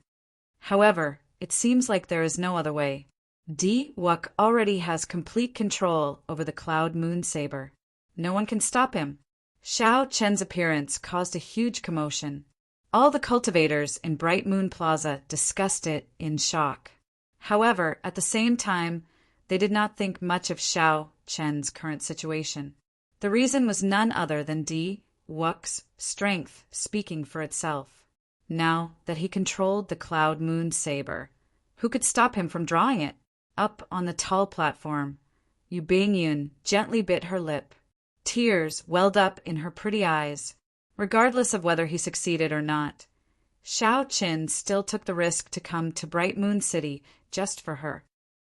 However, it seems like there is no other way. Di-Wook already has complete control over the Cloud Moon Saber. No one can stop him. Xiao Qin's appearance caused a huge commotion. All the cultivators in Bright Moon Plaza discussed it in shock. However, at the same time, they did not think much of Xiao Qin's current situation. The reason was none other than Di-Wook's strength speaking for itself. Now that he controlled the Cloud Moon Saber, who could stop him from drawing it? Up on the tall platform, Yu Bingyun gently bit her lip. Tears welled up in her pretty eyes. Regardless of whether he succeeded or not, Xiao Qin still took the risk to come to Bright Moon City just for her.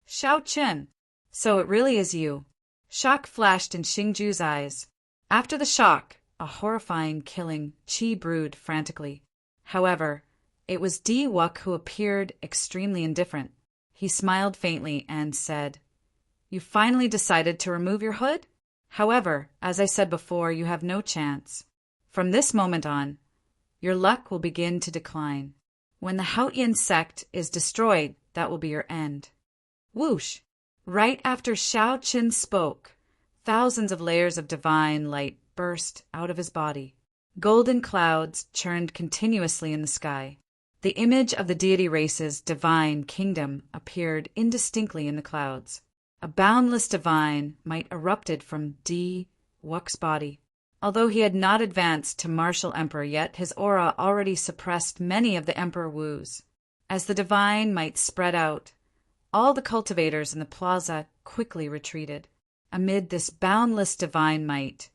"Xiao Qin, so it really is you." Shock flashed in Xingju's eyes. After the shock, a horrifying killing qi brewed frantically. However, it was Di-Wook who appeared extremely indifferent. He smiled faintly and said, "You finally decided to remove your hood? However, as I said before, you have no chance. From this moment on, your luck will begin to decline. When the Haotian sect is destroyed, that will be your end." Whoosh! Right after Xiao Qin spoke, thousands of layers of divine light burst out of his body. Golden clouds churned continuously in the sky. The image of the deity race's divine kingdom appeared indistinctly in the clouds. A boundless divine might erupted from Di-Wook's body. Although he had not advanced to martial emperor yet, his aura already suppressed many of the emperor woos. As the divine might spread out, all the cultivators in the plaza quickly retreated. Amid this boundless divine might,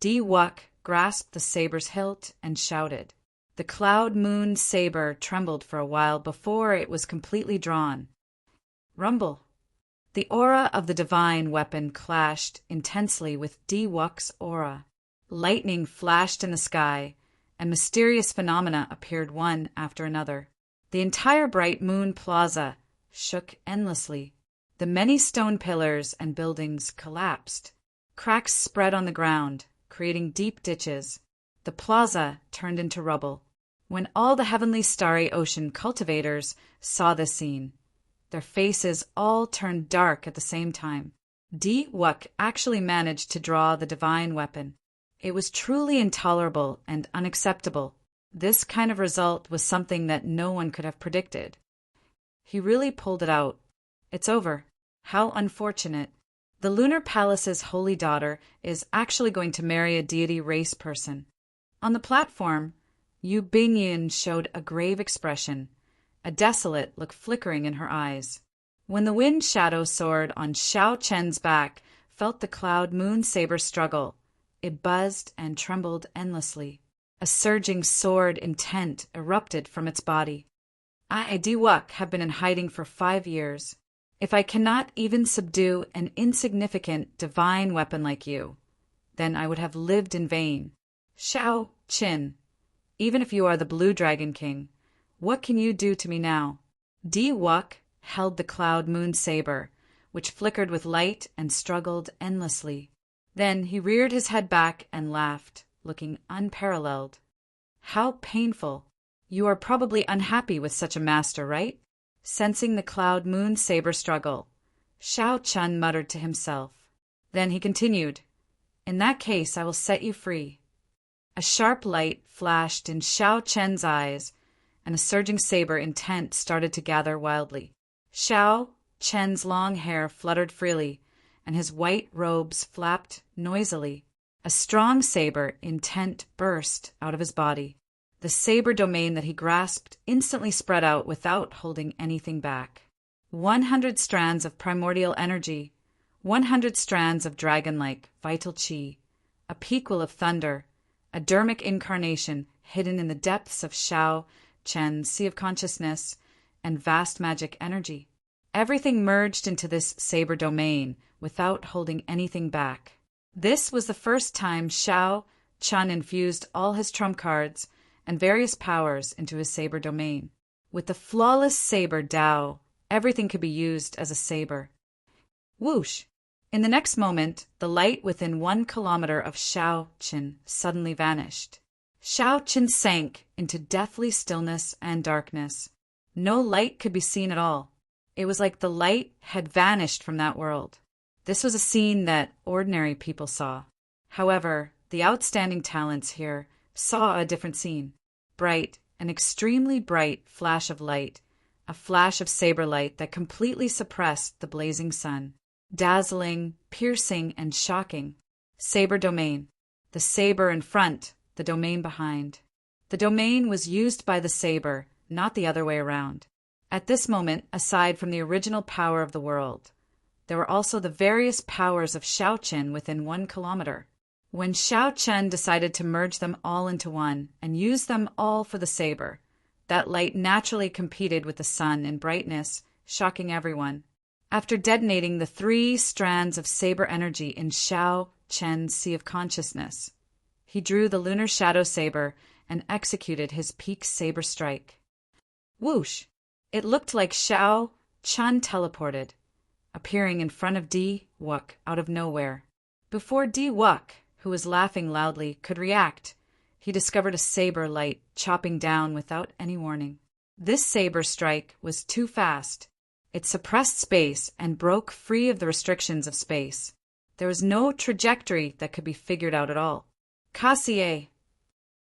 Di-Wook grasped the saber's hilt and shouted. The Cloud Moon Saber trembled for a while before it was completely drawn. Rumble! The aura of the divine weapon clashed intensely with Di-Wook's aura. Lightning flashed in the sky, and mysterious phenomena appeared one after another. The entire Bright Moon Plaza shook endlessly. The many stone pillars and buildings collapsed. Cracks spread on the ground, creating deep ditches. The plaza turned into rubble. When all the heavenly starry ocean cultivators saw this scene, their faces all turned dark at the same time. Di-Wook actually managed to draw the divine weapon. It was truly intolerable and unacceptable. This kind of result was something that no one could have predicted. He really pulled it out. It's over. How unfortunate. The Lunar Palace's holy daughter is actually going to marry a deity race person. On the platform, Yu Bingyun showed a grave expression, a desolate look flickering in her eyes. When the wind shadow soared on Xiao Qin's back, felt the cloud-moon saber struggle. It buzzed and trembled endlessly. A surging sword intent erupted from its body. I, Diwuk, have been in hiding for 5 years. If I cannot even subdue an insignificant divine weapon like you, then I would have lived in vain. Shao Qin, even if you are the Blue Dragon King, what can you do to me now? Diwuk held the cloud-moon saber, which flickered with light and struggled endlessly. Then he reared his head back and laughed, looking unparalleled. How painful. You are probably unhappy with such a master, right? Sensing the cloud-moon saber struggle, Shao Chun muttered to himself. Then he continued, "In that case, I will set you free." A sharp light flashed in Shao Chen's eyes, and a surging saber intent started to gather wildly. Shao Chen's long hair fluttered freely, and his white robes flapped noisily. A strong saber intent burst out of his body. The saber domain that he grasped instantly spread out without holding anything back. 100 strands of primordial energy, 100 strands of dragon-like vital chi, a pequel of thunder, a dermic incarnation hidden in the depths of Shao Chen's sea of consciousness, and vast magic energy. Everything merged into this saber domain without holding anything back. This was the first time Shao Chun infused all his trump cards and various powers into his saber domain. With the flawless saber Dao, everything could be used as a saber. Whoosh! In the next moment, the light within 1 kilometer of Shao Qin suddenly vanished. Shao Qin sank into deathly stillness and darkness. No light could be seen at all. It was like the light had vanished from that world. This was a scene that ordinary people saw. However, the outstanding talents here saw a different scene. Bright, an extremely bright flash of light, a flash of saber light that completely suppressed the blazing sun. Dazzling, piercing, and shocking. Saber domain. The saber in front, the domain behind. The domain was used by the saber, not the other way around. At this moment, aside from the original power of the world, there were also the various powers of Shao Qin within 1 kilometer. When Shao Chen decided to merge them all into one and use them all for the saber, that light naturally competed with the sun in brightness, shocking everyone. After detonating the 3 strands of saber energy in Shao Chen's sea of consciousness, he drew the lunar shadow saber and executed his peak saber strike. Whoosh! It looked like Shao Chun teleported, appearing in front of Diwuk out of nowhere. Before Diwuk, who was laughing loudly, could react, he discovered a saber light chopping down without any warning. This saber strike was too fast. It suppressed space and broke free of the restrictions of space. There was no trajectory that could be figured out at all. Cassier!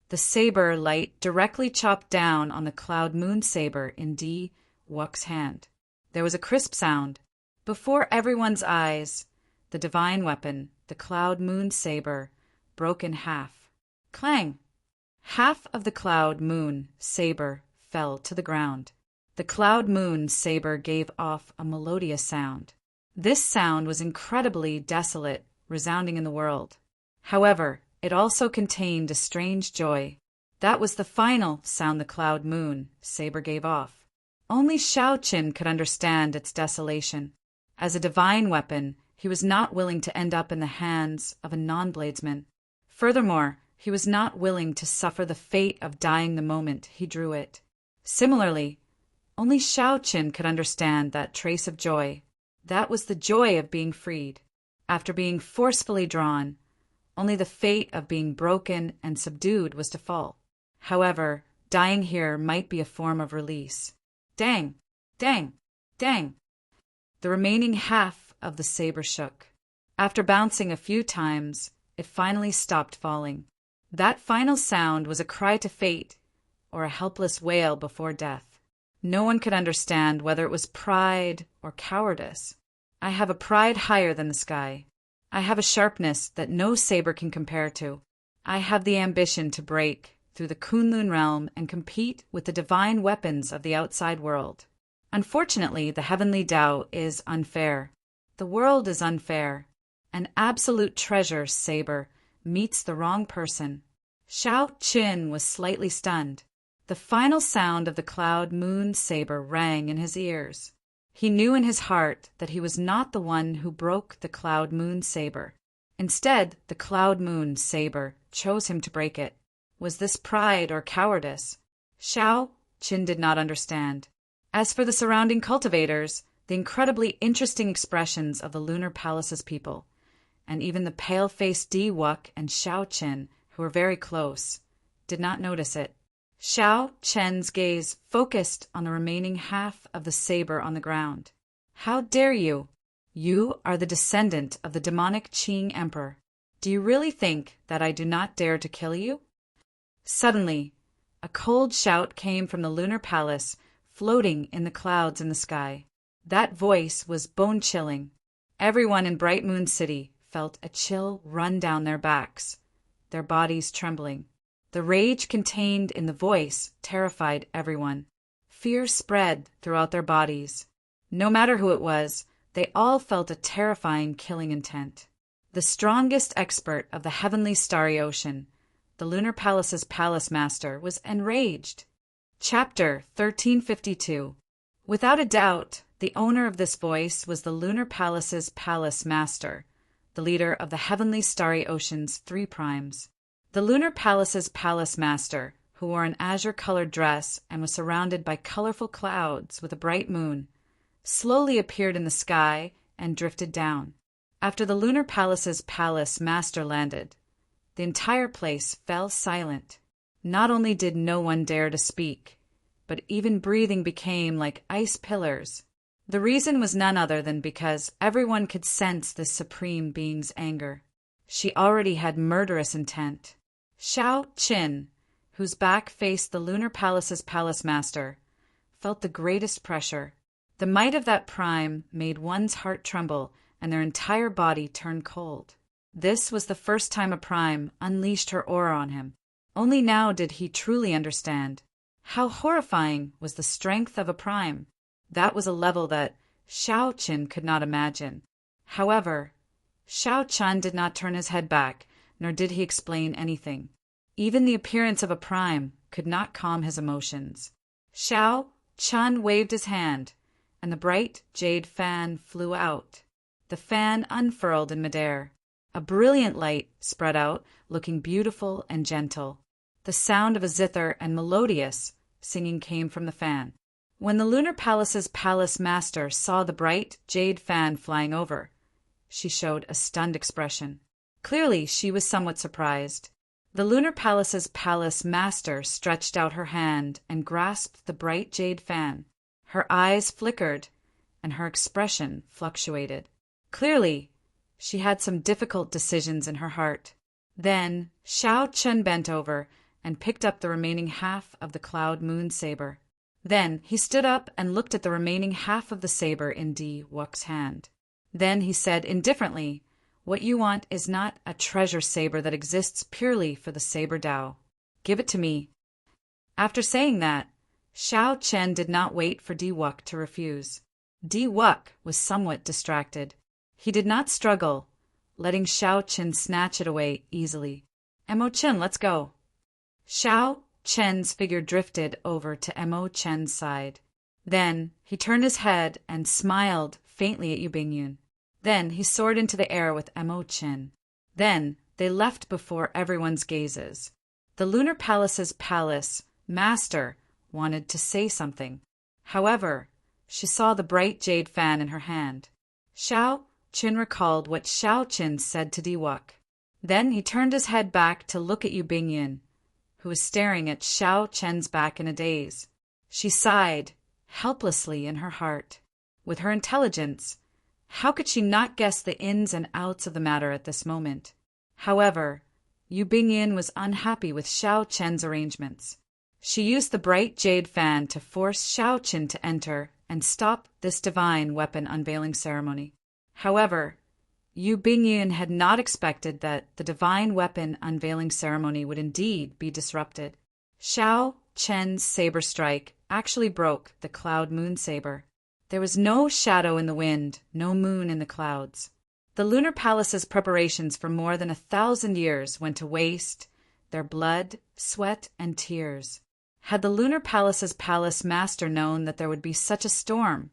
The saber light directly chopped down on the cloud-moon saber in Diwuk's hand. There was a crisp sound. Before everyone's eyes, the divine weapon, the cloud-moon saber, broke in half. Clang! Half of the cloud-moon saber fell to the ground. The cloud-moon saber gave off a melodious sound. This sound was incredibly desolate, resounding in the world. However, it also contained a strange joy. That was the final sound the cloud-moon saber gave off. Only Shao Qin could understand its desolation. As a divine weapon, he was not willing to end up in the hands of a non-bladesman. Furthermore, he was not willing to suffer the fate of dying the moment he drew it. Similarly, only Shao Qin could understand that trace of joy. That was the joy of being freed. After being forcefully drawn, only the fate of being broken and subdued was to fall. However, dying here might be a form of release. Dang! Dang! Dang! The remaining half of the saber shook. After bouncing a few times, it finally stopped falling. That final sound was a cry to fate, or a helpless wail before death. No one could understand whether it was pride or cowardice. I have a pride higher than the sky. I have a sharpness that no saber can compare to. I have the ambition to break through the Kunlun realm and compete with the divine weapons of the outside world. Unfortunately, the heavenly Tao is unfair. The world is unfair. An absolute treasure saber meets the wrong person. Xiao Qin was slightly stunned. The final sound of the Cloud Moon saber rang in his ears. He knew in his heart that he was not the one who broke the Cloud Moon saber. Instead, the Cloud Moon saber chose him to break it. Was this pride or cowardice? Xiao Qin did not understand. As for the surrounding cultivators, the incredibly interesting expressions of the Lunar Palace's people, and even the pale-faced Di Wuk and Xiao Qin, who were very close, did not notice it. Xiao Qin's gaze focused on the remaining half of the saber on the ground. How dare you? You are the descendant of the demonic Qing Emperor. Do you really think that I do not dare to kill you? Suddenly, a cold shout came from the Lunar Palace, floating in the clouds in the sky. That voice was bone-chilling. Everyone in Bright Moon City felt a chill run down their backs, their bodies trembling. The rage contained in the voice terrified everyone. Fear spread throughout their bodies. No matter who it was, they all felt a terrifying killing intent. The strongest expert of the heavenly starry ocean, the Lunar Palace's palace master, was enraged. Chapter 1352. Without a doubt, the owner of this voice was the Lunar Palace's palace master, the leader of the heavenly starry ocean's three primes. The Lunar Palace's palace master, who wore an azure-colored dress and was surrounded by colorful clouds with a bright moon, slowly appeared in the sky and drifted down. After the Lunar Palace's palace master landed, the entire place fell silent. Not only did no one dare to speak, but even breathing became like ice pillars. The reason was none other than because everyone could sense this supreme being's anger. She already had murderous intent. Xiao Qin, whose back faced the Lunar Palace's palace master, felt the greatest pressure. The might of that prime made one's heart tremble and their entire body turn cold. This was the first time a prime unleashed her aura on him. Only now did he truly understand. How horrifying was the strength of a prime. That was a level that Xiao Qin could not imagine. However, Xiao Qin did not turn his head back, nor did he explain anything. Even the appearance of a prime could not calm his emotions. Xiao Qin waved his hand, and the bright jade fan flew out. The fan unfurled in midair. A brilliant light spread out, looking beautiful and gentle. The sound of a zither and melodious singing came from the fan. When the Lunar Palace's palace master saw the bright jade fan flying over, she showed a stunned expression. Clearly, she was somewhat surprised. The Lunar Palace's palace master stretched out her hand and grasped the bright jade fan. Her eyes flickered, and her expression fluctuated. Clearly, she had some difficult decisions in her heart. Then Xiao Qin bent over and picked up the remaining half of the Cloud Moon saber. Then he stood up and looked at the remaining half of the saber in Di Wuk's hand. Then he said indifferently, "What you want is not a treasure saber that exists purely for the saber Tao. Give it to me." After saying that, Xiao Qin did not wait for Di Wuk to refuse. Di Wuk was somewhat distracted. He did not struggle, letting Xiao Qin snatch it away easily. "Mo Qin, let's go." Xiao Qin's figure drifted over to Mo Qin's side. Then he turned his head and smiled faintly at Yu Bingyun. Then he soared into the air with Mo Qin. Then they left before everyone's gazes. The Lunar Palace's palace master wanted to say something. However, she saw the bright jade fan in her hand. Xiao Qin recalled what Xiao Qin said to Di Wuk. Then he turned his head back to look at Yu Bingyun, who was staring at Xiao Qin's back in a daze. She sighed, helplessly in her heart. With her intelligence, how could she not guess the ins and outs of the matter at this moment? However, Yu Bingyun was unhappy with Xiao Qin's arrangements. She used the bright jade fan to force Xiao Qin to enter and stop this divine weapon unveiling ceremony. However, Yu Bingyun had not expected that the divine weapon unveiling ceremony would indeed be disrupted. Xiao Qin's saber strike actually broke the Cloud Moon saber. There was no shadow in the wind, no moon in the clouds. The lunar palace's preparations for more than 1,000 years went to waste, their blood, sweat, and tears. Had the lunar palace's palace master known that there would be such a storm,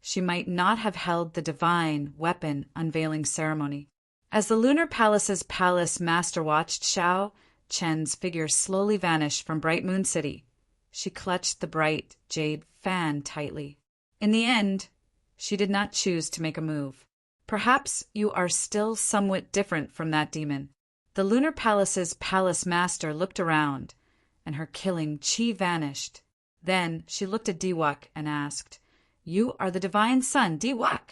she might not have held the divine weapon unveiling ceremony. As the lunar palace's palace master watched Xiao Chen's figure slowly vanish from Bright Moon City, she clutched the bright jade fan tightly. In the end, she did not choose to make a move. Perhaps you are still somewhat different from that demon. The lunar palace's palace master looked around, and her killing chi vanished. Then she looked at Diwuk and asked, "You are the divine son, Diwuk."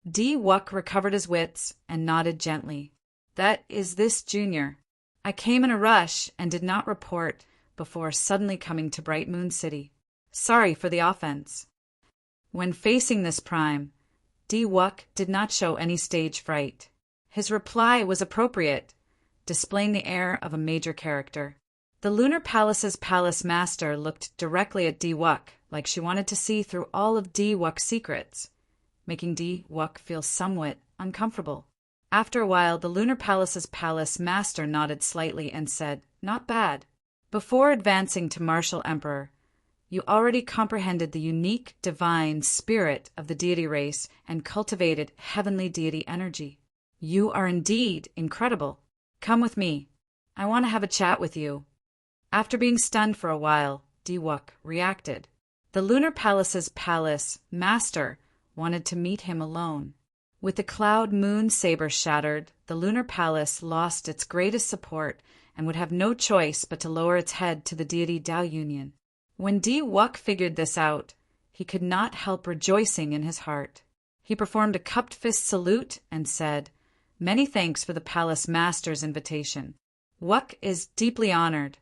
Diwuk recovered his wits and nodded gently. "That is this junior. I came in a rush and did not report before suddenly coming to Bright Moon City. Sorry for the offense." When facing this prime, Diwuk did not show any stage fright. His reply was appropriate, displaying the air of a major character. The lunar palace's palace master looked directly at Diwuk like she wanted to see through all of Diwuk's secrets, making Diwuk feel somewhat uncomfortable. After a while, the lunar palace's palace master nodded slightly and said, "Not bad. Before advancing to Martial Emperor, you already comprehended the unique divine spirit of the deity race and cultivated heavenly deity energy. You are indeed incredible. Come with me. I want to have a chat with you." After being stunned for a while, Diwuk reacted. The lunar palace's palace master wanted to meet him alone. With the cloud moon saber shattered, the lunar palace lost its greatest support and would have no choice but to lower its head to the deity Dao Union. When Diwuk figured this out, he could not help rejoicing in his heart. He performed a cupped fist salute and said, "Many thanks for the palace master's invitation. Wuk is deeply honored."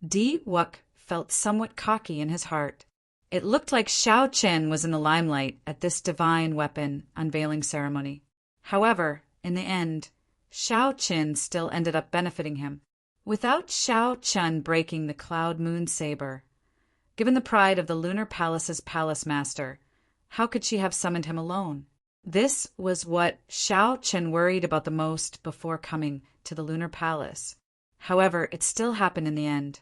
Diwuk felt somewhat cocky in his heart. It looked like Xiao Chen was in the limelight at this divine weapon unveiling ceremony. However, in the end, Xiao Chen still ended up benefiting him. Without Xiao Chen breaking the cloud moon saber, given the pride of the lunar palace's palace master, how could she have summoned him alone? This was what Xiao Chen worried about the most before coming to the lunar palace. However, it still happened in the end.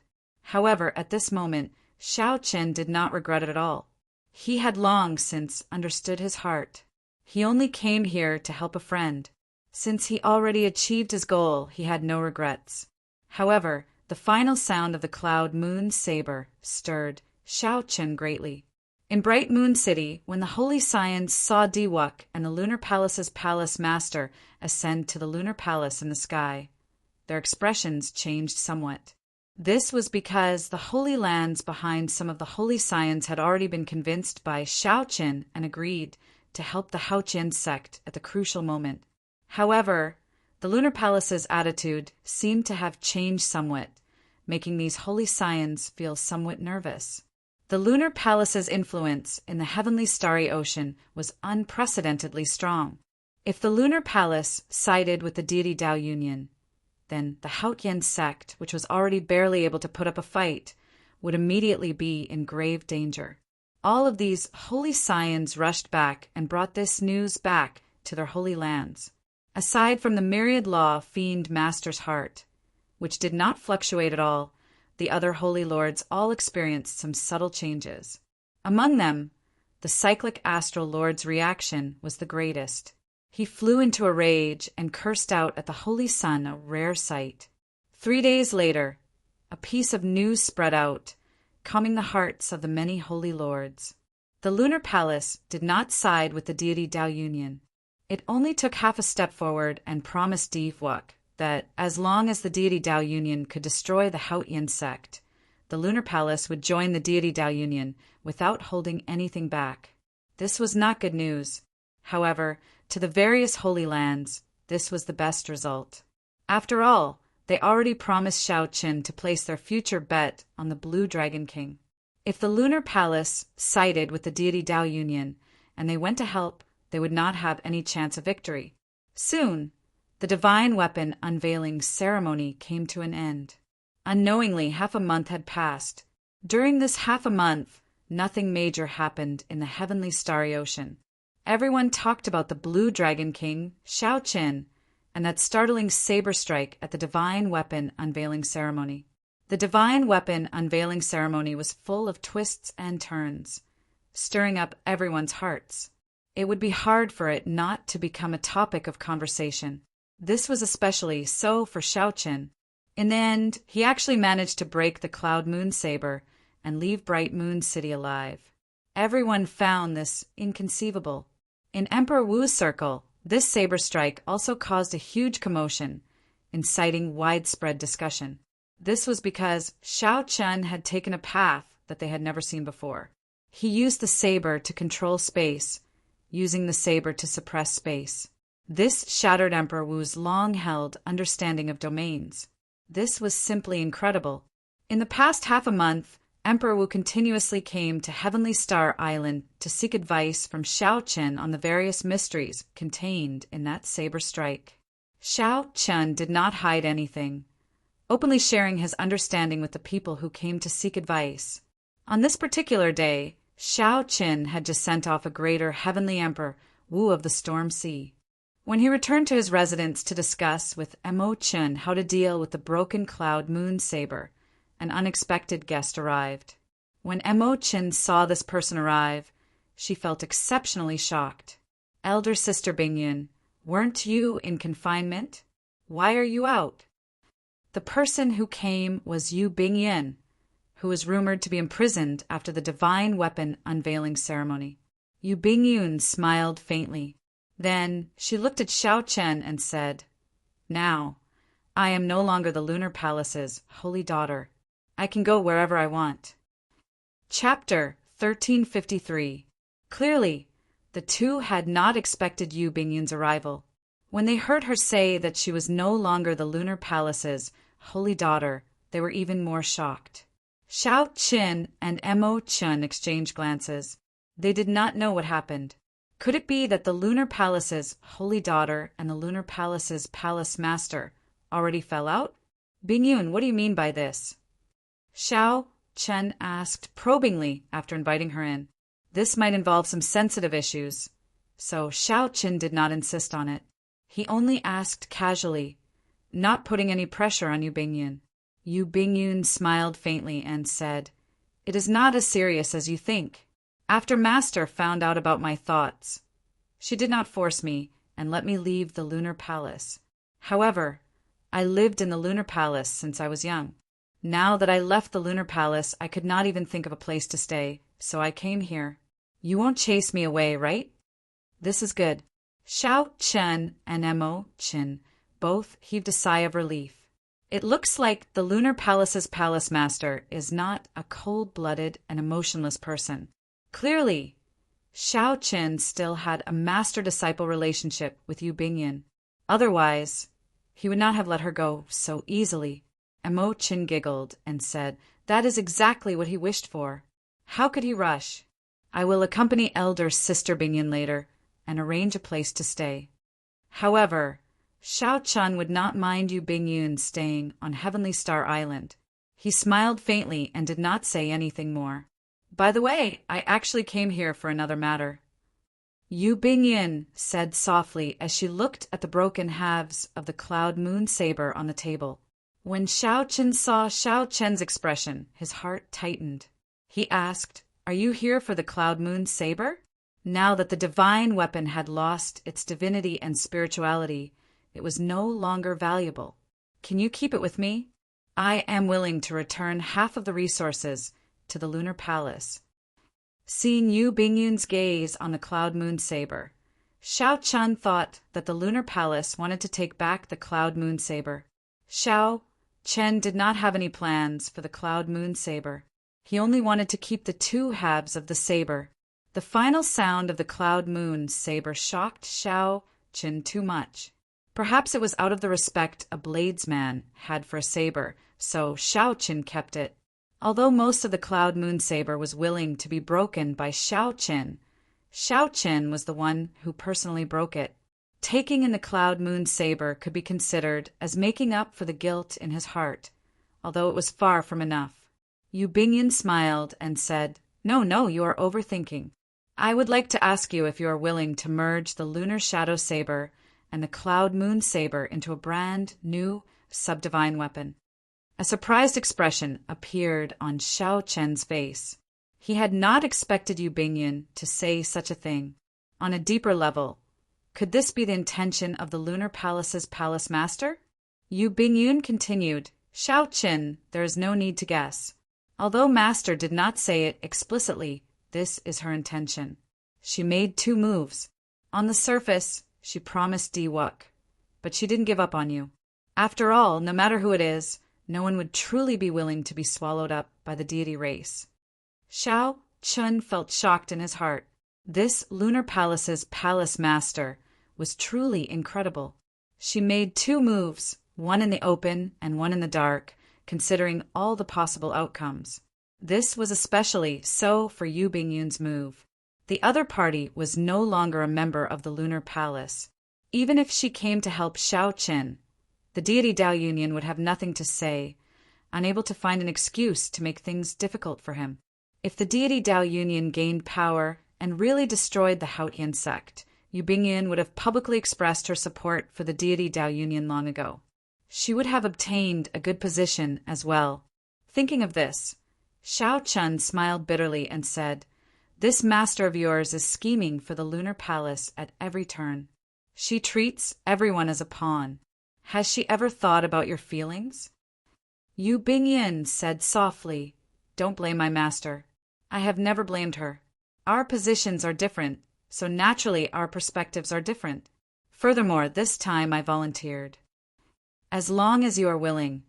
However, at this moment, Xiao Chen did not regret it at all. He had long since understood his heart. He only came here to help a friend. Since he already achieved his goal, he had no regrets. However, the final sound of the cloud moon saber stirred Xiao Chen greatly. In Bright Moon City, when the Holy Scions saw Diwuk and the lunar palace's palace master ascend to the lunar palace in the sky, their expressions changed somewhat. This was because the Holy Lands behind some of the Holy Scions had already been convinced by Xiao Chen and agreed to help the Haotian sect at the crucial moment. However, the lunar palace's attitude seemed to have changed somewhat, making these Holy Scions feel somewhat nervous. The lunar palace's influence in the heavenly starry ocean was unprecedentedly strong. If the lunar palace sided with the deity Dao Union, then the Haotian sect, which was already barely able to put up a fight, would immediately be in grave danger. All of these Holy Scions rushed back and brought this news back to their holy lands. Aside from the myriad law fiend master's heart, which did not fluctuate at all, the other holy lords all experienced some subtle changes. Among them, the cyclic astral lord's reaction was the greatest. He flew into a rage and cursed out at the holy sun, a rare sight. 3 days later, a piece of news spread out, calming the hearts of the many holy lords. The lunar palace did not side with the deity Dao Union. It only took half a step forward and promised Diwuk that as long as the deity Dao Union could destroy the Haotian sect, the lunar palace would join the deity Dao Union without holding anything back. This was not good news. However, to the various holy lands, this was the best result. After all, they already promised Xiao Chen to place their future bet on the Blue Dragon King. If the lunar palace sided with the deity Dao Union and they went to help, they would not have any chance of victory. Soon, the divine weapon unveiling ceremony came to an end. Unknowingly, half a month had passed. During this half a month, nothing major happened in the heavenly starry ocean. Everyone talked about the Blue Dragon King, Shao Qin, and that startling saber strike at the Divine Weapon Unveiling Ceremony. The Divine Weapon Unveiling Ceremony was full of twists and turns, stirring up everyone's hearts. It would be hard for it not to become a topic of conversation. This was especially so for Shao Qin. In the end, he actually managed to break the Cloud Moon Saber and leave Bright Moon City alive. Everyone found this inconceivable. In Emperor Wu's circle, this saber strike also caused a huge commotion, inciting widespread discussion. This was because Shao Qin had taken a path that they had never seen before. He used the saber to control space, using the saber to suppress space. This shattered Emperor Wu's long-held understanding of domains. This was simply incredible. In the past half a month, Emperor Wu continuously came to Heavenly Star Island to seek advice from Shao Qin on the various mysteries contained in that saber strike. Shao Qin did not hide anything, openly sharing his understanding with the people who came to seek advice. On this particular day, Shao Qin had just sent off a greater heavenly emperor, Wu of the Storm Sea. When he returned to his residence to discuss with Mo Qin how to deal with the broken Cloud Moon Saber, an unexpected guest arrived. When Mo Qin saw this person arrive, she felt exceptionally shocked. Elder Sister Bingyun, weren't you in confinement? Why are you out? The person who came was Yu Bingyun, who was rumored to be imprisoned after the Divine Weapon Unveiling Ceremony. Yu Bingyun smiled faintly. Then she looked at Shao Qin and said, "Now, I am no longer the Lunar Palace's holy daughter. I can go wherever I want." Chapter 1353. Clearly, the two had not expected Yu Bingyun's arrival. When they heard her say that she was no longer the Lunar Palace's holy daughter, they were even more shocked. Shao Qin and Mo Qin exchanged glances. They did not know what happened. Could it be that the Lunar Palace's holy daughter and the Lunar Palace's palace master already fell out? Bingyun, what do you mean by this? Shao Qin asked probingly after inviting her in. This might involve some sensitive issues, so Shao Qin did not insist on it. He only asked casually, not putting any pressure on Yu Bingyun. Yu Bingyun smiled faintly and said, "It is not as serious as you think. After Master found out about my thoughts, she did not force me and let me leave the Lunar Palace. However, I lived in the Lunar Palace since I was young. Now that I left the Lunar Palace, I could not even think of a place to stay, so I came here. You won't chase me away, right? This is good." Shao Qin and Mo Qin both heaved a sigh of relief. It looks like the Lunar Palace's palace master is not a cold-blooded and emotionless person. Clearly, Shao Qin still had a master-disciple relationship with Yu Bingyun. Otherwise, he would not have let her go so easily. Mo Qin giggled and said, "That is exactly what he wished for. How could he rush? I will accompany Elder Sister Bingyun later and arrange a place to stay." However, Shao Qin would not mind Yu Bingyun staying on Heavenly Star Island. He smiled faintly and did not say anything more. "By the way, I actually came here for another matter," Yu Bingyun said softly as she looked at the broken halves of the Cloud Moon Saber on the table. When Shao Qin saw Shao Qin's expression, his heart tightened. He asked, "Are you here for the Cloud Moon Saber?" Now that the divine weapon had lost its divinity and spirituality, it was no longer valuable. "Can you keep it with me? I am willing to return half of the resources to the Lunar Palace." Seeing Yu Bingyun's gaze on the Cloud Moon Saber, Shao Qin thought that the Lunar Palace wanted to take back the Cloud Moon Saber. Shao Qin did not have any plans for the Cloud Moon Saber. He only wanted to keep the two halves of the saber. The final sound of the Cloud Moon Saber shocked Shao Qin too much. Perhaps it was out of the respect a bladesman had for a saber, so Shao Qin kept it. Although most of the Cloud Moon Saber was willing to be broken by Shao Qin was the one who personally broke it. Taking in the Cloud Moon Saber could be considered as making up for the guilt in his heart, although it was far from enough. Yu Bingyun smiled and said, No, you are overthinking. I would like to ask you if you are willing to merge the Lunar Shadow Saber and the Cloud Moon Saber into a brand new subdivine weapon. A surprised expression appeared on Xiao Chen's face. He had not expected Yu Bingyun to say such a thing. On a deeper level, could this be the intention of the Lunar Palace's palace master? Yu Bingyun continued, Xiao Chen, there is no need to guess. Although master did not say it explicitly, this is her intention. She made 2 moves. On the surface, she promised Diwuk, but she didn't give up on you. After all, no matter who it is, no one would truly be willing to be swallowed up by the deity race. Xiao Chun felt shocked in his heart. This Lunar Palace's palace master was truly incredible. She made 2 moves, one in the open and one in the dark, considering all the possible outcomes. This was especially so for Yu Bingyun's move. The other party was no longer a member of the Lunar Palace. Even if she came to help Xiao Chen, the deity Dao Union would have nothing to say, unable to find an excuse to make things difficult for him. If the deity Dao Union gained power and really destroyed the Haotian sect, Yu Bingyun would have publicly expressed her support for the deity Dao Union long ago. She would have obtained a good position as well. Thinking of this, Xiao Chun smiled bitterly and said, This master of yours is scheming for the Lunar Palace at every turn. She treats everyone as a pawn. Has she ever thought about your feelings? Yu Bingyun said softly, Don't blame my master. I have never blamed her. Our positions are different, so naturally our perspectives are different. Furthermore, this time I volunteered. As long as you are willing,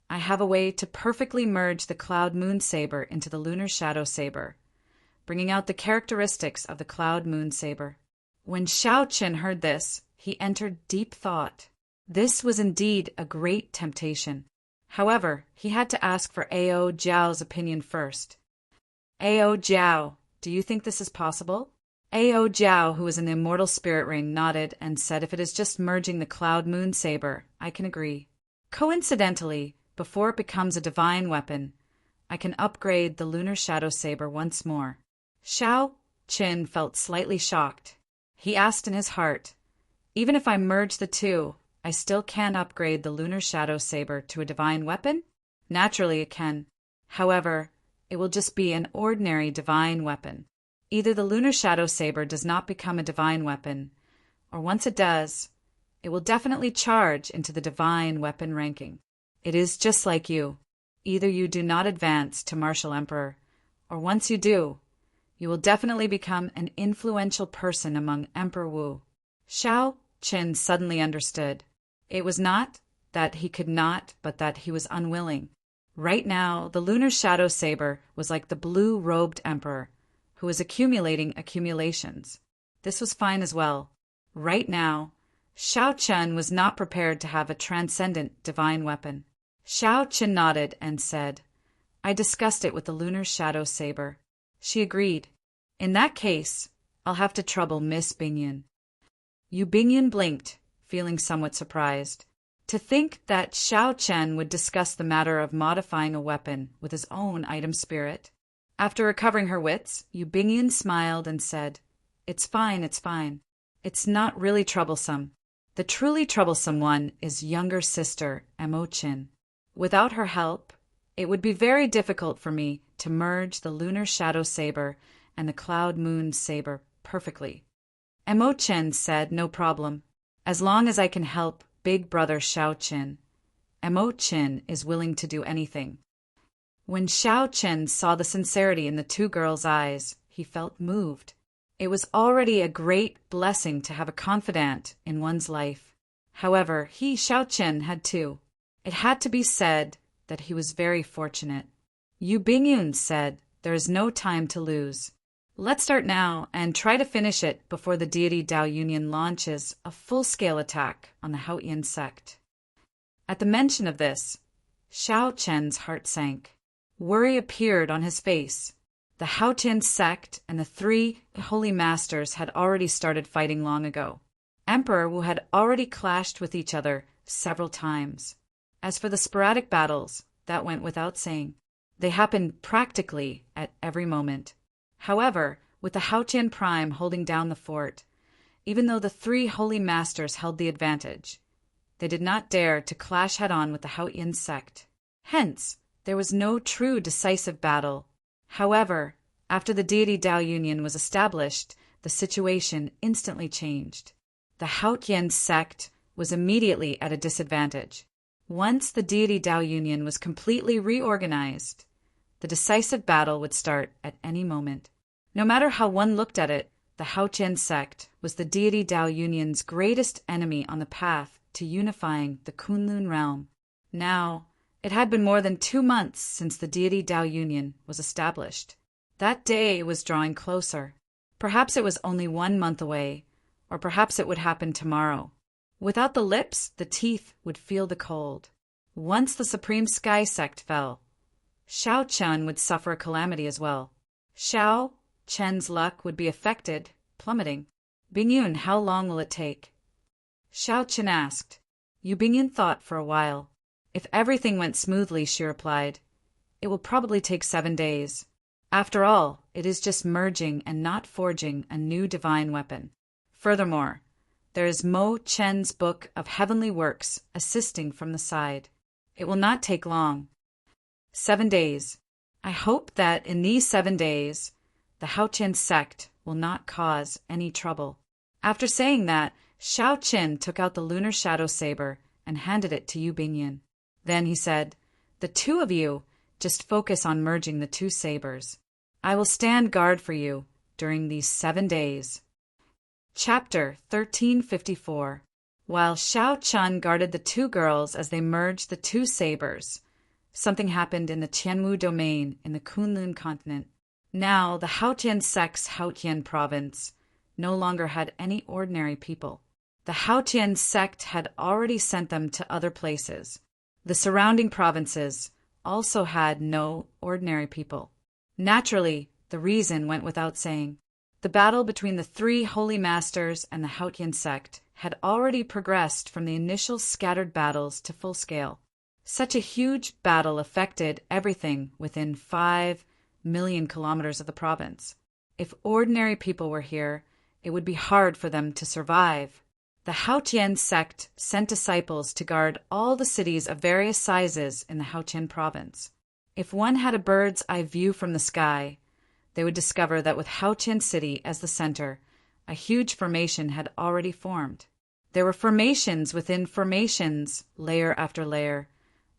I have a way to perfectly merge the Cloud Moon Saber into the Lunar Shadow Saber, bringing out the characteristics of the Cloud Moon Saber. When Xiao Chen heard this, he entered deep thought. This was indeed a great temptation. However, he had to ask for Ao Jiao's opinion first. Ao Jiao, do you think this is possible? Ao Jiao, who was in the Immortal Spirit Ring, nodded and said if it is just merging the Cloud Moon Saber, I can agree. Coincidentally, before it becomes a divine weapon, I can upgrade the Lunar Shadow Saber once more. Xiao Chen felt slightly shocked. He asked in his heart, Even if I merge the 2, I still can't upgrade the Lunar Shadow Saber to a divine weapon? Naturally it can. However, it will just be an ordinary divine weapon. Either the Lunar Shadow Saber does not become a divine weapon, or once it does, it will definitely charge into the divine weapon ranking. It is just like you. Either you do not advance to Martial Emperor, or once you do, you will definitely become an influential person among Emperor Wu. Xiao Chen suddenly understood. It was not that he could not, but that he was unwilling. Right now, the Lunar Shadow Saber was like the blue-robed emperor, who was accumulating accumulations. This was fine as well. Right now, Xiao Chen was not prepared to have a transcendent divine weapon. Xiao Chen nodded and said, I discussed it with the Lunar Shadow Saber. She agreed. In that case, I'll have to trouble Miss Bingyun. Yu Bingyun blinked, feeling somewhat surprised. To think that Xiao Chen would discuss the matter of modifying a weapon with his own item spirit. After recovering her wits, Yu Bingyun smiled and said, It's fine, it's fine. It's not really troublesome. The truly troublesome one is younger sister, Emo Chin. Without her help, it would be very difficult for me to merge the Lunar Shadow Saber and the Cloud Moon Saber perfectly. Emo Chen said, No problem. As long as I can help big brother Xiao Chen, Emo Chen is willing to do anything. When Xiao Chen saw the sincerity in the 2 girls' eyes, he felt moved. It was already a great blessing to have a confidant in one's life. However, he, Xiao Chen, had 2. It had to be said that he was very fortunate. Yu Bingyun said, There is no time to lose. Let's start now and try to finish it before the deity Dao Union launches a full-scale attack on the Haotian sect. At the mention of this, Xiao Chen's heart sank. Worry appeared on his face. The Haotian sect and the 3 holy masters had already started fighting long ago. Emperor Wu had already clashed with each other several times. As for the sporadic battles, that went without saying. They happened practically at every moment. However, with the Haotian Prime holding down the fort. Even though the three holy masters held the advantage, they did not dare to clash head-on with the Haotian sect. Hence, there was no true decisive battle. However, after the deity Dao Union was established, the situation instantly changed. The Haotian sect was immediately at a disadvantage. Once the deity Dao Union was completely reorganized, the decisive battle would start at any moment. No matter how one looked at it, the Haotian sect was the deity Dao Union's greatest enemy on the path to unifying the Kunlun realm. Now, it had been more than 2 months since the deity Dao Union was established. That day was drawing closer. Perhaps it was only 1 month away, or perhaps it would happen tomorrow. Without the lips, the teeth would feel the cold. Once the Supreme Sky Sect fell, Shao Chen would suffer a calamity as well. Shao Chen's luck would be affected, plummeting. Bingyun, how long will it take? Shao Chen asked. Yu Bingyun thought for a while. If everything went smoothly, she replied, it will probably take 7 days. After all, it is just merging and not forging a new divine weapon. Furthermore, there is Mo Chen's Book of Heavenly Works assisting from the side. It will not take long. 7 days. I hope that in these 7 days, the Haotian sect will not cause any trouble. After saying that, Shao Qin took out the lunar shadow saber and handed it to Yu Bingyun. Then he said, the two of you just focus on merging the 2 sabers. I will stand guard for you during these 7 days. Chapter 1354. While Shao Chun guarded the 2 girls as they merged the 2 sabers, something happened in the Tianwu domain in the Kunlun continent. Now, the Haotian sect's Haotian province no longer had any ordinary people. The Haotian sect had already sent them to other places. The surrounding provinces also had no ordinary people. Naturally, the reason went without saying. The battle between the 3 holy masters and the Haotian sect had already progressed from the initial scattered battles to full scale. Such a huge battle affected everything within 5 million kilometers of the province. If ordinary people were here, it would be hard for them to survive. The Haotian sect sent disciples to guard all the cities of various sizes in the Haotian province. If one had a bird's eye view from the sky, they would discover that with Haotian City as the center, a huge formation had already formed. There were formations within formations, layer after layer,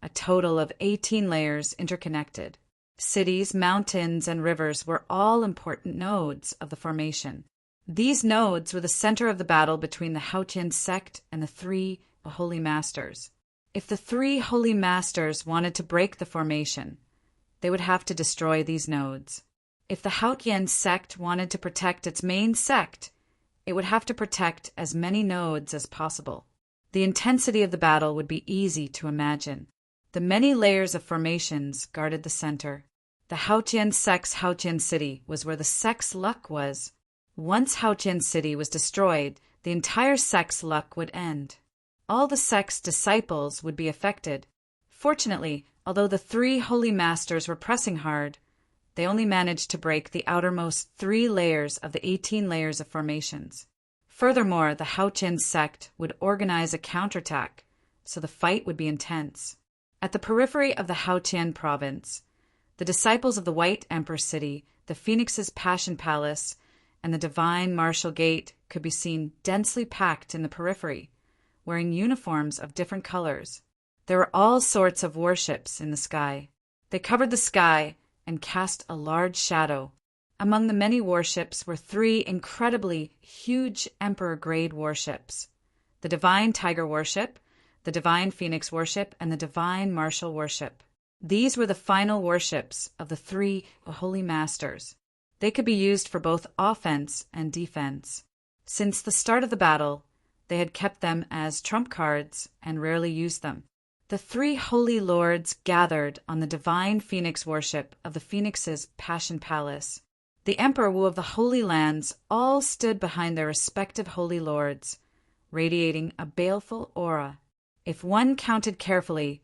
a total of 18 layers interconnected. Cities, mountains, and rivers were all important nodes of the formation. These nodes were the center of the battle between the Haotian sect and the 3 holy masters. If the 3 holy masters wanted to break the formation, they would have to destroy these nodes. If the Haotian sect wanted to protect its main sect, it would have to protect as many nodes as possible. The intensity of the battle would be easy to imagine. The many layers of formations guarded the center. The Haotian sect's Haotian City was where the sect's luck was. Once Haotian City was destroyed, the entire sect's luck would end. All the sect's disciples would be affected. Fortunately, although the 3 holy masters were pressing hard, they only managed to break the outermost 3 layers of the 18 layers of formations. Furthermore, the Haotian sect would organize a counterattack, so the fight would be intense. At the periphery of the Haotian province, the disciples of the White Emperor City, the Phoenix's Passion Palace, and the Divine Martial Gate could be seen densely packed in the periphery, wearing uniforms of different colors. There were all sorts of warships in the sky. They covered the sky and cast a large shadow. Among the many warships were 3 incredibly huge Emperor-grade warships: the Divine Tiger Warship, the Divine Phoenix Warship, and the Divine Martial Warship. These were the final warships of the 3 Holy Masters. They could be used for both offense and defense. Since the start of the battle, they had kept them as trump cards and rarely used them. The 3 holy lords gathered on the Divine Phoenix Warship of the Phoenix's Passion Palace. The Emperor Wu of the Holy Lands all stood behind their respective holy lords, radiating a baleful aura. If one counted carefully,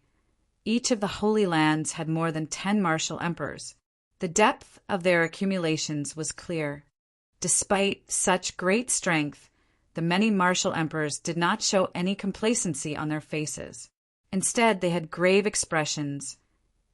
each of the Holy Lands had more than 10 martial emperors. The depth of their accumulations was clear. Despite such great strength, the many martial emperors did not show any complacency on their faces. Instead, they had grave expressions,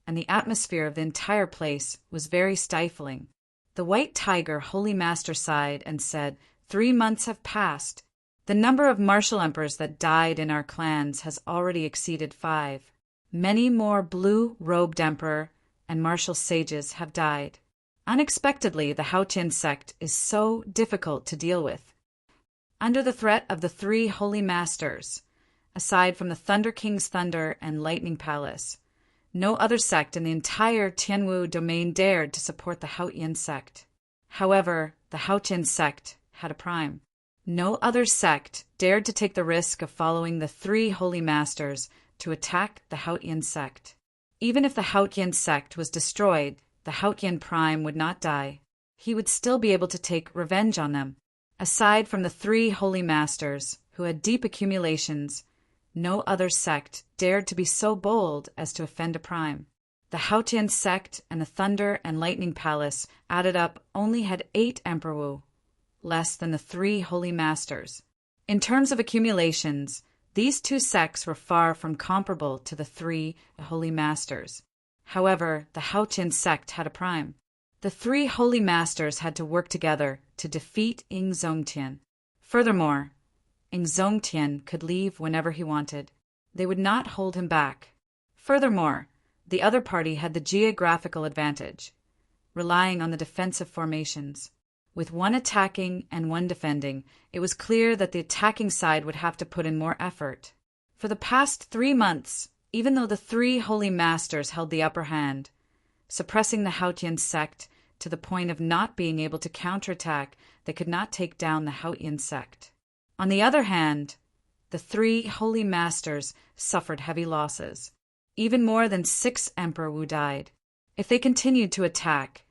and the atmosphere of the entire place was very stifling. The White Tiger Holy Master sighed and said, 3 months have passed. The number of martial emperors that died in our clans has already exceeded 5. Many more blue-robed emperor and martial sages have died. Unexpectedly, the Haotian sect is so difficult to deal with. Under the threat of the 3 holy masters, aside from the Thunder King's thunder and lightning palace, no other sect in the entire Tianwu domain dared to support the Haotian sect. However, the Haotian sect had a prime. No other sect dared to take the risk of following the 3 holy masters to attack the Haotian sect. Even if the Haotian sect was destroyed, the Haotian prime would not die. He would still be able to take revenge on them. Aside from the 3 holy masters, who had deep accumulations, no other sect dared to be so bold as to offend a prime. The Haotian sect and the Thunder and Lightning Palace added up only had 8 emperor, less than the 3 holy masters. In terms of accumulations, these 2 sects were far from comparable to the 3 holy masters. However, the Haotian sect had a prime. The 3 holy masters had to work together to defeat Ing Zongtian. Furthermore, Ing Zongtian could leave whenever he wanted. They would not hold him back. Furthermore, the other party had the geographical advantage, relying on the defensive formations. With one attacking and one defending, it was clear that the attacking side would have to put in more effort. For the past 3 months, even though the 3 holy masters held the upper hand, suppressing the Haotian sect to the point of not being able to counterattack, they could not take down the Haotian sect. On the other hand, the 3 holy masters suffered heavy losses. Even more than 6 emperor died. If they continued to attack,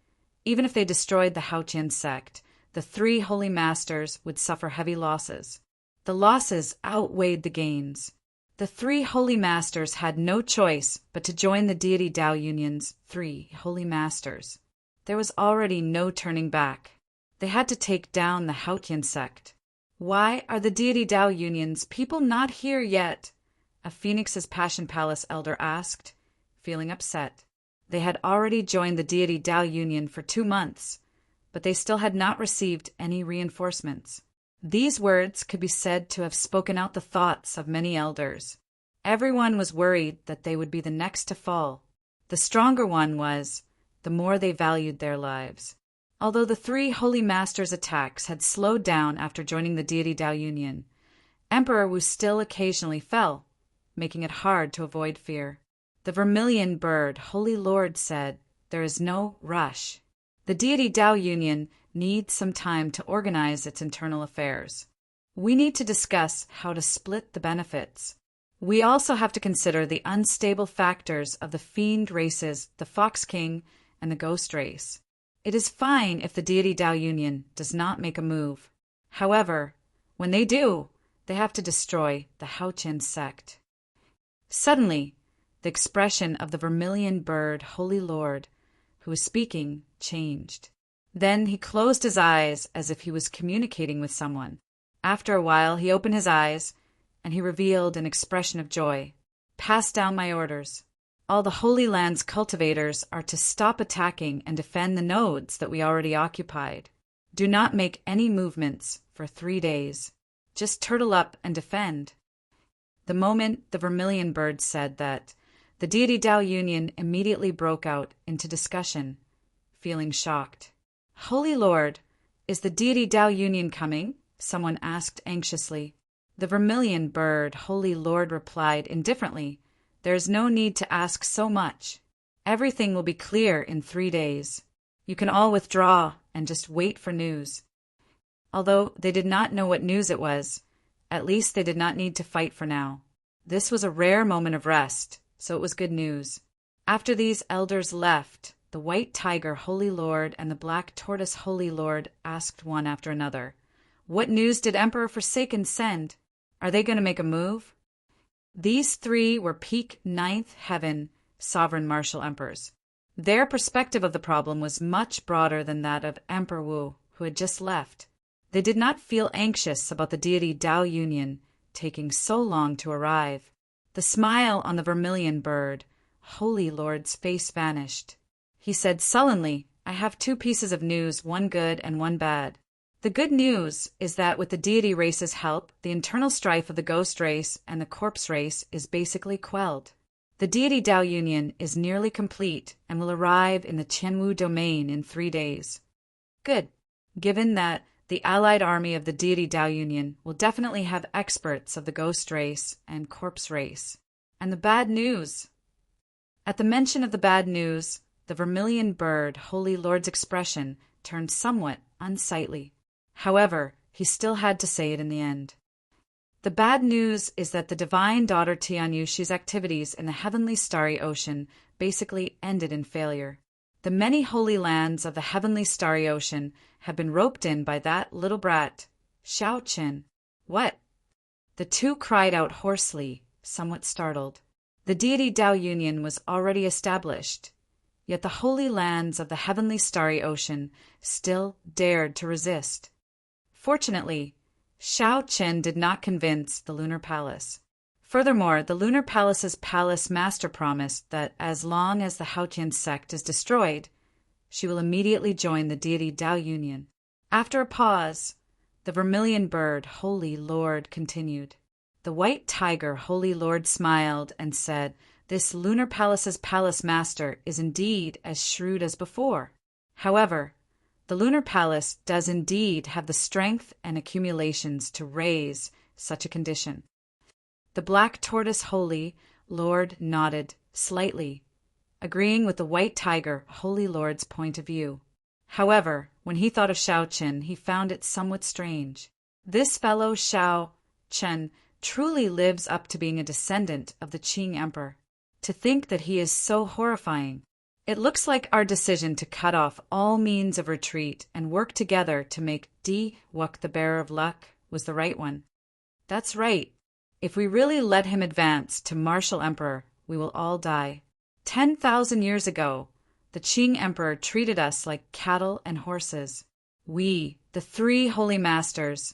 even if they destroyed the Haotian sect, the 3 holy masters would suffer heavy losses. The losses outweighed the gains. The 3 holy masters had no choice but to join the deity Dao Union's 3 holy masters. There was already no turning back. They had to take down the Haotian sect. Why are the deity Dao Union's people not here yet? A Phoenix's Passion Palace elder asked, feeling upset. They had already joined the deity Dao Union for 2 months, but they still had not received any reinforcements. These words could be said to have spoken out the thoughts of many elders. Everyone was worried that they would be the next to fall. The stronger one was, the more they valued their lives. Although the 3 holy masters' attacks had slowed down after joining the deity Dao Union, Emperor Wu still occasionally fell, making it hard to avoid fear. The vermilion bird, Holy Lord, said, "There is no rush." The deity Dao Union needs some time to organize its internal affairs. We need to discuss how to split the benefits. We also have to consider the unstable factors of the fiend races, the Fox King and the Ghost race. It is fine if the deity Dao Union does not make a move. However, when they do, they have to destroy the Haotian sect. Suddenly, the expression of the vermilion bird, Holy Lord, who was speaking, changed. Then he closed his eyes as if he was communicating with someone. After a while, he opened his eyes, and he revealed an expression of joy. "Pass down my orders. All the Holy Land's cultivators are to stop attacking and defend the nodes that we already occupied. Do not make any movements for 3 days. Just turtle up and defend." The moment the vermilion bird said that, the deity Dao Union immediately broke out into discussion, feeling shocked. "Holy Lord, is the deity Dao Union coming?" someone asked anxiously. The vermilion bird, Holy Lord, replied indifferently, "There is no need to ask so much. Everything will be clear in 3 days. You can all withdraw and just wait for news." Although they did not know what news it was, at least they did not need to fight for now. This was a rare moment of rest, so it was good news. After these elders left, the White Tiger, Holy Lord, and the Black Tortoise, Holy Lord, asked one after another, "What news did Emperor Forsaken send? Are they going to make a move?" These 3 were peak 9th heaven sovereign martial emperors. Their perspective of the problem was much broader than that of Emperor Wu, who had just left. They did not feel anxious about the deity Dao Union taking so long to arrive. The smile on the vermilion bird, Holy Lord's face vanished. He said sullenly, "I have 2 pieces of news, one good and one bad. The good news is that with the deity race's help, the internal strife of the ghost race and the corpse race is basically quelled. The deity Dao Union is nearly complete and will arrive in the Qianwu domain in 3 days. Good, given that the allied army of the deity Dao Union will definitely have experts of the ghost race and corpse race. And the bad news." At the mention of the bad news, the vermilion bird, Holy Lord's expression turned somewhat unsightly. However, he still had to say it in the end. The bad news is that the divine daughter Tianyushi's activities in the heavenly starry ocean basically ended in failure. The many holy lands of the heavenly starry ocean have been roped in by that little brat, Xiaoqin. What? The 2 cried out hoarsely, somewhat startled. The deity Dao Union was already established, yet the holy lands of the heavenly starry ocean still dared to resist. Fortunately, Xiaoqin did not convince the Lunar Palace. Furthermore, the Lunar Palace's palace master promised that as long as the Haotian sect is destroyed, she will immediately join the deity Dao Union. After a pause, the vermilion bird, Holy Lord, continued. The white tiger, Holy Lord, smiled and said, "This Lunar Palace's palace master is indeed as shrewd as before. However, the Lunar Palace does indeed have the strength and accumulations to raise such a condition." The black tortoise, Holy Lord, nodded slightly, agreeing with the white tiger, Holy Lord's point of view. However, when he thought of Xiaoqin, he found it somewhat strange. This fellow Xiaoqin truly lives up to being a descendant of the Qing Emperor. To think that he is so horrifying. It looks like our decision to cut off all means of retreat and work together to make Di-Wuk the bearer of luck was the right one. That's right. If we really let him advance to martial emperor, we will all die. 10,000 years ago, the Qing Emperor treated us like cattle and horses. We, the 3 holy masters,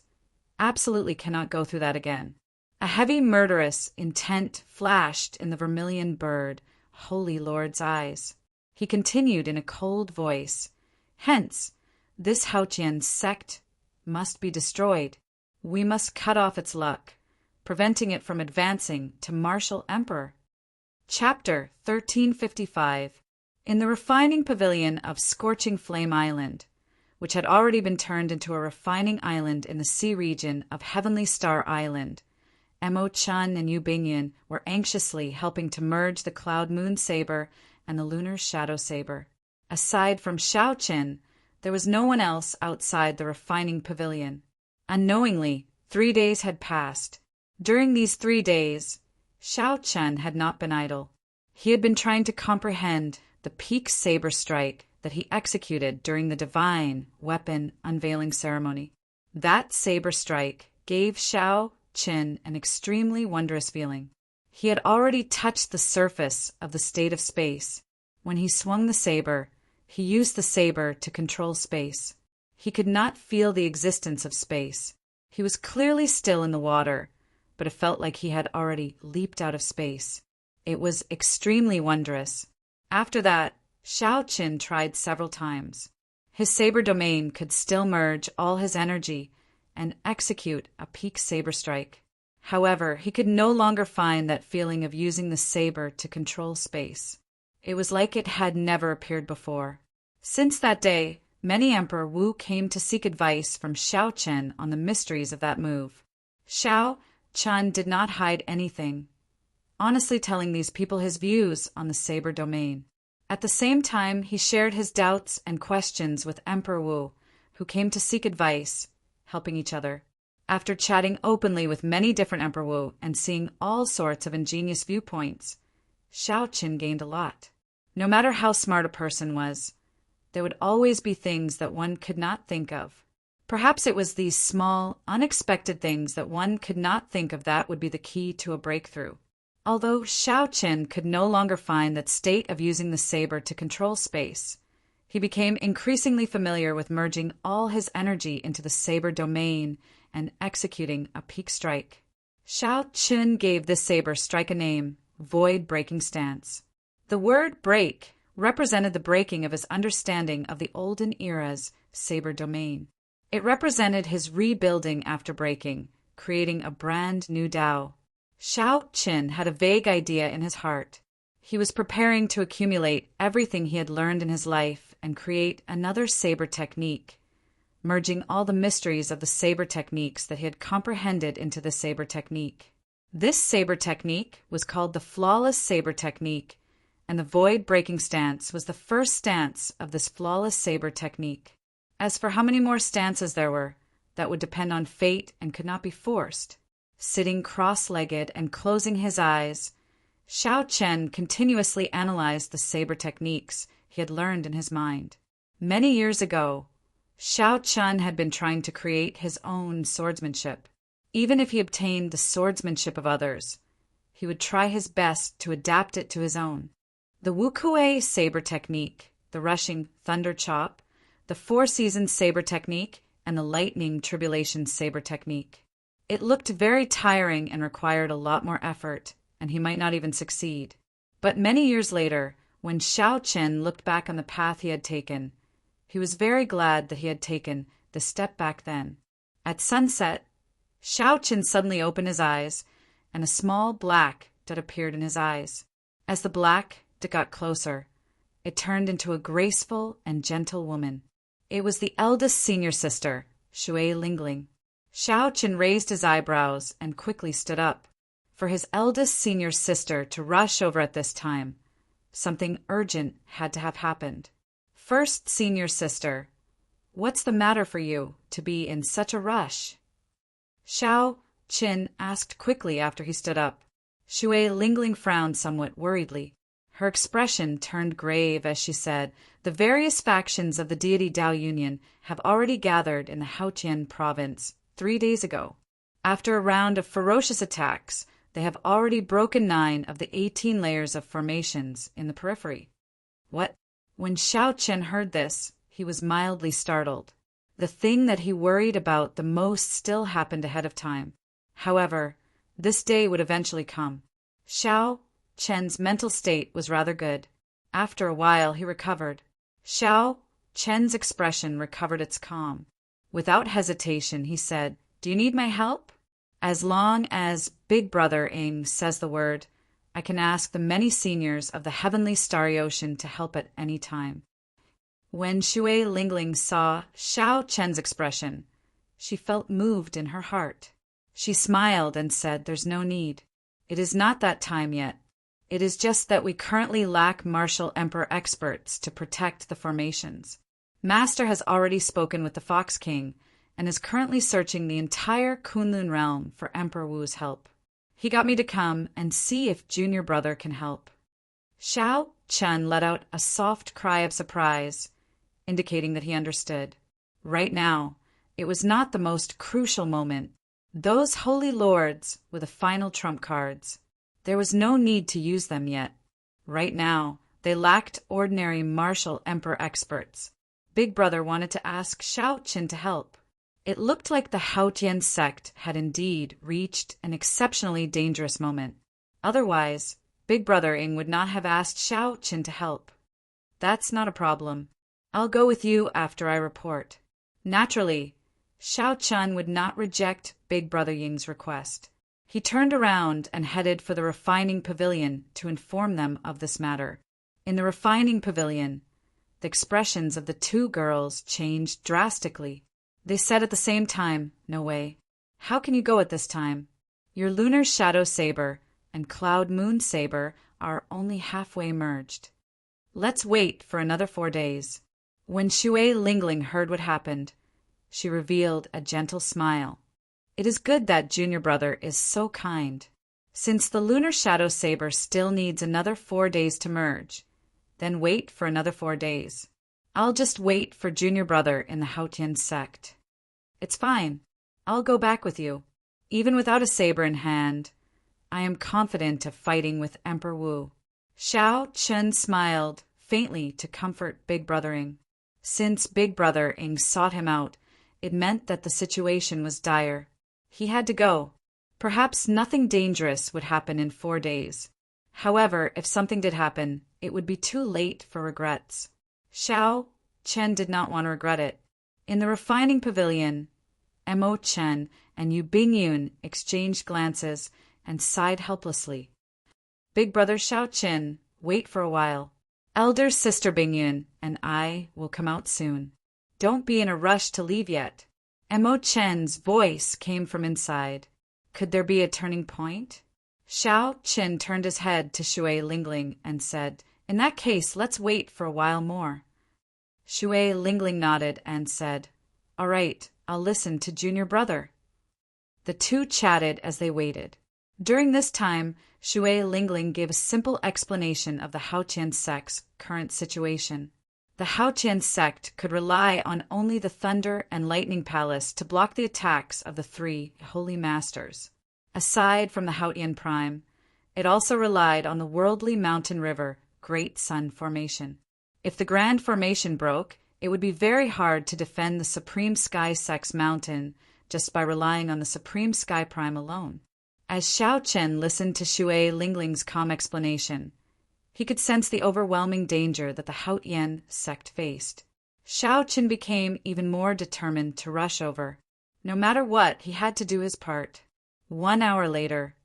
absolutely cannot go through that again. A heavy murderous intent flashed in the vermilion bird, Holy Lord's eyes. He continued in a cold voice, "Hence, this Haotian sect must be destroyed. We must cut off its luck, preventing it from advancing to martial emperor." Chapter 1355. In the refining pavilion of Scorching Flame Island, which had already been turned into a refining island in the sea region of Heavenly Star Island, Emo Chun and Yu Bingyan were anxiously helping to merge the Cloud Moon Saber and the Lunar Shadow Saber. Aside from Xiaoqin, there was no one else outside the refining pavilion. Unknowingly, 3 days had passed. During these 3 days, Xiaoqin had not been idle. He had been trying to comprehend the peak saber strike that he executed during the divine weapon unveiling ceremony. That saber strike gave Xiaoqin an extremely wondrous feeling. He had already touched the surface of the state of space. When he swung the saber, he used the saber to control space. He could not feel the existence of space. He was clearly still in the water, but it felt like he had already leaped out of space. It was extremely wondrous. After that, Xiaoqin tried several times. His saber domain could still merge all his energy and execute a peak saber strike. However, he could no longer find that feeling of using the saber to control space. It was like it had never appeared before. Since that day, many Emperor Wu came to seek advice from Xiaoqin on the mysteries of that move. Xiaoqin did not hide anything, honestly telling these people his views on the saber domain. At the same time, he shared his doubts and questions with Emperor Wu, who came to seek advice, helping each other. After chatting openly with many different Emperor Wu and seeing all sorts of ingenious viewpoints, Xiaoqin gained a lot. No matter how smart a person was, there would always be things that one could not think of. Perhaps it was these small, unexpected things that one could not think of that would be the key to a breakthrough. Although Xiaoqin could no longer find that state of using the saber to control space, He became increasingly familiar with merging all his energy into the saber domain and executing a peak strike. Shao Qun gave this saber strike a name, Void Breaking Stance. The word break represented the breaking of his understanding of the olden era's saber domain. It represented his rebuilding after breaking, creating a brand new Tao. Shao Qun had a vague idea in his heart. He was preparing to accumulate everything he had learned in his life and create another saber technique, merging all the mysteries of the saber techniques that he had comprehended into the saber technique. This saber technique was called the Flawless Saber Technique, and the Void Breaking Stance was the first stance of this Flawless Saber Technique. As for how many more stances there were, that would depend on fate and could not be forced. Sitting cross-legged and closing his eyes, Shao Qun continuously analyzed the saber techniques he had learned in his mind. Many years ago, Shao Qun had been trying to create his own swordsmanship. Even if he obtained the swordsmanship of others, he would try his best to adapt it to his own. The Wukuei saber technique, the rushing thunder chop, the four-season saber technique, and the lightning tribulation saber technique. It looked very tiring and required a lot more effort, and he might not even succeed. But many years later, when Shao Qun looked back on the path he had taken, he was very glad that he had taken the step back then. At sunset, Shao Qun suddenly opened his eyes, and a small black dot appeared in his eyes. As the black dot got closer, it turned into a graceful and gentle woman. It was the eldest senior sister, Shui Lingling. Shao Qun raised his eyebrows and quickly stood up. For his eldest senior sister to rush over at this time, something urgent had to have happened. First senior sister, what's the matter for you to be in such a rush? Shao Qun asked quickly after he stood up. Shui Lingling frowned somewhat worriedly. Her expression turned grave as she said, "The various factions of the deity Tao Union have already gathered in the Haotian province 3 days ago. After a round of ferocious attacks, they have already broken 9 of the 18 layers of formations in the periphery." What? When Shao Qun heard this, he was mildly startled. The thing that he worried about the most still happened ahead of time. However, this day would eventually come. Shao Qun's mental state was rather good. After a while, he recovered. Shao Qun's expression recovered its calm. Without hesitation, he said, "Do you need my help?" As long as Big Brother Ing says the word, I can ask the many seniors of the heavenly starry ocean to help at any time. When Shui Lingling saw Shao Qun's expression, she felt moved in her heart. She smiled and said, "There's no need. It is not that time yet. It is just that we currently lack martial emperor experts to protect the formations. Master has already spoken with the Fox King and is currently searching the entire Kunlun realm for Emperor Wu's help. He got me to come and see if Junior Brother can help." Shao Qun let out a soft cry of surprise, indicating that he understood. Right now, it was not the most crucial moment. Those holy lords were the final trump cards. There was no need to use them yet. Right now, they lacked ordinary martial emperor experts. Big Brother wanted to ask Shao Qun to help. It looked like the Haotian sect had indeed reached an exceptionally dangerous moment. Otherwise, Big Brother Ing would not have asked Shao Qun to help. "That's not a problem. I'll go with you after I report." Naturally, Shao Qun would not reject Big Brother Ying's request. He turned around and headed for the refining pavilion to inform them of this matter. In the refining pavilion, the expressions of the 2 girls changed drastically. They said at the same time, "No way. How can you go at this time? Your lunar shadow saber and cloud moon saber are only halfway merged. Let's wait for another 4 days." When Shui Lingling heard what happened, she revealed a gentle smile. "It is good that Junior Brother is so kind. Since the lunar shadow saber still needs another 4 days to merge, then wait for another 4 days. I'll just wait for Junior Brother in the Haotian sect." "It's fine. I'll go back with you. Even without a saber in hand, I am confident of fighting with Emperor Wu." Shao Qun smiled faintly to comfort Big Brother Ing. Since Big Brother Ing sought him out, it meant that the situation was dire. He had to go. Perhaps nothing dangerous would happen in 4 days. However, if something did happen, it would be too late for regrets. Xiao Chen did not want to regret it. In the refining pavilion, Mo Chen and Yu Bingyun exchanged glances and sighed helplessly. Big brother Xiao Chen, wait for a while. Elder sister Bingyun and I will come out soon. Don't be in a rush to leave yet. Mo Chen's voice came from inside. Could there be a turning point? Xiao Chen turned his head to Shui Lingling and said, in that case, let's wait for a while more. Shui Lingling nodded and said, all right, I'll listen to junior brother. The two chatted as they waited. During this time, Shui Lingling gave a simple explanation of the Haotian sect's current situation. The Haotian sect could rely on only the Thunder and Lightning Palace to block the attacks of the 3 Holy Masters. Aside from the Haotian Prime, it also relied on the worldly mountain river Great Sun Formation. If the Grand Formation broke, it would be very hard to defend the Supreme Sky Sect's mountain just by relying on the Supreme Sky Prime alone. As Xiao Chen listened to Shui Lingling's calm explanation, he could sense the overwhelming danger that the Haotian sect faced. Xiao Chen became even more determined to rush over. No matter what, he had to do his part. 1 hour later,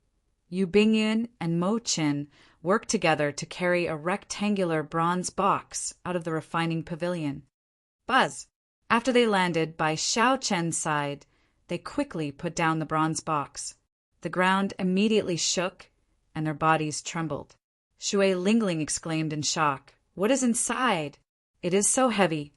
Yu Bingyun and Mo Chen worked together to carry a rectangular bronze box out of the refining pavilion. Buzz! After they landed by Xiao Chen's side, they quickly put down the bronze box. The ground immediately shook, and their bodies trembled. Shui Lingling exclaimed in shock, what is inside? It is so heavy.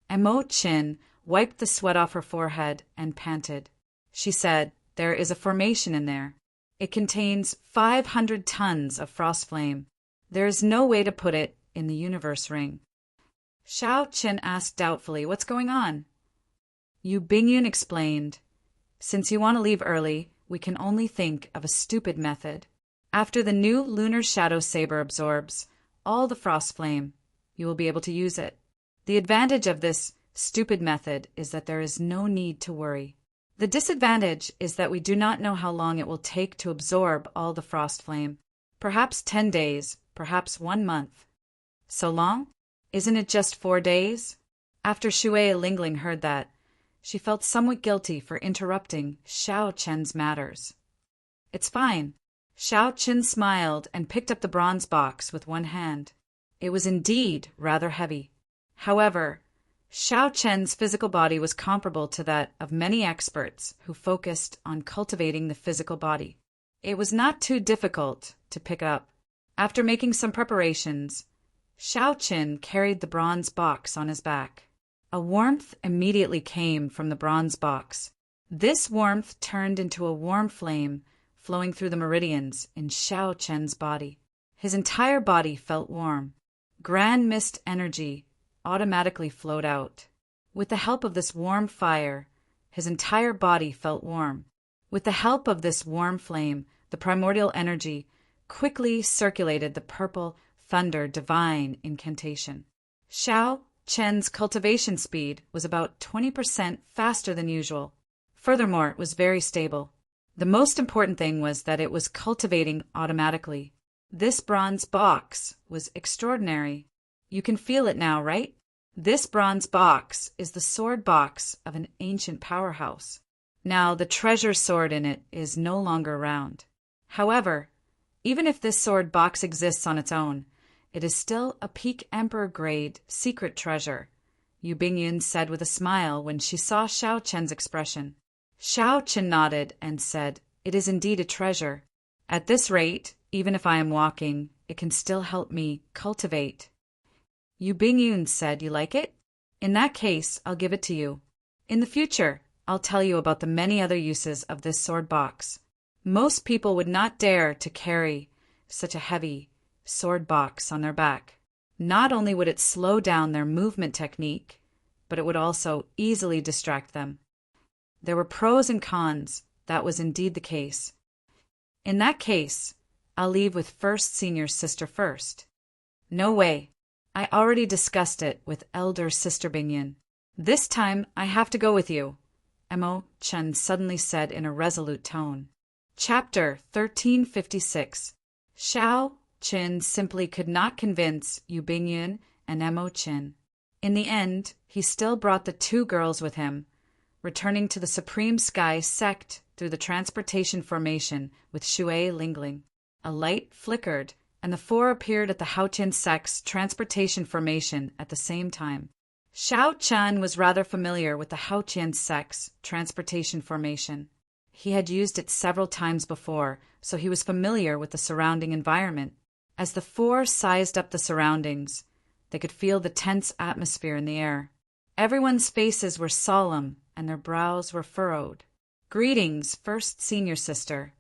And Mo Chen wiped the sweat off her forehead and panted. She said, there is a formation in there. It contains 500 tons of frost flame. There is no way to put it in the universe ring. Xiao Chen asked doubtfully, what's going on? Yu Bingyun explained, since you want to leave early, we can only think of a stupid method. After the new lunar shadow saber absorbs all the frost flame, you will be able to use it. The advantage of this stupid method is that there is no need to worry. The disadvantage is that we do not know how long it will take to absorb all the frost flame. Perhaps 10 days, perhaps 1 month. So long? Isn't it just 4 days? After Shui Lingling heard that, she felt somewhat guilty for interrupting Xiao Chen's matters. It's fine. Xiao Chen smiled and picked up the bronze box with one hand. It was indeed rather heavy. However, Xiao Chen's physical body was comparable to that of many experts who focused on cultivating the physical body. It was not too difficult to pick up. After making some preparations, Xiao Chen carried the bronze box on his back. A warmth immediately came from the bronze box. This warmth turned into a warm flame flowing through the meridians in Xiao Chen's body. His entire body felt warm. Grand mist energy automatically flowed out. With the help of this warm fire, his entire body felt warm. With the help of this warm flame, the primordial energy quickly circulated the purple thunder divine incantation. Xiao Chen's cultivation speed was about 20% faster than usual. Furthermore, it was very stable. The most important thing was that it was cultivating automatically. This bronze box was extraordinary. You can feel it now, right? This bronze box is the sword box of an ancient powerhouse. Now, the treasure sword in it is no longer around. However, even if this sword box exists on its own, it is still a peak emperor-grade secret treasure, Yu Bingyun said with a smile when she saw Xiao Chen's expression. Xiao Chen nodded and said, it is indeed a treasure. At this rate, even if I am walking, it can still help me cultivate. Yu Bingyun said, you like it? In that case, I'll give it to you. In the future, I'll tell you about the many other uses of this sword box. Most people would not dare to carry such a heavy sword box on their back. Not only would it slow down their movement technique, but it would also easily distract them. There were pros and cons. That was indeed the case. In that case, I'll leave with first senior sister first. No way. I already discussed it with elder Sister Bingyun. This time I have to go with you, Emo Chen suddenly said in a resolute tone. Chapter 1356. Shao Qin simply could not convince Yu Bingyun and Emo Chen. In the end, he still brought the two girls with him, returning to the Supreme Sky sect through the transportation formation with Shui Lingling. A light flickered, and the four appeared at the Haotian sect's transportation formation at the same time. Shao Chen was rather familiar with the Haotian sect's transportation formation. He had used it several times before, so he was familiar with the surrounding environment. As the four sized up the surroundings, they could feel the tense atmosphere in the air. Everyone's faces were solemn, and their brows were furrowed. Greetings, First Senior Sister.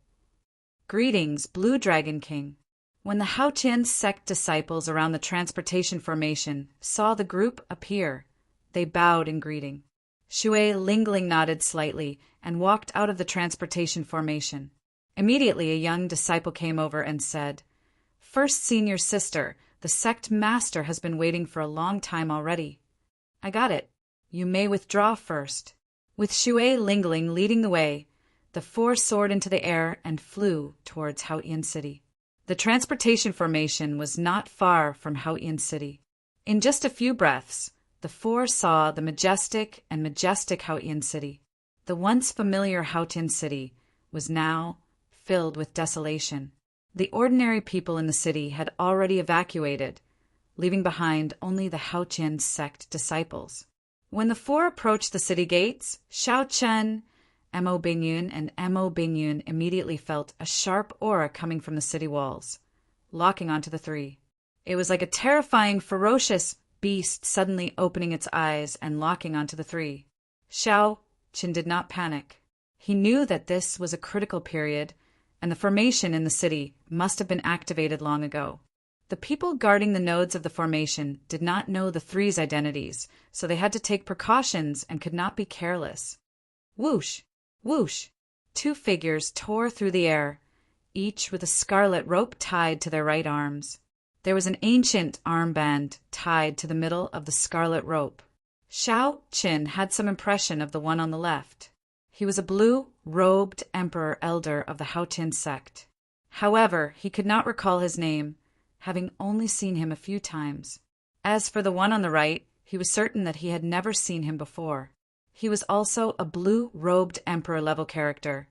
Greetings, Blue Dragon King. When the Haotian sect disciples around the transportation formation saw the group appear, they bowed in greeting. Shui Lingling nodded slightly and walked out of the transportation formation. Immediately a young disciple came over and said, First Senior Sister, the sect master has been waiting for a long time already. I got it. You may withdraw first. With Shui Lingling leading the way, the four soared into the air and flew towards Haotian City. The transportation formation was not far from Haotian City. In just a few breaths, the four saw the majestic Haotian City. The once familiar Haotian City was now filled with desolation. The ordinary people in the city had already evacuated, leaving behind only the Haotian sect disciples. When the four approached the city gates, Shao Chen, Emo Bingyun, and Emo Bingyun immediately felt a sharp aura coming from the city walls, locking onto the three. It was like a terrifying, ferocious beast suddenly opening its eyes and locking onto the three. Shao Chen did not panic. He knew that this was a critical period, and the formation in the city must have been activated long ago. The people guarding the nodes of the formation did not know the three's identities, so they had to take precautions and could not be careless. Whoosh! Whoosh! Two figures tore through the air, each with a scarlet rope tied to their right arms. There was an ancient armband tied to the middle of the scarlet rope. Shao Qin had some impression of the one on the left. He was a blue-robed emperor elder of the Haotian sect. However, he could not recall his name, having only seen him a few times. As for the one on the right, he was certain that he had never seen him before. He was also a blue-robed emperor-level character,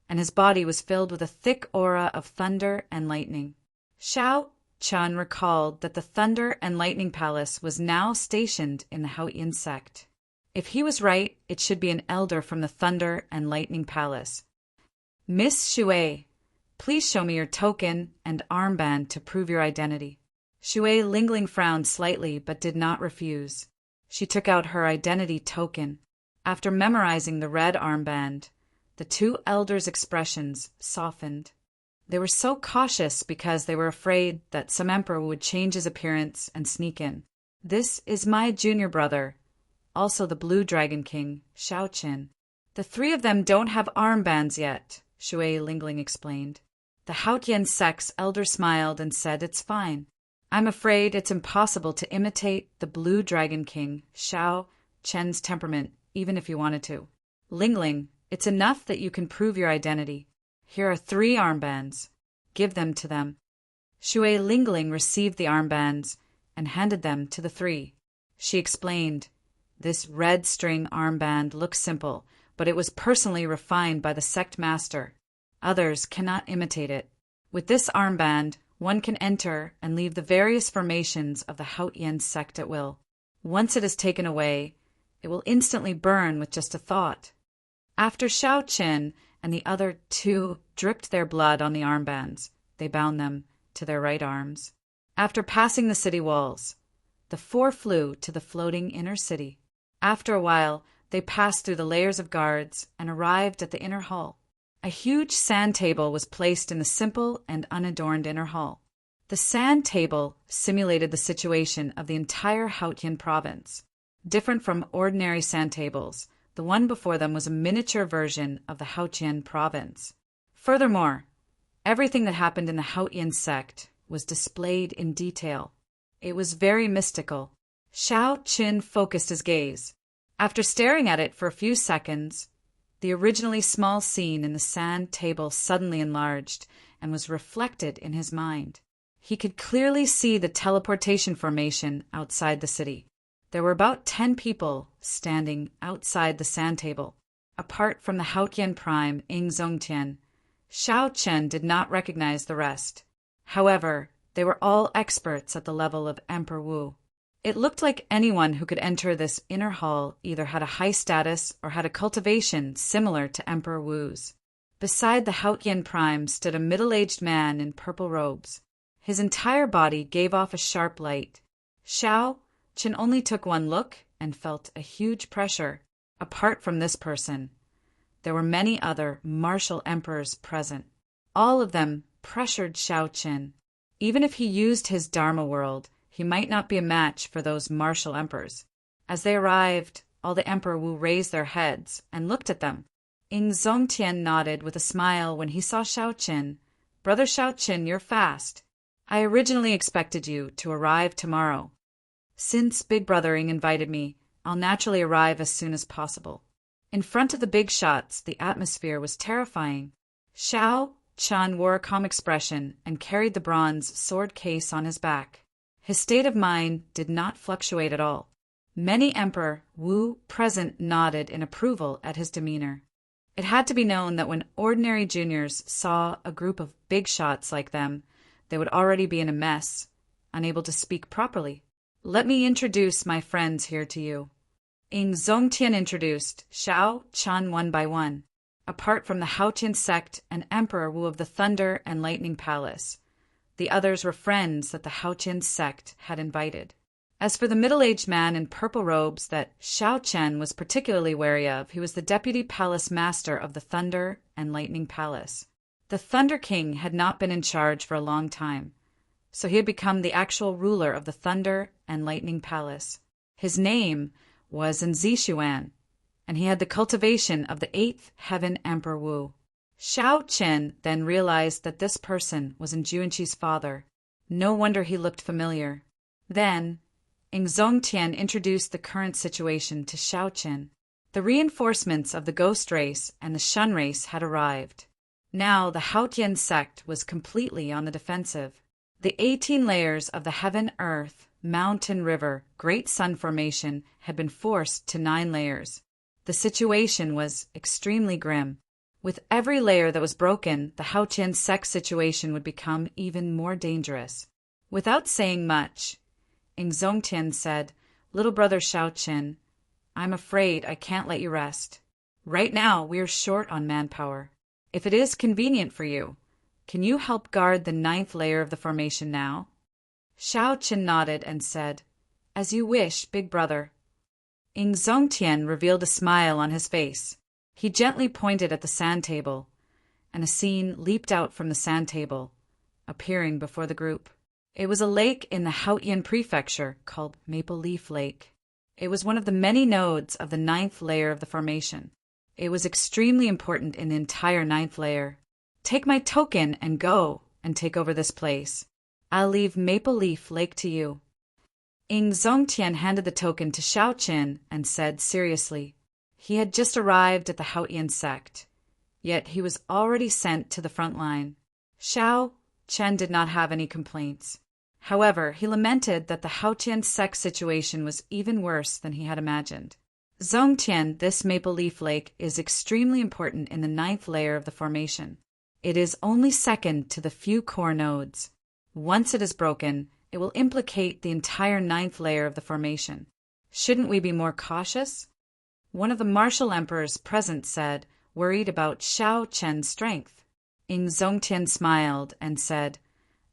and his body was filled with a thick aura of thunder and lightning. Shao Chen recalled that the Thunder and Lightning Palace was now stationed in the Haotian sect. If he was right, it should be an elder from the Thunder and Lightning Palace. Miss Shui, please show me your token and armband to prove your identity. Shui Lingling frowned slightly but did not refuse. She took out her identity token. After memorizing the red armband, the two elders' expressions softened. They were so cautious because they were afraid that some emperor would change his appearance and sneak in. This is my junior brother, also the Blue Dragon King, Shao Qin. The three of them don't have armbands yet, Shui Lingling explained. The Haotian sect's elder smiled and said, It's fine. I'm afraid it's impossible to imitate the Blue Dragon King, Shao Qin's temperament, even if you wanted to. Lingling, it's enough that you can prove your identity. Here are 3 armbands. Give them to them. Shui Lingling received the armbands and handed them to the 3. She explained, This red string armband looks simple, but it was personally refined by the sect master. Others cannot imitate it. With this armband, one can enter and leave the various formations of the Haotian sect at will. Once it is taken away, it will instantly burn with just a thought. After Shao Qin and the other 2 dripped their blood on the armbands, they bound them to their right arms. After passing the city walls, the 4 flew to the floating inner city. After a while, they passed through the layers of guards and arrived at the inner hall. A huge sand table was placed in the simple and unadorned inner hall. The sand table simulated the situation of the entire Haotian province. Different from ordinary sand tables, the one before them was a miniature version of the Haotian province. Furthermore, everything that happened in the Haotian sect was displayed in detail. It was very mystical. Xiao Qin focused his gaze. After staring at it for a few seconds, the originally small scene in the sand table suddenly enlarged and was reflected in his mind. He could clearly see the teleportation formation outside the city. There were about 10 people standing outside the sand table. Apart from the Haotian prime Ing Zongtian, Xiao Chen did not recognize the rest. However, they were all experts at the level of Emperor Wu. It looked like anyone who could enter this inner hall either had a high status or had a cultivation similar to Emperor Wu's. Beside the Haotian prime stood a middle-aged man in purple robes. His entire body gave off a sharp light. Xiao Chen only took one look and felt a huge pressure. Apart from this person, there were many other martial emperors present. All of them pressured Xiao Chen. Even if he used his Dharma world, he might not be a match for those martial emperors. As they arrived, all the Emperor Wu raised their heads and looked at them. Ing Zongtian nodded with a smile when he saw Xiao Chen. "Brother Xiao Chen, you're fast. I originally expected you to arrive tomorrow. Since Big Brother Ing invited me, I'll naturally arrive as soon as possible." In front of the big shots, the atmosphere was terrifying. Xiao Chen wore a calm expression and carried the bronze sword case on his back. His state of mind did not fluctuate at all. Many Emperor Wu present nodded in approval at his demeanor. It had to be known that when ordinary juniors saw a group of big shots like them, they would already be in a mess, unable to speak properly. "Let me introduce my friends here to you." Ing Zongtian introduced Xiao Chen one by one. Apart from the Haotian sect and Emperor Wu of the Thunder and Lightning Palace, the others were friends that the Haotian sect had invited. As for the middle-aged man in purple robes that Xiao Chen was particularly wary of, he was the deputy palace master of the Thunder and Lightning Palace. The Thunder King had not been in charge for a long time, so he had become the actual ruler of the Thunder and Lightning Palace. His name was Nzixuan, and he had the cultivation of the 8th Heaven Emperor Wu. Xiao Chen then realized that this person was Njuanqi's father. No wonder he looked familiar. Then, Ing Zongtian introduced the current situation to Xiao Chen. The reinforcements of the Ghost Race and the Shun Race had arrived. Now the Haotian sect was completely on the defensive. The 18 layers of the Heaven, Earth, Mountain, River, Great Sun Formation had been forced to 9 layers. The situation was extremely grim. With every layer that was broken, the Haotian sect situation would become even more dangerous. Without saying much, Ing Zongtian said, "Little brother Xiao Chen, I'm afraid I can't let you rest. Right now, we are short on manpower. If it is convenient for you, can you help guard the 9th layer of the formation now?" Xiao Chen nodded and said, "As you wish, big brother." Ing Zongtian revealed a smile on his face. He gently pointed at the sand table, and a scene leaped out from the sand table, appearing before the group. It was a lake in the Haotian prefecture called Maple Leaf Lake. It was one of the many nodes of the 9th layer of the formation. It was extremely important in the entire 9th layer. "Take my token and go and take over this place. I'll leave Maple Leaf Lake to you." Ing Zongtian handed the token to Xiao Chen and said seriously, he had just arrived at the Haotian sect, yet he was already sent to the front line. Xiao Chen did not have any complaints. However, he lamented that the Haotian sect situation was even worse than he had imagined. "Zongtian, this Maple Leaf Lake is extremely important in the 9th layer of the formation. It is only second to the few core nodes. Once it is broken, it will implicate the entire 9th layer of the formation. Shouldn't we be more cautious?" One of the martial emperors present said, worried about Xiao Chen's strength. Ing Zongtian smiled and said,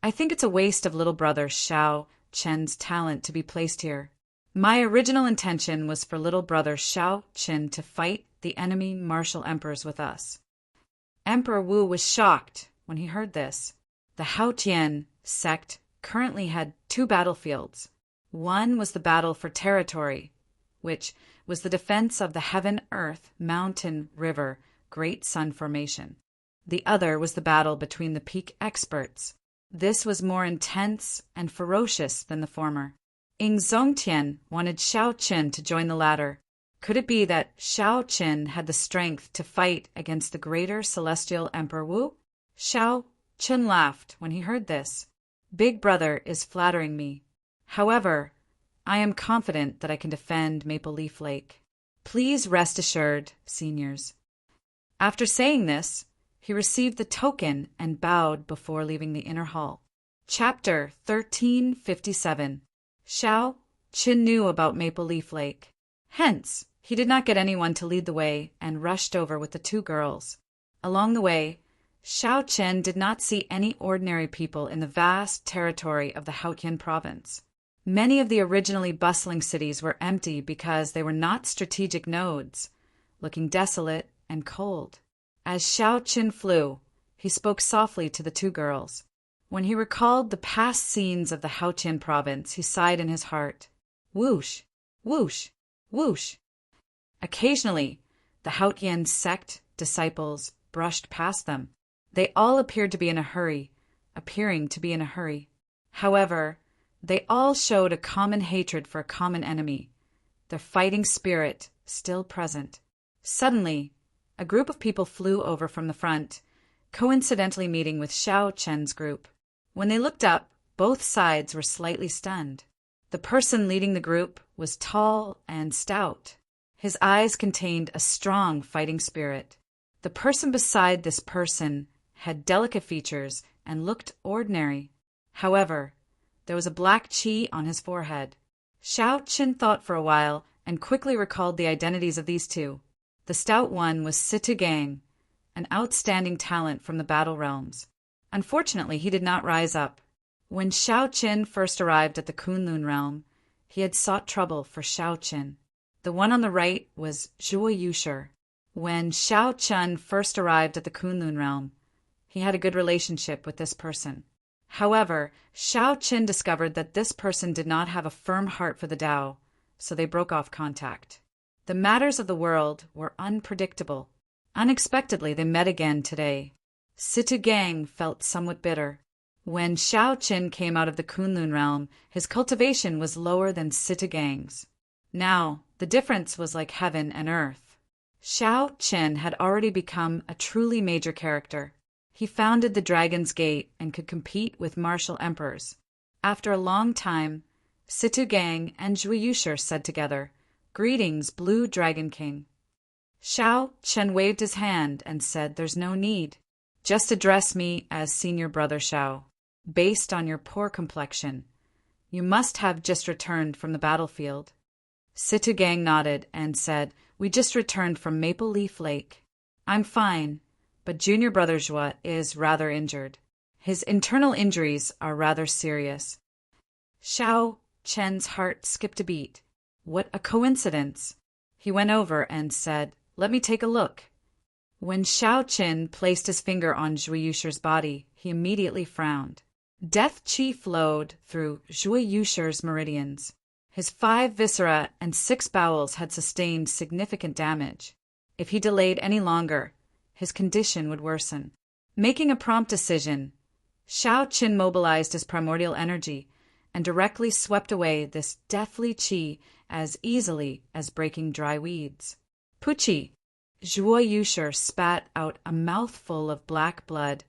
"I think it's a waste of little brother Xiao Chen's talent to be placed here. My original intention was for little brother Xiao Chen to fight the enemy martial emperors with us." Emperor Wu was shocked when he heard this. The Haotian sect currently had 2 battlefields. One was the battle for territory, which was the defense of the Heaven, Earth, Mountain, River, Great Sun Formation. The other was the battle between the peak experts. This was more intense and ferocious than the former. Ing Zongtian wanted Xiao Qin to join the latter. Could it be that Xiao Qin had the strength to fight against the greater celestial Emperor Wu? Xiao Qin laughed when he heard this. Big brother is flattering me. However, I am confident that I can defend Maple Leaf Lake. Please rest assured, seniors. After saying this, he received the token and bowed before leaving the inner hall. Chapter 1357. Xiao Qin knew about Maple Leaf Lake. Hence, he did not get anyone to lead the way and rushed over with the two girls. Along the way, Xiao Qin did not see any ordinary people in the vast territory of the Haotian province. Many of the originally bustling cities were empty because they were not strategic nodes, looking desolate and cold. As Xiao Qin flew, he spoke softly to the two girls. When he recalled the past scenes of the Haotian province, he sighed in his heart. Whoosh, whoosh, whoosh. Occasionally, the Haotian sect disciples brushed past them. They all appearing to be in a hurry. However, they all showed a common hatred for a common enemy, their fighting spirit still present. Suddenly, a group of people flew over from the front, coincidentally meeting with Xiao Chen's group. When they looked up, both sides were slightly stunned. The person leading the group was tall and stout. His eyes contained a strong fighting spirit. The person beside this person had delicate features and looked ordinary. However, there was a black chi on his forehead. Xiao Qin thought for a while and quickly recalled the identities of these two. The stout one was Situ Gang, an outstanding talent from the battle realms. Unfortunately, he did not rise up. When Xiao Qin first arrived at the Kunlun realm, he had sought trouble for Xiao Qin. The one on the right was Zhuo Yushi. When Xiao Qin first arrived at the Kunlun realm, he had a good relationship with this person. However, Xiao Qin discovered that this person did not have a firm heart for the Tao, so they broke off contact. The matters of the world were unpredictable. Unexpectedly, they met again today. Situ Gang felt somewhat bitter. When Xiao Qin came out of the Kunlun realm, his cultivation was lower than Situ Gang's. Now, the difference was like heaven and earth. Xiao Qin had already become a truly major character. He founded the Dragon's Gate and could compete with martial emperors. After a long time, Situ Gang and Zhuo Yushi said together, "Greetings, Blue Dragon King." Xiao Qin waved his hand and said, "There's no need. Just address me as Senior Brother Xiao. Based on your poor complexion, you must have just returned from the battlefield." Situ Gang nodded and said, "We just returned from Maple Leaf Lake. I'm fine, but Junior Brother Zhuo is rather injured. His internal injuries are rather serious." Xiao Chen's heart skipped a beat. What a coincidence! He went over and said, "Let me take a look." When Xiao Qin placed his finger on Zhuo Yushi's body, he immediately frowned. Death chi flowed through Zhuo Yushi's meridians. His 5 viscera and 6 bowels had sustained significant damage. If he delayed any longer, his condition would worsen. Making a prompt decision, Xiao Qin mobilized his primordial energy and directly swept away this deathly chi as easily as breaking dry weeds. Puchi! Zhuo Yushi spat out a mouthful of black blood,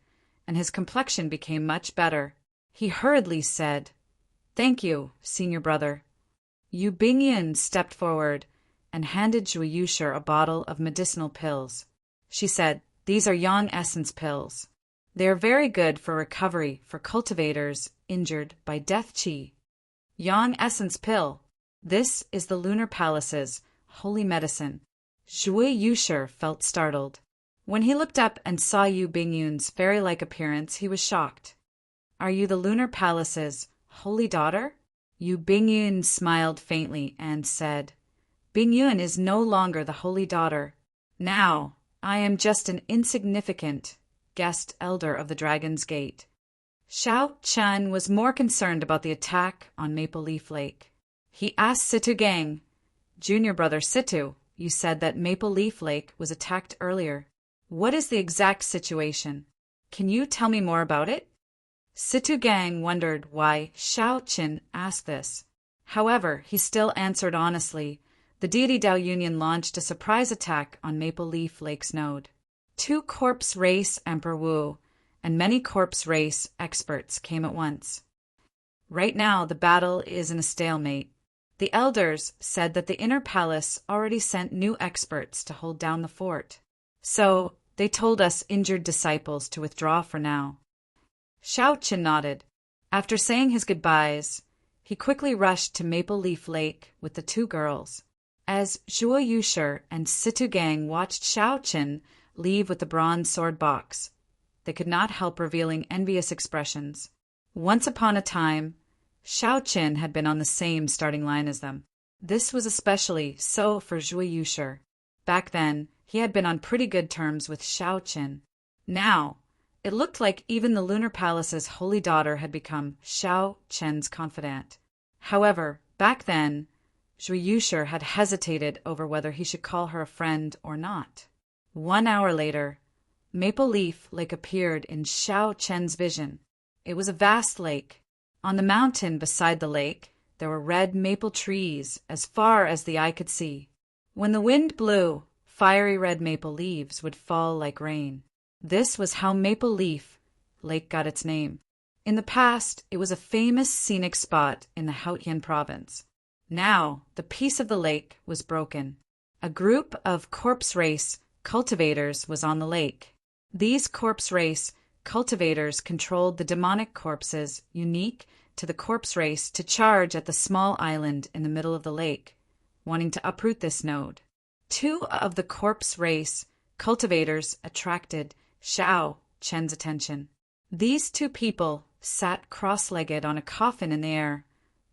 and his complexion became much better. He hurriedly said, "Thank you, Senior Brother." Yu Bingyun stepped forward and handed Zhuo Yushi a bottle of medicinal pills. She said, "These are Yang Essence pills. They are very good for recovery for cultivators injured by death chi." Yang Essence pill. This is the Lunar Palace's holy medicine. Zhuo Yushi felt startled. When he looked up and saw Yu Bingyun's fairy-like appearance, he was shocked. "Are you the Lunar Palace's holy daughter?" Yu Bingyun smiled faintly and said, "Bingyun is no longer the holy daughter. Now, I am just an insignificant guest elder of the Dragon's Gate." Xiao Qin was more concerned about the attack on Maple Leaf Lake. He asked Situ Gang, "Junior Brother Situ, you said that Maple Leaf Lake was attacked earlier. What is the exact situation? Can you tell me more about it?" Situ Gang wondered why Shao Qin asked this. However, he still answered honestly. The deity Dao Union launched a surprise attack on Maple Leaf Lake's node. 2 corpse race Emperor Wu and many corpse race experts came at once. Right now, the battle is in a stalemate. The elders said that the inner palace already sent new experts to hold down the fort. So, they told us injured disciples to withdraw for now. Shao Qin nodded. After saying his goodbyes, he quickly rushed to Maple Leaf Lake with the 2 girls. As Zhuo Yushi and Situ Gang watched Shao Qin leave with the bronze sword box, they could not help revealing envious expressions. Once upon a time, Shao Qin had been on the same starting line as them. This was especially so for Zhuo Yushi. Back then, he had been on pretty good terms with Shao Qin. Now, it looked like even the Lunar Palace's holy daughter had become Shao Qin's confidant. However, back then, Zhuo Yushi had hesitated over whether he should call her a friend or not. 1 hour later, Maple Leaf Lake appeared in Shao Qin's vision. It was a vast lake. On the mountain beside the lake, there were red maple trees as far as the eye could see. When the wind blew, fiery red maple leaves would fall like rain. This was how Maple Leaf Lake got its name. In the past, it was a famous scenic spot in the Haotian province. Now, the peace of the lake was broken. A group of corpse race cultivators was on the lake. These corpse race cultivators controlled the demonic corpses unique to the corpse race to charge at the small island in the middle of the lake, wanting to uproot this node. 2 of the corpse race cultivators attracted Shao Qin's attention. These 2 people sat cross-legged on a coffin in the air,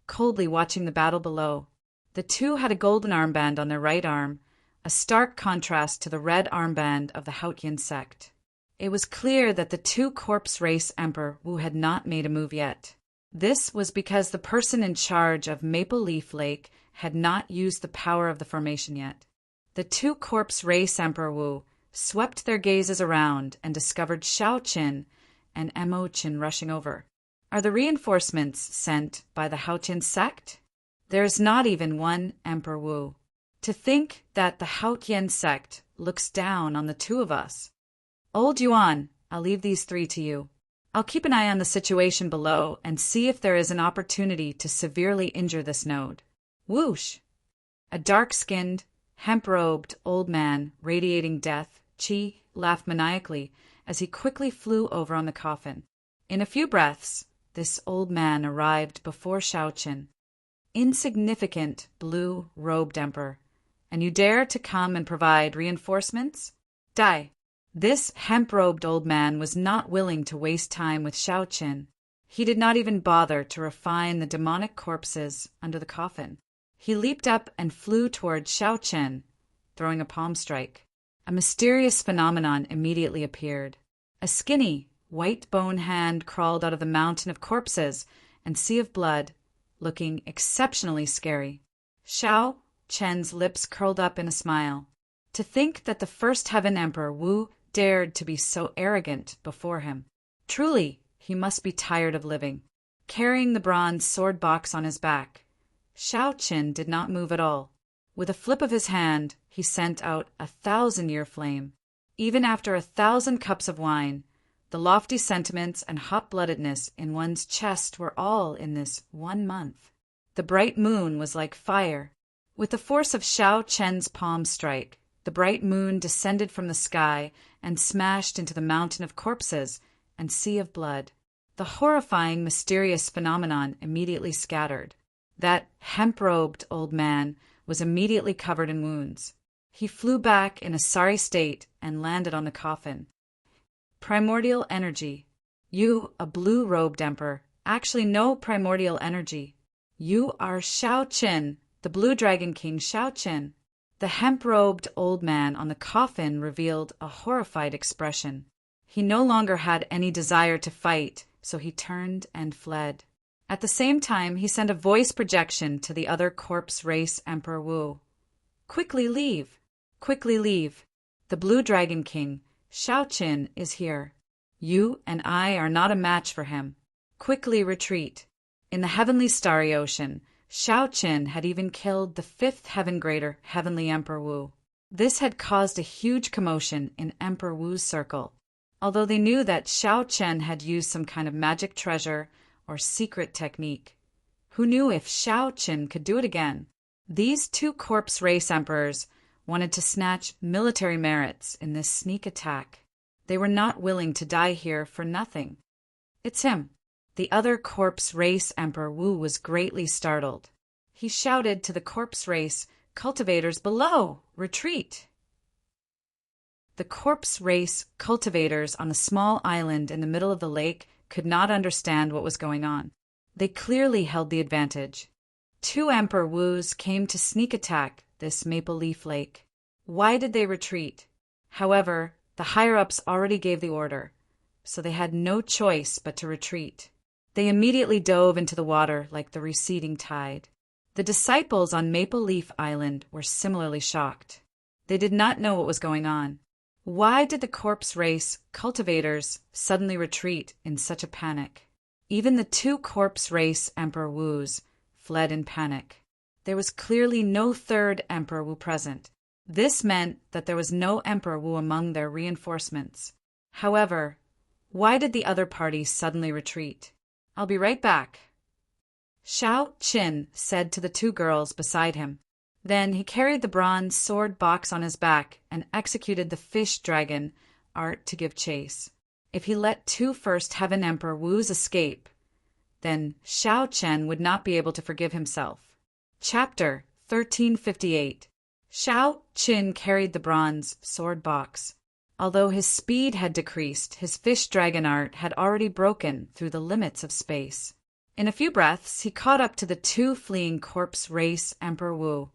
coldly watching the battle below. The 2 had a golden armband on their right arm, a stark contrast to the red armband of the Haotian sect. It was clear that the 2 corpse race Emperor Wu had not made a move yet. This was because the person in charge of Maple Leaf Lake had not used the power of the formation yet. The 2 corpse race Emperor Wu swept their gazes around and discovered Shao Qin and Mo Qin rushing over. Are the reinforcements sent by the Haotian sect? There is not even one Emperor Wu. To think that the Haotian sect looks down on the 2 of us. Old Yuan, I'll leave these 3 to you. I'll keep an eye on the situation below and see if there is an opportunity to severely injure this node. Whoosh! A dark-skinned, hemp-robed old man, radiating death, Qi, laughed maniacally as he quickly flew over on the coffin. In a few breaths, this old man arrived before Shao Qin. Insignificant, blue-robed emperor, and you dare to come and provide reinforcements? Die! This hemp-robed old man was not willing to waste time with Shao Qin. He did not even bother to refine the demonic corpses under the coffin. He leaped up and flew toward Shao Qin, throwing a palm strike. A mysterious phenomenon immediately appeared. A skinny, white bone hand crawled out of the mountain of corpses and sea of blood, looking exceptionally scary. Shao Qin's lips curled up in a smile. To think that the first Heaven Emperor Wu dared to be so arrogant before him. Truly, he must be tired of living. Carrying the bronze sword box on his back, Shao Qin did not move at all. With a flip of his hand, he sent out 1,000-year flame. Even after 1,000 cups of wine, the lofty sentiments and hot-bloodedness in one's chest were all in this 1 month. The bright moon was like fire. With the force of Shao Qin's palm strike, the bright moon descended from the sky and smashed into the mountain of corpses and sea of blood. The horrifying, mysterious phenomenon immediately scattered. That hemp-robed old man was immediately covered in wounds. He flew back in a sorry state and landed on the coffin. Primordial energy. You, a blue-robed emperor, actually no primordial energy. You are Shao Qin, the Blue Dragon King Shao Qin. The hemp-robed old man on the coffin revealed a horrified expression. He no longer had any desire to fight, so he turned and fled. At the same time, he sent a voice projection to the other corpse race Emperor Wu. Quickly leave! Quickly leave! The Blue Dragon King, Shao Qin, is here. You and I are not a match for him. Quickly retreat. In the heavenly starry ocean, Shao Qin had even killed the fifth heaven greater, Heavenly Emperor Wu. This had caused a huge commotion in Emperor Wu's circle. Although they knew that Shao Chen had used some kind of magic treasure or secret technique, who knew if Shao Qin could do it again? These two corpse race emperors wanted to snatch military merits in this sneak attack. They were not willing to die here for nothing. It's him. The other corpse race Emperor Wu was greatly startled. He shouted to the corpse race cultivators below, "Retreat!" The corpse race cultivators on a small island in the middle of the lake could not understand what was going on. They clearly held the advantage. Two Emperor Wus came to sneak attack this Maple Leaf Lake. Why did they retreat? However, the higher-ups already gave the order, so they had no choice but to retreat. They immediately dove into the water like the receding tide. The disciples on Maple Leaf Island were similarly shocked. They did not know what was going on. Why did the corpse race cultivators suddenly retreat in such a panic? Even the two corpse race Emperor Wus fled in panic. There was clearly no third Emperor Wu present. This meant that there was no Emperor Wu among their reinforcements. However, why did the other party suddenly retreat? I'll be right back. Shao Qin said to the two girls beside him. Then he carried the bronze sword box on his back and executed the fish dragon art to give chase. If he let two first Heaven Emperor Wus escape, then Shao Chen would not be able to forgive himself. Chapter 1358. Shao Qin carried the bronze sword box. Although his speed had decreased, his fish dragon art had already broken through the limits of space. In a few breaths, he caught up to the two fleeing corpse race Emperor Wu,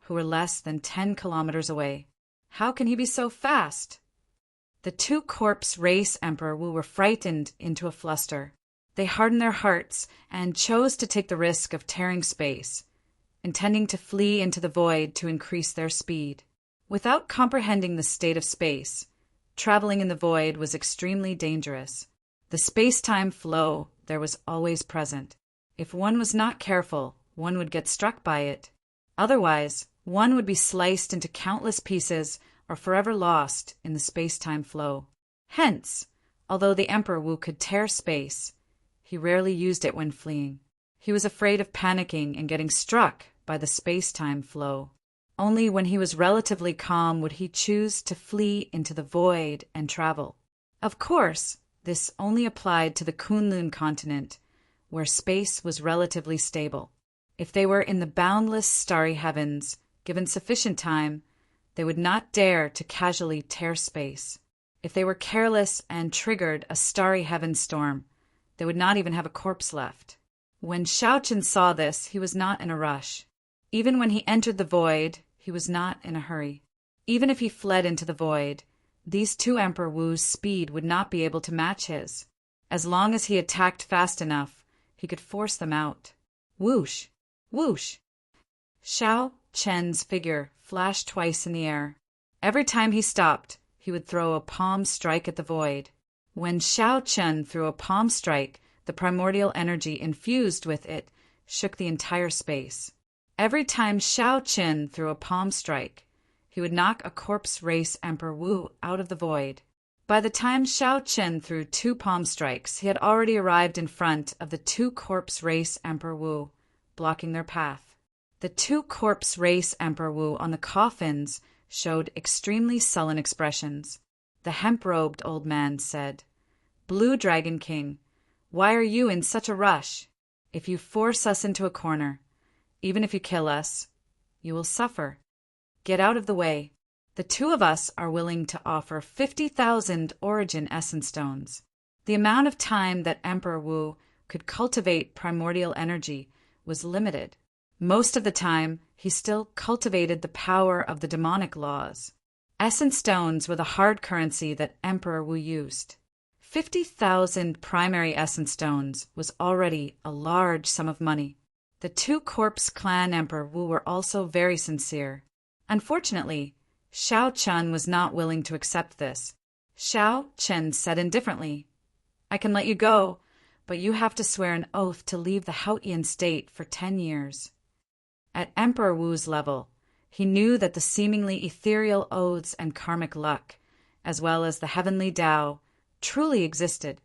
who were less than 10 kilometers away. How can he be so fast? The two corpse race Emperor Wu were frightened into a fluster. They hardened their hearts and chose to take the risk of tearing space, intending to flee into the void to increase their speed. Without comprehending the state of space, traveling in the void was extremely dangerous. The space-time flow there was always present. If one was not careful, one would get struck by it. Otherwise, one would be sliced into countless pieces or forever lost in the space-time flow. Hence, although the Emperor Wu could tear space, he rarely used it when fleeing. He was afraid of panicking and getting struck by the space-time flow. Only when he was relatively calm would he choose to flee into the void and travel. Of course, this only applied to the Kunlun continent, where space was relatively stable. If they were in the boundless starry heavens, given sufficient time, they would not dare to casually tear space. If they were careless and triggered a starry heaven storm, they would not even have a corpse left. When Shao Qin saw this, he was not in a rush. Even when he entered the void, he was not in a hurry. Even if he fled into the void, these two Emperor Wu's speed would not be able to match his. As long as he attacked fast enough, he could force them out. Whoosh! Whoosh! Shao Chen's figure flashed twice in the air. Every time he stopped, he would throw a palm strike at the void. When Shao Chen threw a palm strike, the primordial energy infused with it shook the entire space. Every time Shao Qin threw a palm strike, he would knock a corpse race Emperor Wu out of the void. By the time Shao Qin threw two palm strikes, he had already arrived in front of the two corpse race Emperor Wu, blocking their path. The two corpse race Emperor Wu on the coffins showed extremely sullen expressions. The hemp-robed old man said, "Blue Dragon King, why are you in such a rush? If you force us into a corner, even if you kill us, you will suffer. Get out of the way. The two of us are willing to offer 50,000 origin essence stones." The amount of time that Emperor Wu could cultivate primordial energy was limited. Most of the time, he still cultivated the power of the demonic laws. Essence stones were the hard currency that Emperor Wu used. 50,000 primary essence stones was already a large sum of money. The two corpse clan Emperor Wu were also very sincere. Unfortunately, Shao Chen was not willing to accept this. Shao Chen said indifferently, "I can let you go, but you have to swear an oath to leave the Hautian state for 10 years. At Emperor Wu's level, he knew that the seemingly ethereal oaths and karmic luck, as well as the heavenly Tao, truly existed.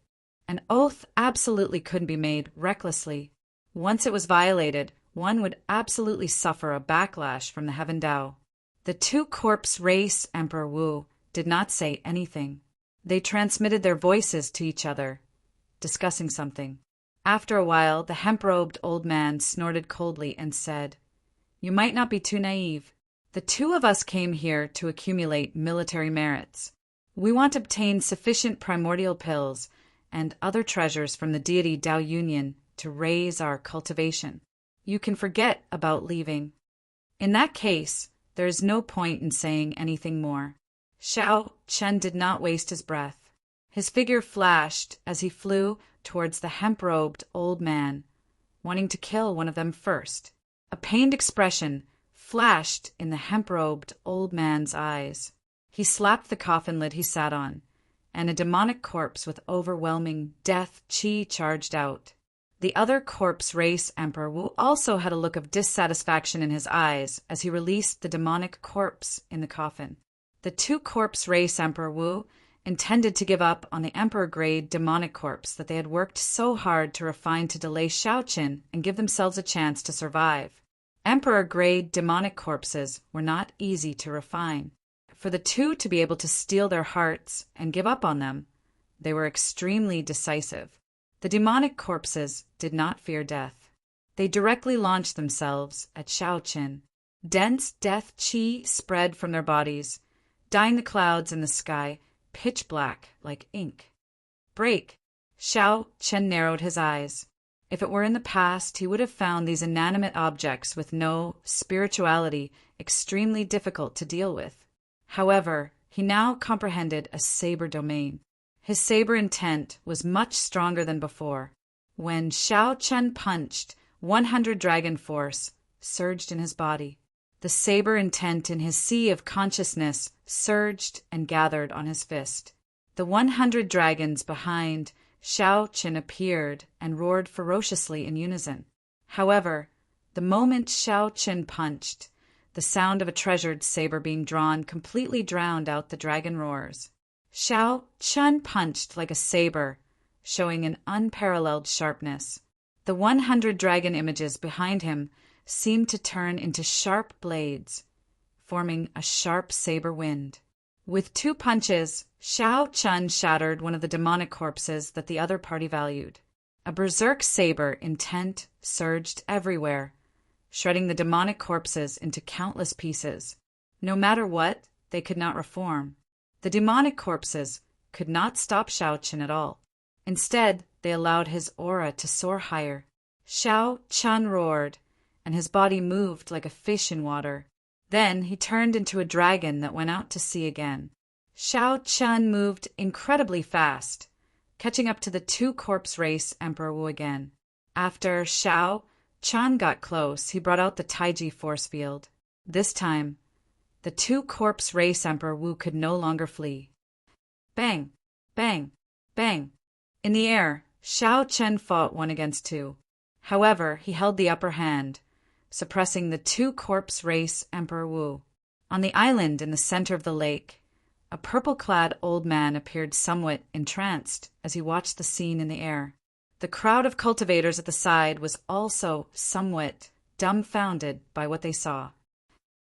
An oath absolutely couldn't be made recklessly. Once it was violated, one would absolutely suffer a backlash from the Heaven Tao. The two corpse race Emperor Wu did not say anything. They transmitted their voices to each other, discussing something. After a while, the hemp-robed old man snorted coldly and said, "You might not be too naive. The two of us came here to accumulate military merits. We want to obtain sufficient primordial pills and other treasures from the deity Tao Union to raise our cultivation. You can forget about leaving. In that case, there is no point in saying anything more." Xiao Chen did not waste his breath. His figure flashed as he flew towards the hemp-robed old man, wanting to kill one of them first. A pained expression flashed in the hemp-robed old man's eyes. He slapped the coffin lid he sat on, and a demonic corpse with overwhelming death chi charged out. The other corpse race Emperor Wu also had a look of dissatisfaction in his eyes as he released the demonic corpse in the coffin. The two corpse race Emperor Wu intended to give up on the emperor-grade demonic corpse that they had worked so hard to refine to delay Shaoqin and give themselves a chance to survive. Emperor-grade demonic corpses were not easy to refine. For the two to be able to steal their hearts and give up on them, they were extremely decisive. The demonic corpses did not fear death. They directly launched themselves at Shaoqin. Dense death chi spread from their bodies, dyeing the clouds in the sky pitch black like ink. Break! Xiao Chen narrowed his eyes. If it were in the past, he would have found these inanimate objects with no spirituality extremely difficult to deal with. However, he now comprehended a saber domain. His saber intent was much stronger than before. When Xiao Chen punched, 100 dragon force surged in his body. The saber intent in his sea of consciousness surged and gathered on his fist. The 100 dragons behind Xiao Chen appeared and roared ferociously in unison. However, the moment Xiao Chen punched, the sound of a treasured saber being drawn completely drowned out the dragon roars. Xiao Chen punched like a saber, showing an unparalleled sharpness. The 100 dragon images behind him seemed to turn into sharp blades, forming a sharp saber wind. With 2 punches, Xiao Chen shattered one of the demonic corpses that the other party valued. A berserk saber intent surged everywhere, shredding the demonic corpses into countless pieces. No matter what, they could not reform. The demonic corpses could not stop Xiao Chen at all. Instead, they allowed his aura to soar higher. Xiao Chen roared, and his body moved like a fish in water. Then he turned into a dragon that went out to sea again. Xiao Chen moved incredibly fast, catching up to the 2 corpse race Emperor Wu again. After Xiao Chen got close, he brought out the Taiji force field. This time, the 2 corpse race Emperor Wu could no longer flee. Bang! Bang! Bang! In the air, Xiao Chen fought 1 against 2. However, he held the upper hand, suppressing the 2 corpse race Emperor Wu. On the island in the center of the lake, a purple-clad old man appeared somewhat entranced as he watched the scene in the air. The crowd of cultivators at the side was also somewhat dumbfounded by what they saw.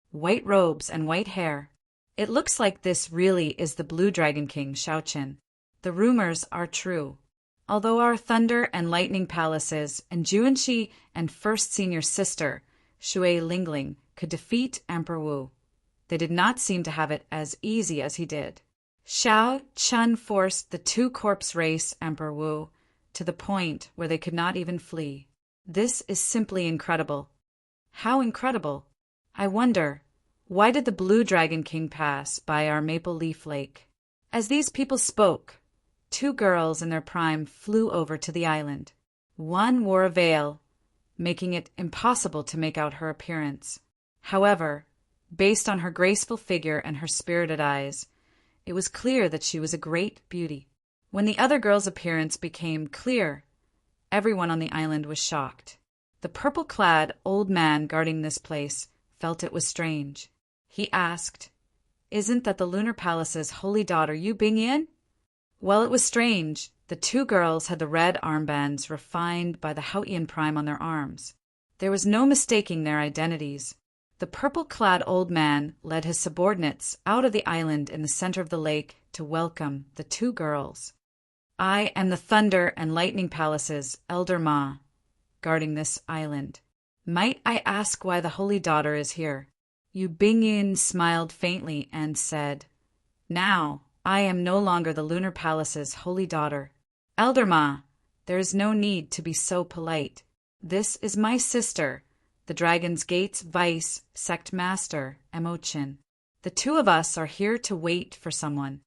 White robes and white hair. It looks like this really is the Blue Dragon King, Shaoqin. The rumors are true. Although our Thunder and Lightning Palaces and Juanxi and First Senior Sister, Shui Lingling, could defeat Emperor Wu, they did not seem to have it as easy as he did. Xiao Chen forced the 2 corpse race Emperor Wu to the point where they could not even flee. This is simply incredible. How incredible! I wonder, why did the Blue Dragon King pass by our Maple Leaf Lake? As these people spoke, 2 girls in their prime flew over to the island. One wore a veil, making it impossible to make out her appearance. However, based on her graceful figure and her spirited eyes, it was clear that she was a great beauty. When the other girl's appearance became clear, Everyone on the island was shocked. The purple-clad old man guarding this place felt it was strange. He asked, "Isn't that the Lunar Palace's holy daughter, Yu Bingyan?" Well, it was strange. The two girls had the red armbands refined by the Haotian prime on their arms. There was no mistaking their identities. The purple-clad old man led his subordinates out of the island in the center of the lake to welcome the two girls. "I am the Thunder and Lightning Palace's Elder Ma, guarding this island. Might I ask why the holy daughter is here?" Yu Bingyan smiled faintly and said, "Now, I am no longer the Lunar Palace's holy daughter. Elder Ma, there is no need to be so polite. This is my sister, the Dragon's Gate's Vice Sect Master, Emmochin. The two of us are here to wait for someone."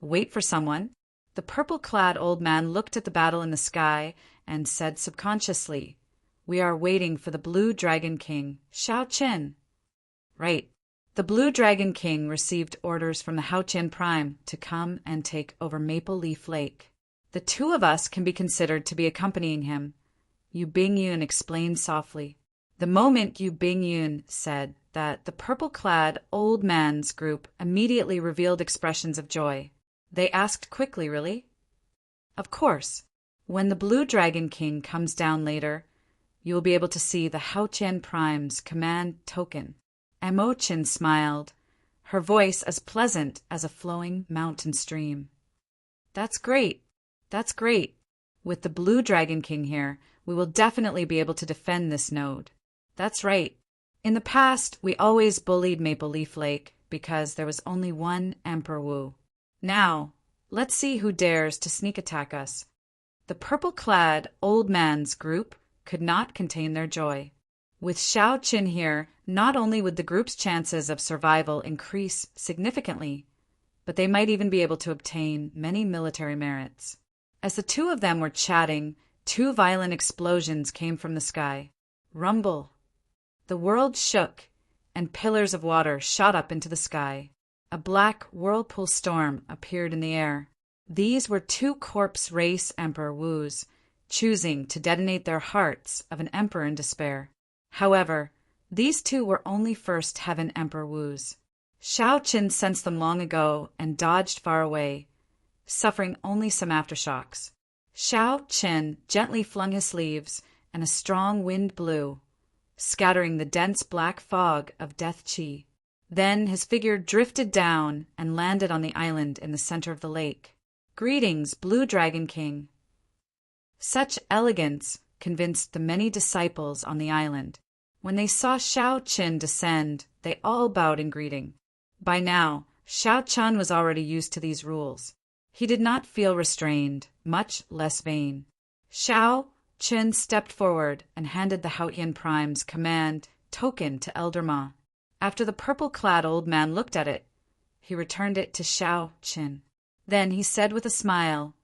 "Wait for someone?" The purple-clad old man looked at the battle in the sky and said subconsciously, "We are waiting for the Blue Dragon King, Shao Chen." "Right. The Blue Dragon King received orders from the Haotian Prime to come and take over Maple Leaf Lake. The two of us can be considered to be accompanying him," Yu Bingyun explained softly. The moment Yu Bingyun said that, the purple-clad old man's group immediately revealed expressions of joy. They asked quickly, "Really?" "Of course. When the Blue Dragon King comes down later, you will be able to see the Haotian Prime's command token." Emmochin smiled, her voice as pleasant as a flowing mountain stream. "That's great. That's great. With the Blue Dragon King here, we will definitely be able to defend this node." "That's right. In the past, we always bullied Maple Leaf Lake because there was only one Emperor Wu. Now, let's see who dares to sneak attack us." The purple-clad old man's group could not contain their joy. With Shao Chen here, not only would the group's chances of survival increase significantly, but they might even be able to obtain many military merits. As the two of them were chatting, two violent explosions came from the sky. Rumble! The world shook, and pillars of water shot up into the sky. A black whirlpool storm appeared in the air. These were two corpse race Emperor Wus, choosing to detonate their hearts of an emperor in despair. However, these two were only First Heaven Emperor Wus. Shao Chen sensed them long ago and dodged far away, suffering only some aftershocks. Shao Chen gently flung his sleeves, and a strong wind blew, scattering the dense black fog of death chi. Then his figure drifted down and landed on the island in the center of the lake. "Greetings, Blue Dragon King." Such elegance convinced the many disciples on the island. When they saw Shao Chen descend, they all bowed in greeting. By now, Shao Chen was already used to these rules. He did not feel restrained, much less vain. Shao Chen stepped forward and handed the Haotian Prime's command token to Elder Ma. After the purple-clad old man looked at it, he returned it to Shao Chen. Then he said with a smile,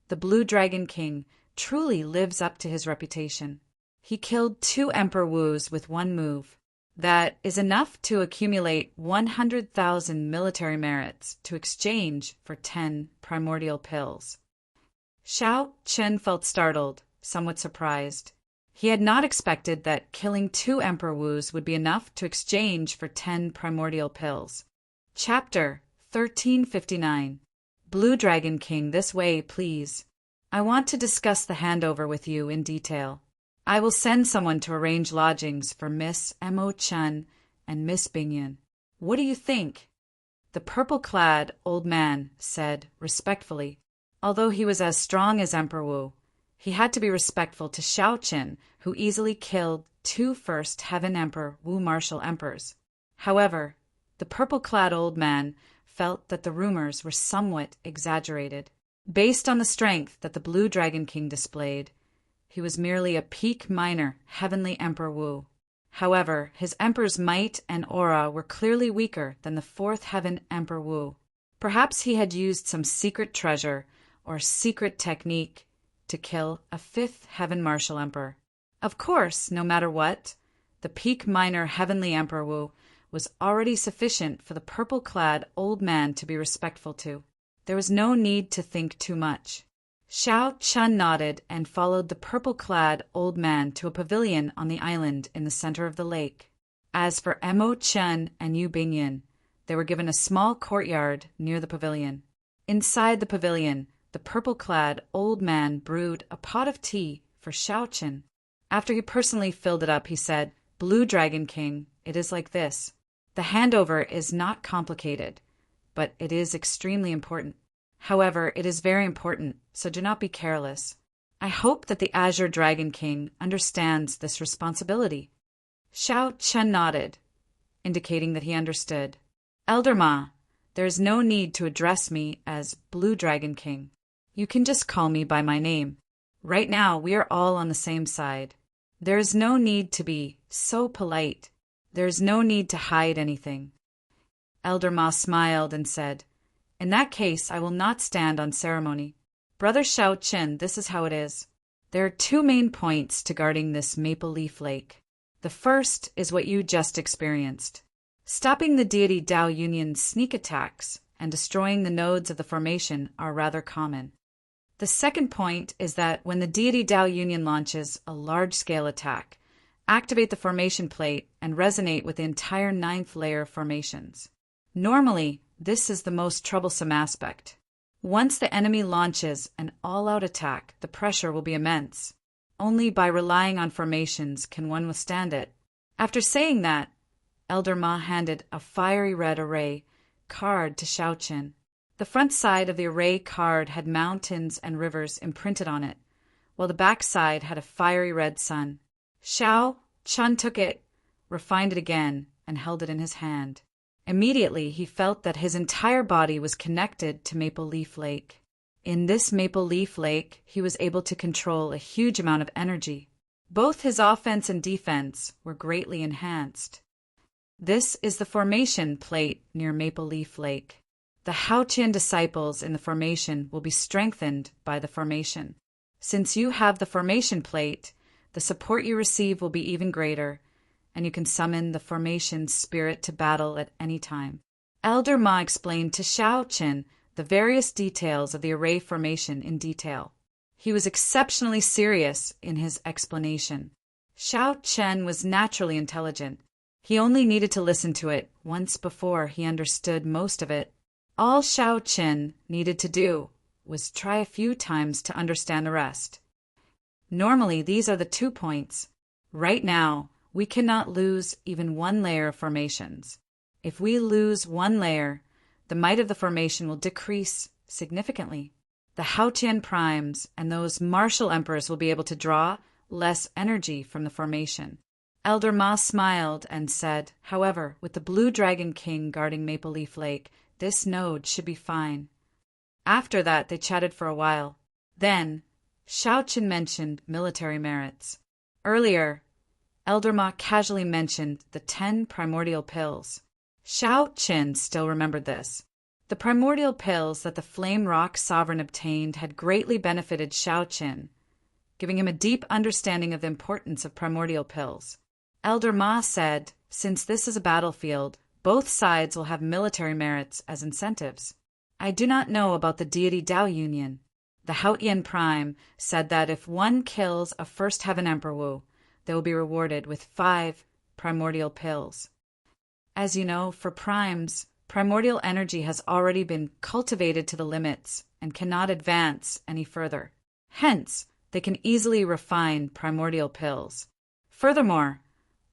"The Blue Dragon King truly lives up to his reputation. He killed two Emperor Wus with one move. That is enough to accumulate 100,000 military merits to exchange for 10 primordial pills." Shao Chen felt startled, somewhat surprised. He had not expected that killing two Emperor Wus would be enough to exchange for 10 primordial pills. Chapter 1359. Blue Dragon King, this way, please. I want to discuss the handover with you in detail. I will send someone to arrange lodgings for Miss Emmochin and Miss Bingyan. What do you think?" The purple-clad old man said respectfully. Although he was as strong as Emperor Wu, he had to be respectful to Shao Chen, who easily killed two First Heaven Emperor Wu martial emperors. However, the purple-clad old man felt that the rumors were somewhat exaggerated. Based on the strength that the Blue Dragon King displayed, he was merely a peak minor Heavenly Emperor Wu. However, his emperor's might and aura were clearly weaker than the Fourth Heaven Emperor Wu. Perhaps he had used some secret treasure or secret technique to kill a Fifth Heaven Martial Emperor. Of course, no matter what, the peak minor Heavenly Emperor Wu was already sufficient for the purple-clad old man to be respectful to. There was no need to think too much. Xiao Chun nodded and followed the purple-clad old man to a pavilion on the island in the center of the lake. As for Mo Chun and Yu Bingyan, they were given a small courtyard near the pavilion. Inside the pavilion, the purple-clad old man brewed a pot of tea for Xiao Chun. After he personally filled it up, he said, "Blue Dragon King, it is like this. The handover is not complicated, but it is extremely important. However, it is very important, so do not be careless. I hope that the Azure Dragon King understands this responsibility." Xiao Chun nodded, indicating that he understood. "Elder Ma, there is no need to address me as Blue Dragon King. You can just call me by my name. Right now, we are all on the same side. There is no need to be so polite. There is no need to hide anything." Elder Ma smiled and said, "In that case, I will not stand on ceremony. Brother Xiao Chun, this is how it is. There are two main points to guarding this Maple Leaf Lake. The first is what you just experienced. Stopping the deity Dao Union's sneak attacks and destroying the nodes of the formation are rather common. The second point is that when the deity Dao Union launches a large-scale attack, activate the formation plate and resonate with the entire 9th layer formations. Normally, this is the most troublesome aspect. Once the enemy launches an all-out attack, the pressure will be immense. Only by relying on formations can one withstand it." After saying that, Elder Ma handed a fiery red array card to Xiao Chun. The front side of the array card had mountains and rivers imprinted on it, while the back side had a fiery red sun. Xiao Chun took it, refined it again, and held it in his hand. Immediately, he felt that his entire body was connected to Maple Leaf Lake. In this Maple Leaf Lake, he was able to control a huge amount of energy. Both his offense and defense were greatly enhanced. This is the formation plate near Maple Leaf Lake. The Haotian disciples in the formation will be strengthened by the formation. Since you have the formation plate, the support you receive will be even greater, and you can summon the formation spirit to battle at any time. Elder Ma explained to Xiao Chun the various details of the array formation in detail. He was exceptionally serious in his explanation. Xiao Chun was naturally intelligent. He only needed to listen to it once before he understood most of it. All Xiao Chun needed to do was try a few times to understand the rest. Normally, these are the 2 points. Right now, we cannot lose even one layer of formations. If we lose one layer, the might of the formation will decrease significantly. The Haotian primes and those martial emperors will be able to draw less energy from the formation. Elder Ma smiled and said, "However, with the Blue Dragon King guarding Maple Leaf Lake, this node should be fine." After that, they chatted for a while. Then, Xiao Chun mentioned military merits. Earlier, Elder Ma casually mentioned the 10 primordial pills. Xiao Chun still remembered this. The primordial pills that the Flame Rock Sovereign obtained had greatly benefited Xiao Chun, giving him a deep understanding of the importance of primordial pills. Elder Ma said, "Since this is a battlefield, both sides will have military merits as incentives. I do not know about the deity Dao Union. The Haotian Prime said that if one kills a First Heaven Emperor, they will be rewarded with 5 primordial pills. As you know, for primes, primordial energy has already been cultivated to the limits and cannot advance any further. Hence, they can easily refine primordial pills. Furthermore,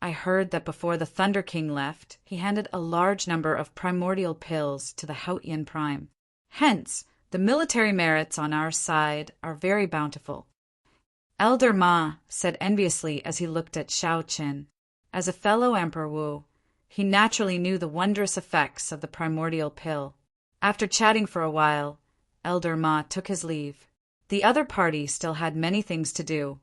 I heard that before the Thunder King left, he handed a large number of primordial pills to the Haotian Prime. Hence, the military merits on our side are very bountiful." Elder Ma said enviously as he looked at Xiao Chun. As a fellow Emperor Wu, he naturally knew the wondrous effects of the primordial pill. After chatting for a while, Elder Ma took his leave. The other party still had many things to do,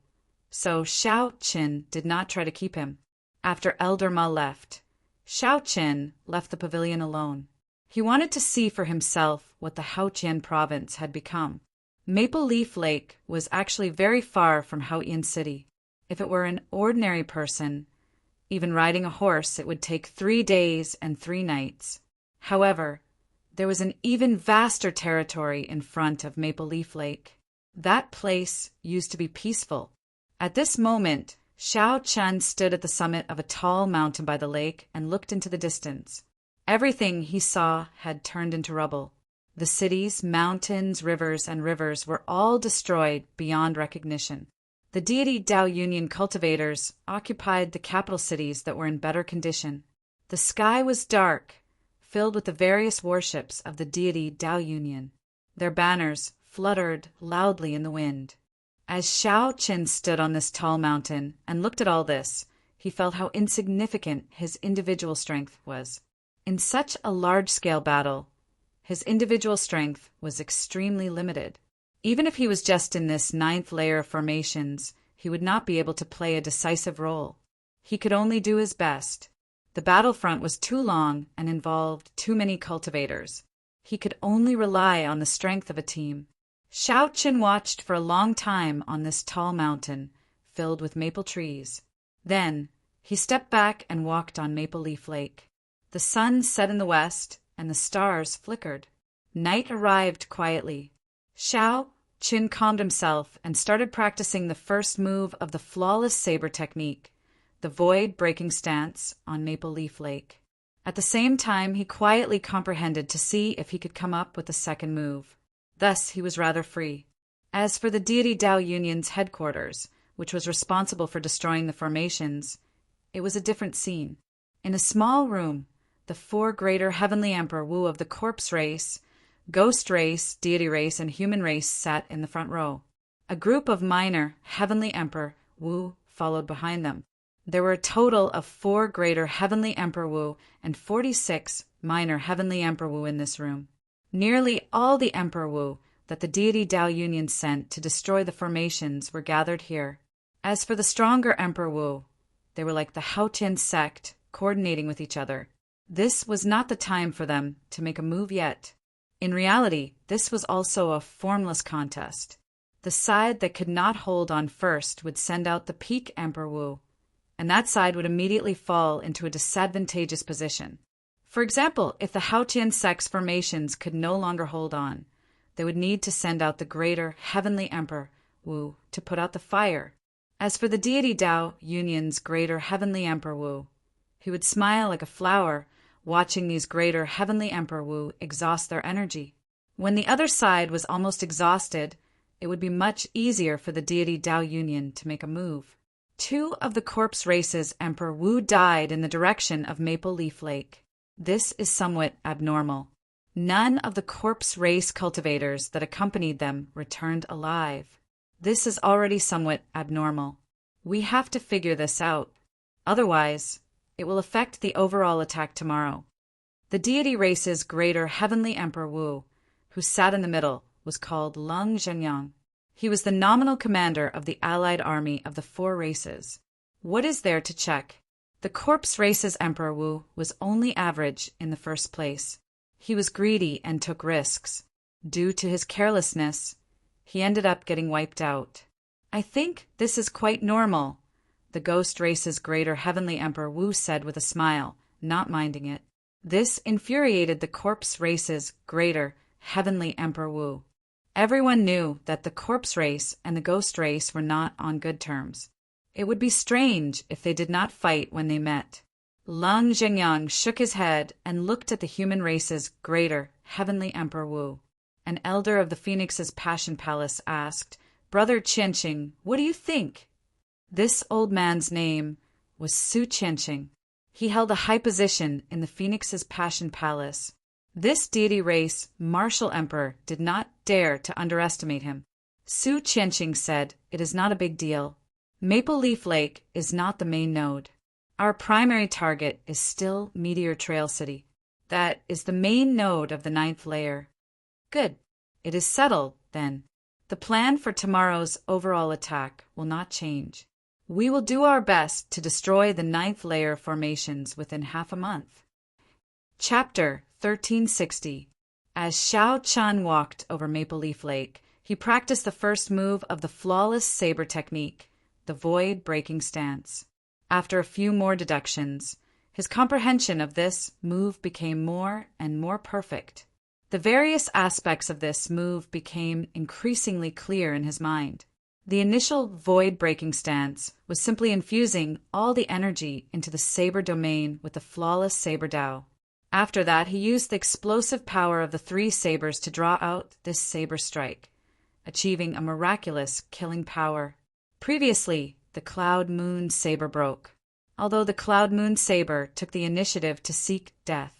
so Xiao Chun did not try to keep him. After Elder Ma left, Xiao Chun left the pavilion alone. He wanted to see for himself what the Haotian province had become. Maple Leaf Lake was actually very far from Haotian City. If it were an ordinary person, even riding a horse, it would take 3 days and 3 nights. However, there was an even vaster territory in front of Maple Leaf Lake. That place used to be peaceful. At this moment, Xiao Chun stood at the summit of a tall mountain by the lake and looked into the distance. Everything he saw had turned into rubble. The cities, mountains, and rivers were all destroyed beyond recognition. The deity Dao Union cultivators occupied the capital cities that were in better condition. The sky was dark, filled with the various warships of the deity Dao Union. Their banners fluttered loudly in the wind. As Xiao Qin stood on this tall mountain and looked at all this, he felt how insignificant his individual strength was. In such a large-scale battle, his individual strength was extremely limited. Even if he was just in this 9th layer of formations, he would not be able to play a decisive role. He could only do his best. The battlefront was too long and involved too many cultivators. He could only rely on the strength of a team. Xiao Qin watched for a long time on this tall mountain, filled with maple trees. Then, he stepped back and walked on Maple Leaf Lake. The sun set in the west, and the stars flickered. Night arrived quietly. Xiao Qin calmed himself and started practicing the first move of the flawless saber technique, the void-breaking stance on Maple Leaf Lake. At the same time, he quietly comprehended to see if he could come up with a second move. Thus, he was rather free. As for the deity Dao Union's headquarters, which was responsible for destroying the formations, it was a different scene. In a small room, the 4 greater heavenly emperor Wu of the corpse race, ghost race, deity race, and human race sat in the front row. A group of minor heavenly emperor Wu followed behind them. There were a total of 4 greater heavenly emperor Wu and 46 minor heavenly emperor Wu in this room. Nearly all the emperor Wu that the deity Dao Union sent to destroy the formations were gathered here. As for the stronger emperor Wu, they were like the Haotian sect, coordinating with each other. This was not the time for them to make a move yet. In reality, this was also a formless contest. The side that could not hold on first would send out the peak emperor Wu, and that side would immediately fall into a disadvantageous position. For example, if the Haotian sect's formations could no longer hold on, they would need to send out the greater heavenly emperor Wu to put out the fire. As for the deity Dao Union's greater heavenly emperor Wu, he would smile like a flower, watching these greater heavenly emperor Wu exhaust their energy. When the other side was almost exhausted, it would be much easier for the deity Dao Union to make a move. 2 of the corpse race's emperor Wu died in the direction of Maple Leaf Lake. This is somewhat abnormal. None of the corpse race cultivators that accompanied them returned alive. This is already somewhat abnormal. We have to figure this out. Otherwise, it will affect the overall attack tomorrow. The deity race's greater heavenly emperor Wu, who sat in the middle, was called Lung Zhenyang. He was the nominal commander of the allied army of the 4 races. What is there to check? The corpse race's emperor Wu was only average in the first place. He was greedy and took risks. Due to his carelessness, he ended up getting wiped out. I think this is quite normal, the ghost race's greater heavenly emperor Wu said with a smile, not minding it. This infuriated the corpse race's greater heavenly emperor Wu. Everyone knew that the corpse race and the ghost race were not on good terms. It would be strange if they did not fight when they met. Lung Zhenyang shook his head and looked at the human race's greater heavenly emperor Wu. An elder of the Phoenix's Passion Palace asked, "Brother Qianqing, what do you think?" This old man's name was Su Qianqing. He held a high position in the Phoenix's Passion Palace. This deity race martial emperor did not dare to underestimate him. Su Qianqing said, "It is not a big deal. Maple Leaf Lake is not the main node. Our primary target is still Meteor Trail City. That is the main node of the 9th layer." Good. It is settled, then. The plan for tomorrow's overall attack will not change. We will do our best to destroy the 9th layer formations within half a month. Chapter 1360. As Xiao Chun walked over Maple Leaf Lake, he practiced the first move of the flawless saber technique, the void-breaking stance. After a few more deductions, his comprehension of this move became more and more perfect. The various aspects of this move became increasingly clear in his mind. The initial void-breaking stance was simply infusing all the energy into the saber domain with the flawless saber Dao. After that, he used the explosive power of the 3 sabers to draw out this saber strike, achieving a miraculous killing power. Previously, the Cloud Moon saber broke. Although the Cloud Moon saber took the initiative to seek death,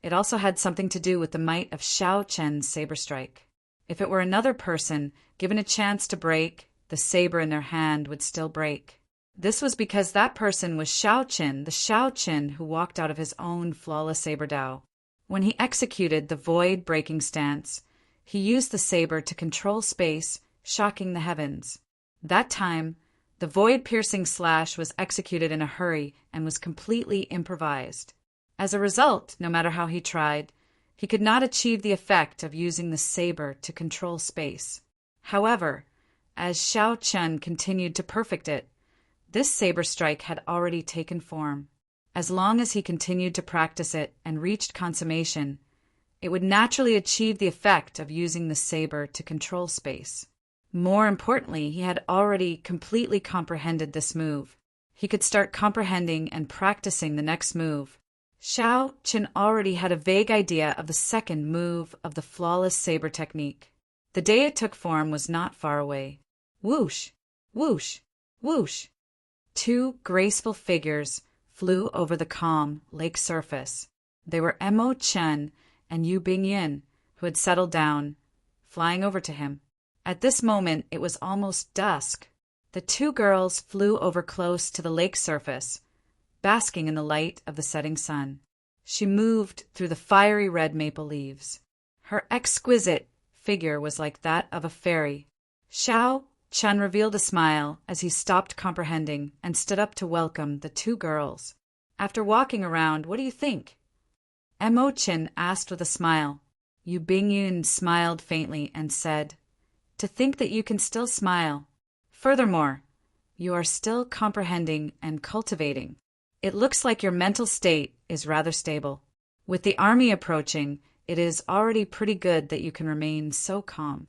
it also had something to do with the might of Xiao Chen's saber strike. If it were another person given a chance to break, the saber in their hand would still break. This was because that person was Xiao Chen, the Xiao Chen who walked out of his own flawless saber Dao. When he executed the void-breaking stance, he used the saber to control space, shocking the heavens. That time, the void-piercing slash was executed in a hurry and was completely improvised. As a result, no matter how he tried, he could not achieve the effect of using the saber to control space. However, as Xiao Chen continued to perfect it, this saber strike had already taken form. As long as he continued to practice it and reached consummation, it would naturally achieve the effect of using the saber to control space. More importantly, he had already completely comprehended this move. He could start comprehending and practicing the next move. Xiao Chen already had a vague idea of the second move of the flawless saber technique. The day it took form was not far away. Whoosh! Whoosh! Whoosh! 2 graceful figures flew over the calm lake surface. They were Mo Chen and Yu Bingyin, who had settled down, flying over to him. At this moment, it was almost dusk. The 2 girls flew over close to the lake surface, basking in the light of the setting sun. She moved through the fiery red maple leaves. Her exquisite figure was like that of a fairy. Xiao Chen revealed a smile as he stopped comprehending and stood up to welcome the 2 girls. After walking around, what do you think? Mo Chen asked with a smile. Yu Bingyun smiled faintly and said, "To think that you can still smile. Furthermore, you are still comprehending and cultivating. It looks like your mental state is rather stable. With the army approaching, it is already pretty good that you can remain so calm."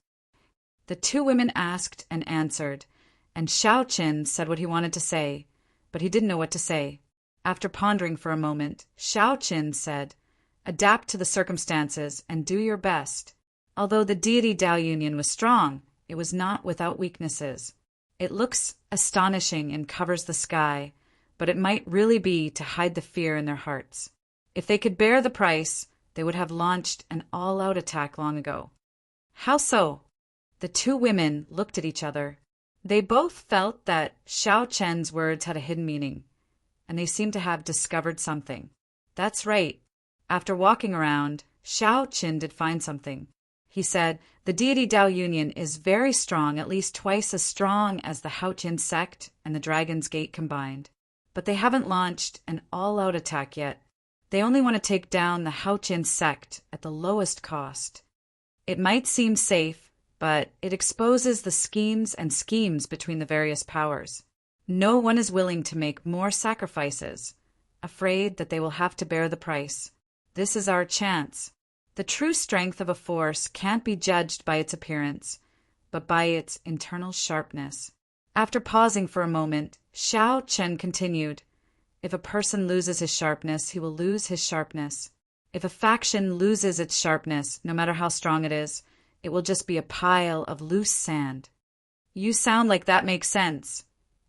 The 2 women asked and answered, and Xiao Chen said what he wanted to say, but he didn't know what to say. After pondering for a moment, Xiao Chen said, "Adapt to the circumstances and do your best." Although the deity Dao Union was strong, it was not without weaknesses. It looks astonishing and covers the sky, but it might really be to hide the fear in their hearts. If they could bear the price, they would have launched an all-out attack long ago. How so? The 2 women looked at each other. They both felt that Xiao Chen's words had a hidden meaning, and they seemed to have discovered something. That's right. After walking around, Xiao Chen did find something. He said, "The deity Dao Union is very strong, at least twice as strong as the Haotian sect and the Dragon's Gate combined. But they haven't launched an all-out attack yet. They only want to take down the Haotian sect at the lowest cost. It might seem safe, but it exposes the schemes between the various powers. No one is willing to make more sacrifices, afraid that they will have to bear the price. This is our chance. The true strength of a force can't be judged by its appearance, but by its internal sharpness." After pausing for a moment, Xiao Chen continued, "If a person loses his sharpness, he will lose his sharpness. If a faction loses its sharpness, no matter how strong it is, it will just be a pile of loose sand." "You sound like that makes sense,"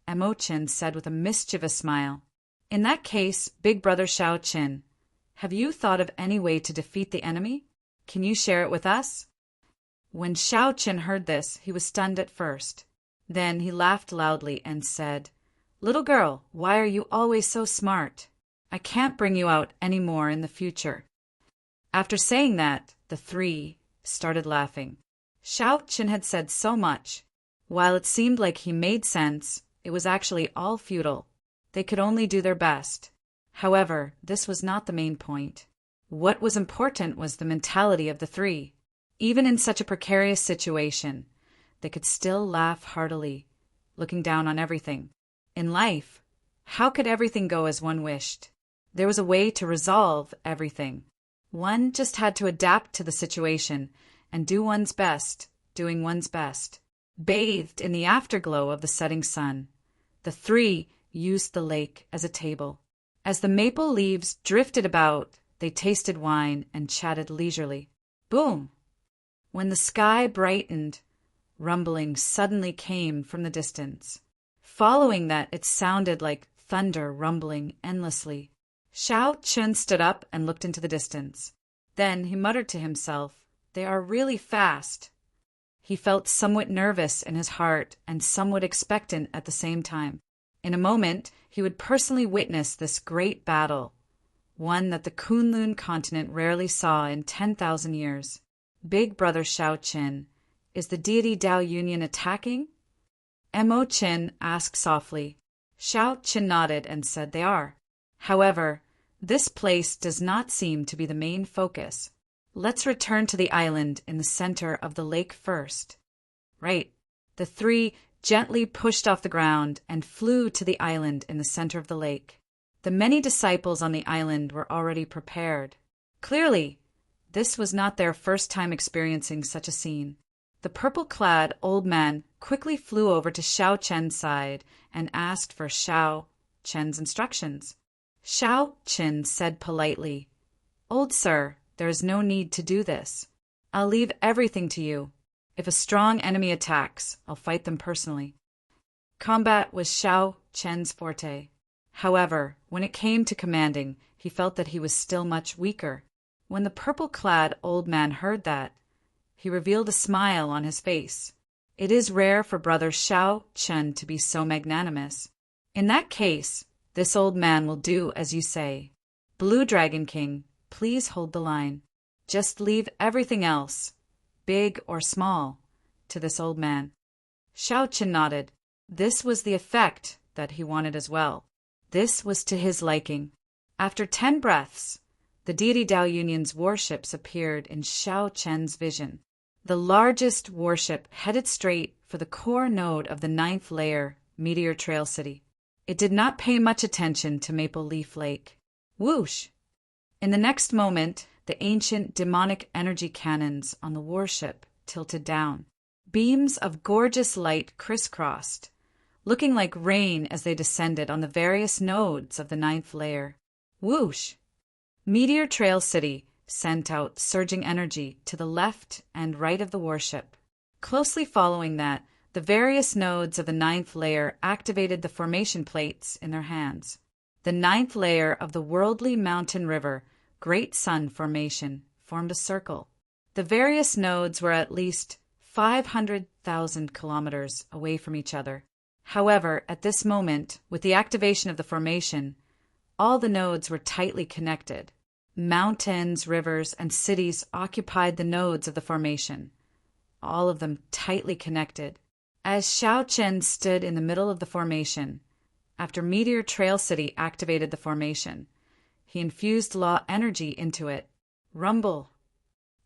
Mo Chen said with a mischievous smile. "In that case, Big Brother Xiao Chen, have you thought of any way to defeat the enemy? Can you share it with us?" When Xiao Chen heard this, he was stunned at first. Then he laughed loudly and said, "Little girl, why are you always so smart? I can't bring you out any more in the future." After saying that, the 3 started laughing. Xiao Chen had said so much. While it seemed like he made sense, it was actually all futile. They could only do their best. However, this was not the main point. What was important was the mentality of the 3. Even in such a precarious situation, they could still laugh heartily, looking down on everything. In life, how could everything go as one wished? There was a way to resolve everything. One just had to adapt to the situation and do one's best, doing one's best. Bathed in the afterglow of the setting sun, the three used the lake as a table. As the maple leaves drifted about, they tasted wine and chatted leisurely. Boom! When the sky brightened, rumbling suddenly came from the distance. Following that, it sounded like thunder rumbling endlessly. Xiao Chun stood up and looked into the distance. Then he muttered to himself, "They are really fast." He felt somewhat nervous in his heart and somewhat expectant at the same time. In a moment, he would personally witness this great battle, one that the Kunlun continent rarely saw in 10,000 years. Big Brother Xiao Qin, is the deity Dao Union attacking? Mo Qin asked softly. Xiao Qin nodded and said they are. However, this place does not seem to be the main focus. Let's return to the island in the center of the lake first. Right. The three gently pushed off the ground and flew to the island in the center of the lake. The many disciples on the island were already prepared. Clearly, this was not their first time experiencing such a scene. The purple-clad old man quickly flew over to Xiao Chen's side and asked for Xiao Chen's instructions. Xiao Chen said politely, "Old sir, there is no need to do this. I'll leave everything to you. If a strong enemy attacks, I'll fight them personally." Combat was Xiao Chen's forte. However, when it came to commanding, he felt that he was still much weaker. When the purple-clad old man heard that, he revealed a smile on his face. It is rare for Brother Xiao Chen to be so magnanimous. In that case, this old man will do as you say. Blue Dragon King, please hold the line. Just leave everything else, big or small, to this old man. Xiao Chen nodded. This was the effect that he wanted as well. This was to his liking. After 10 breaths, the deity Dao Union's warships appeared in Xiao Chen's vision. The largest warship headed straight for the core node of the 9th layer, Meteor Trail City. It did not pay much attention to Maple Leaf Lake. Whoosh! In the next moment, the ancient demonic energy cannons on the warship tilted down. Beams of gorgeous light crisscrossed, looking like rain as they descended on the various nodes of the 9th layer. Whoosh! Meteor Trail City sent out surging energy to the left and right of the warship. Closely following that, the various nodes of the 9th layer activated the formation plates in their hands. The 9th layer of the worldly mountain river, Great Sun Formation, formed a circle. The various nodes were at least 500,000 kilometers away from each other. However, at this moment, with the activation of the formation, all the nodes were tightly connected. Mountains, rivers, and cities occupied the nodes of the formation, all of them tightly connected. As Xiao Chen stood in the middle of the formation, after Meteor Trail City activated the formation, he infused law energy into it. Rumble.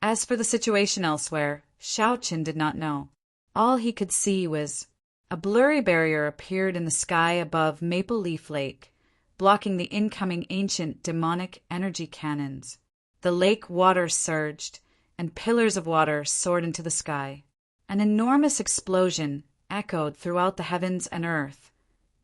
As for the situation elsewhere, Xiao Chen did not know. All he could see was a blurry barrier appeared in the sky above Maple Leaf Lake, blocking the incoming ancient demonic energy cannons. The lake water surged, and pillars of water soared into the sky. An enormous explosion echoed throughout the heavens and earth,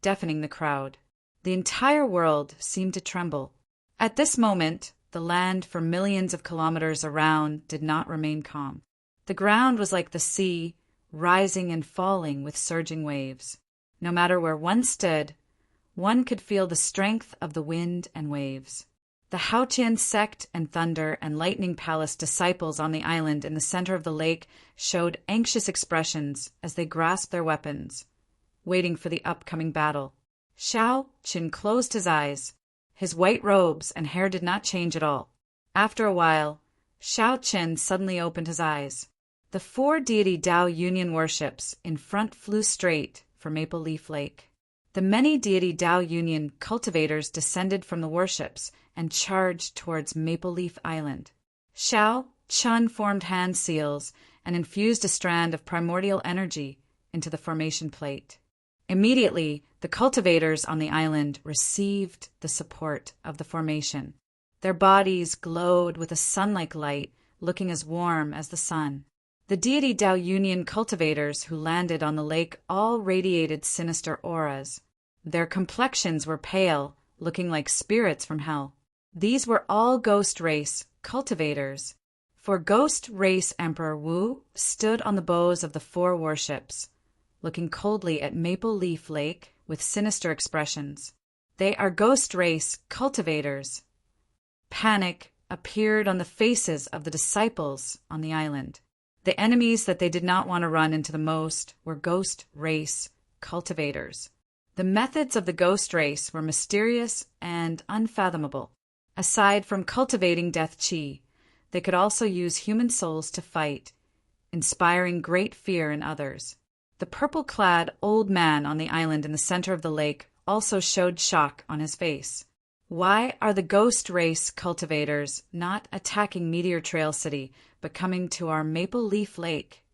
deafening the crowd. The entire world seemed to tremble. At this moment, the land for millions of kilometers around did not remain calm. The ground was like the sea, rising and falling with surging waves. No matter where one stood, one could feel the strength of the wind and waves. The Haotian sect and Thunder and Lightning Palace disciples on the island in the center of the lake showed anxious expressions as they grasped their weapons, waiting for the upcoming battle. Xiao Qin closed his eyes. His white robes and hair did not change at all. After a while, Xiao Qin suddenly opened his eyes. The 4 deity Dao Union warships in front flew straight for Maple Leaf Lake. The many deity Dao Union cultivators descended from the warships and charged towards Maple Leaf Island. Xiao Chun formed hand seals and infused a strand of primordial energy into the formation plate. Immediately, the cultivators on the island received the support of the formation. Their bodies glowed with a sun-like light, looking as warm as the sun. The deity Tao Union cultivators who landed on the lake all radiated sinister auras. Their complexions were pale, looking like spirits from hell. These were all ghost race cultivators. For Ghost Race Emperor Wu stood on the bows of the 4 warships, looking coldly at Maple Leaf Lake with sinister expressions. They are Ghost Race cultivators. Panic appeared on the faces of the disciples on the island. The enemies that they did not want to run into the most were Ghost Race cultivators. The methods of the Ghost Race were mysterious and unfathomable. Aside from cultivating death chi, they could also use human souls to fight, inspiring great fear in others. The purple-clad old man on the island in the center of the lake also showed shock on his face. Why are the Ghost Race cultivators not attacking Meteor Trail City, but coming to our Maple Leaf Lake?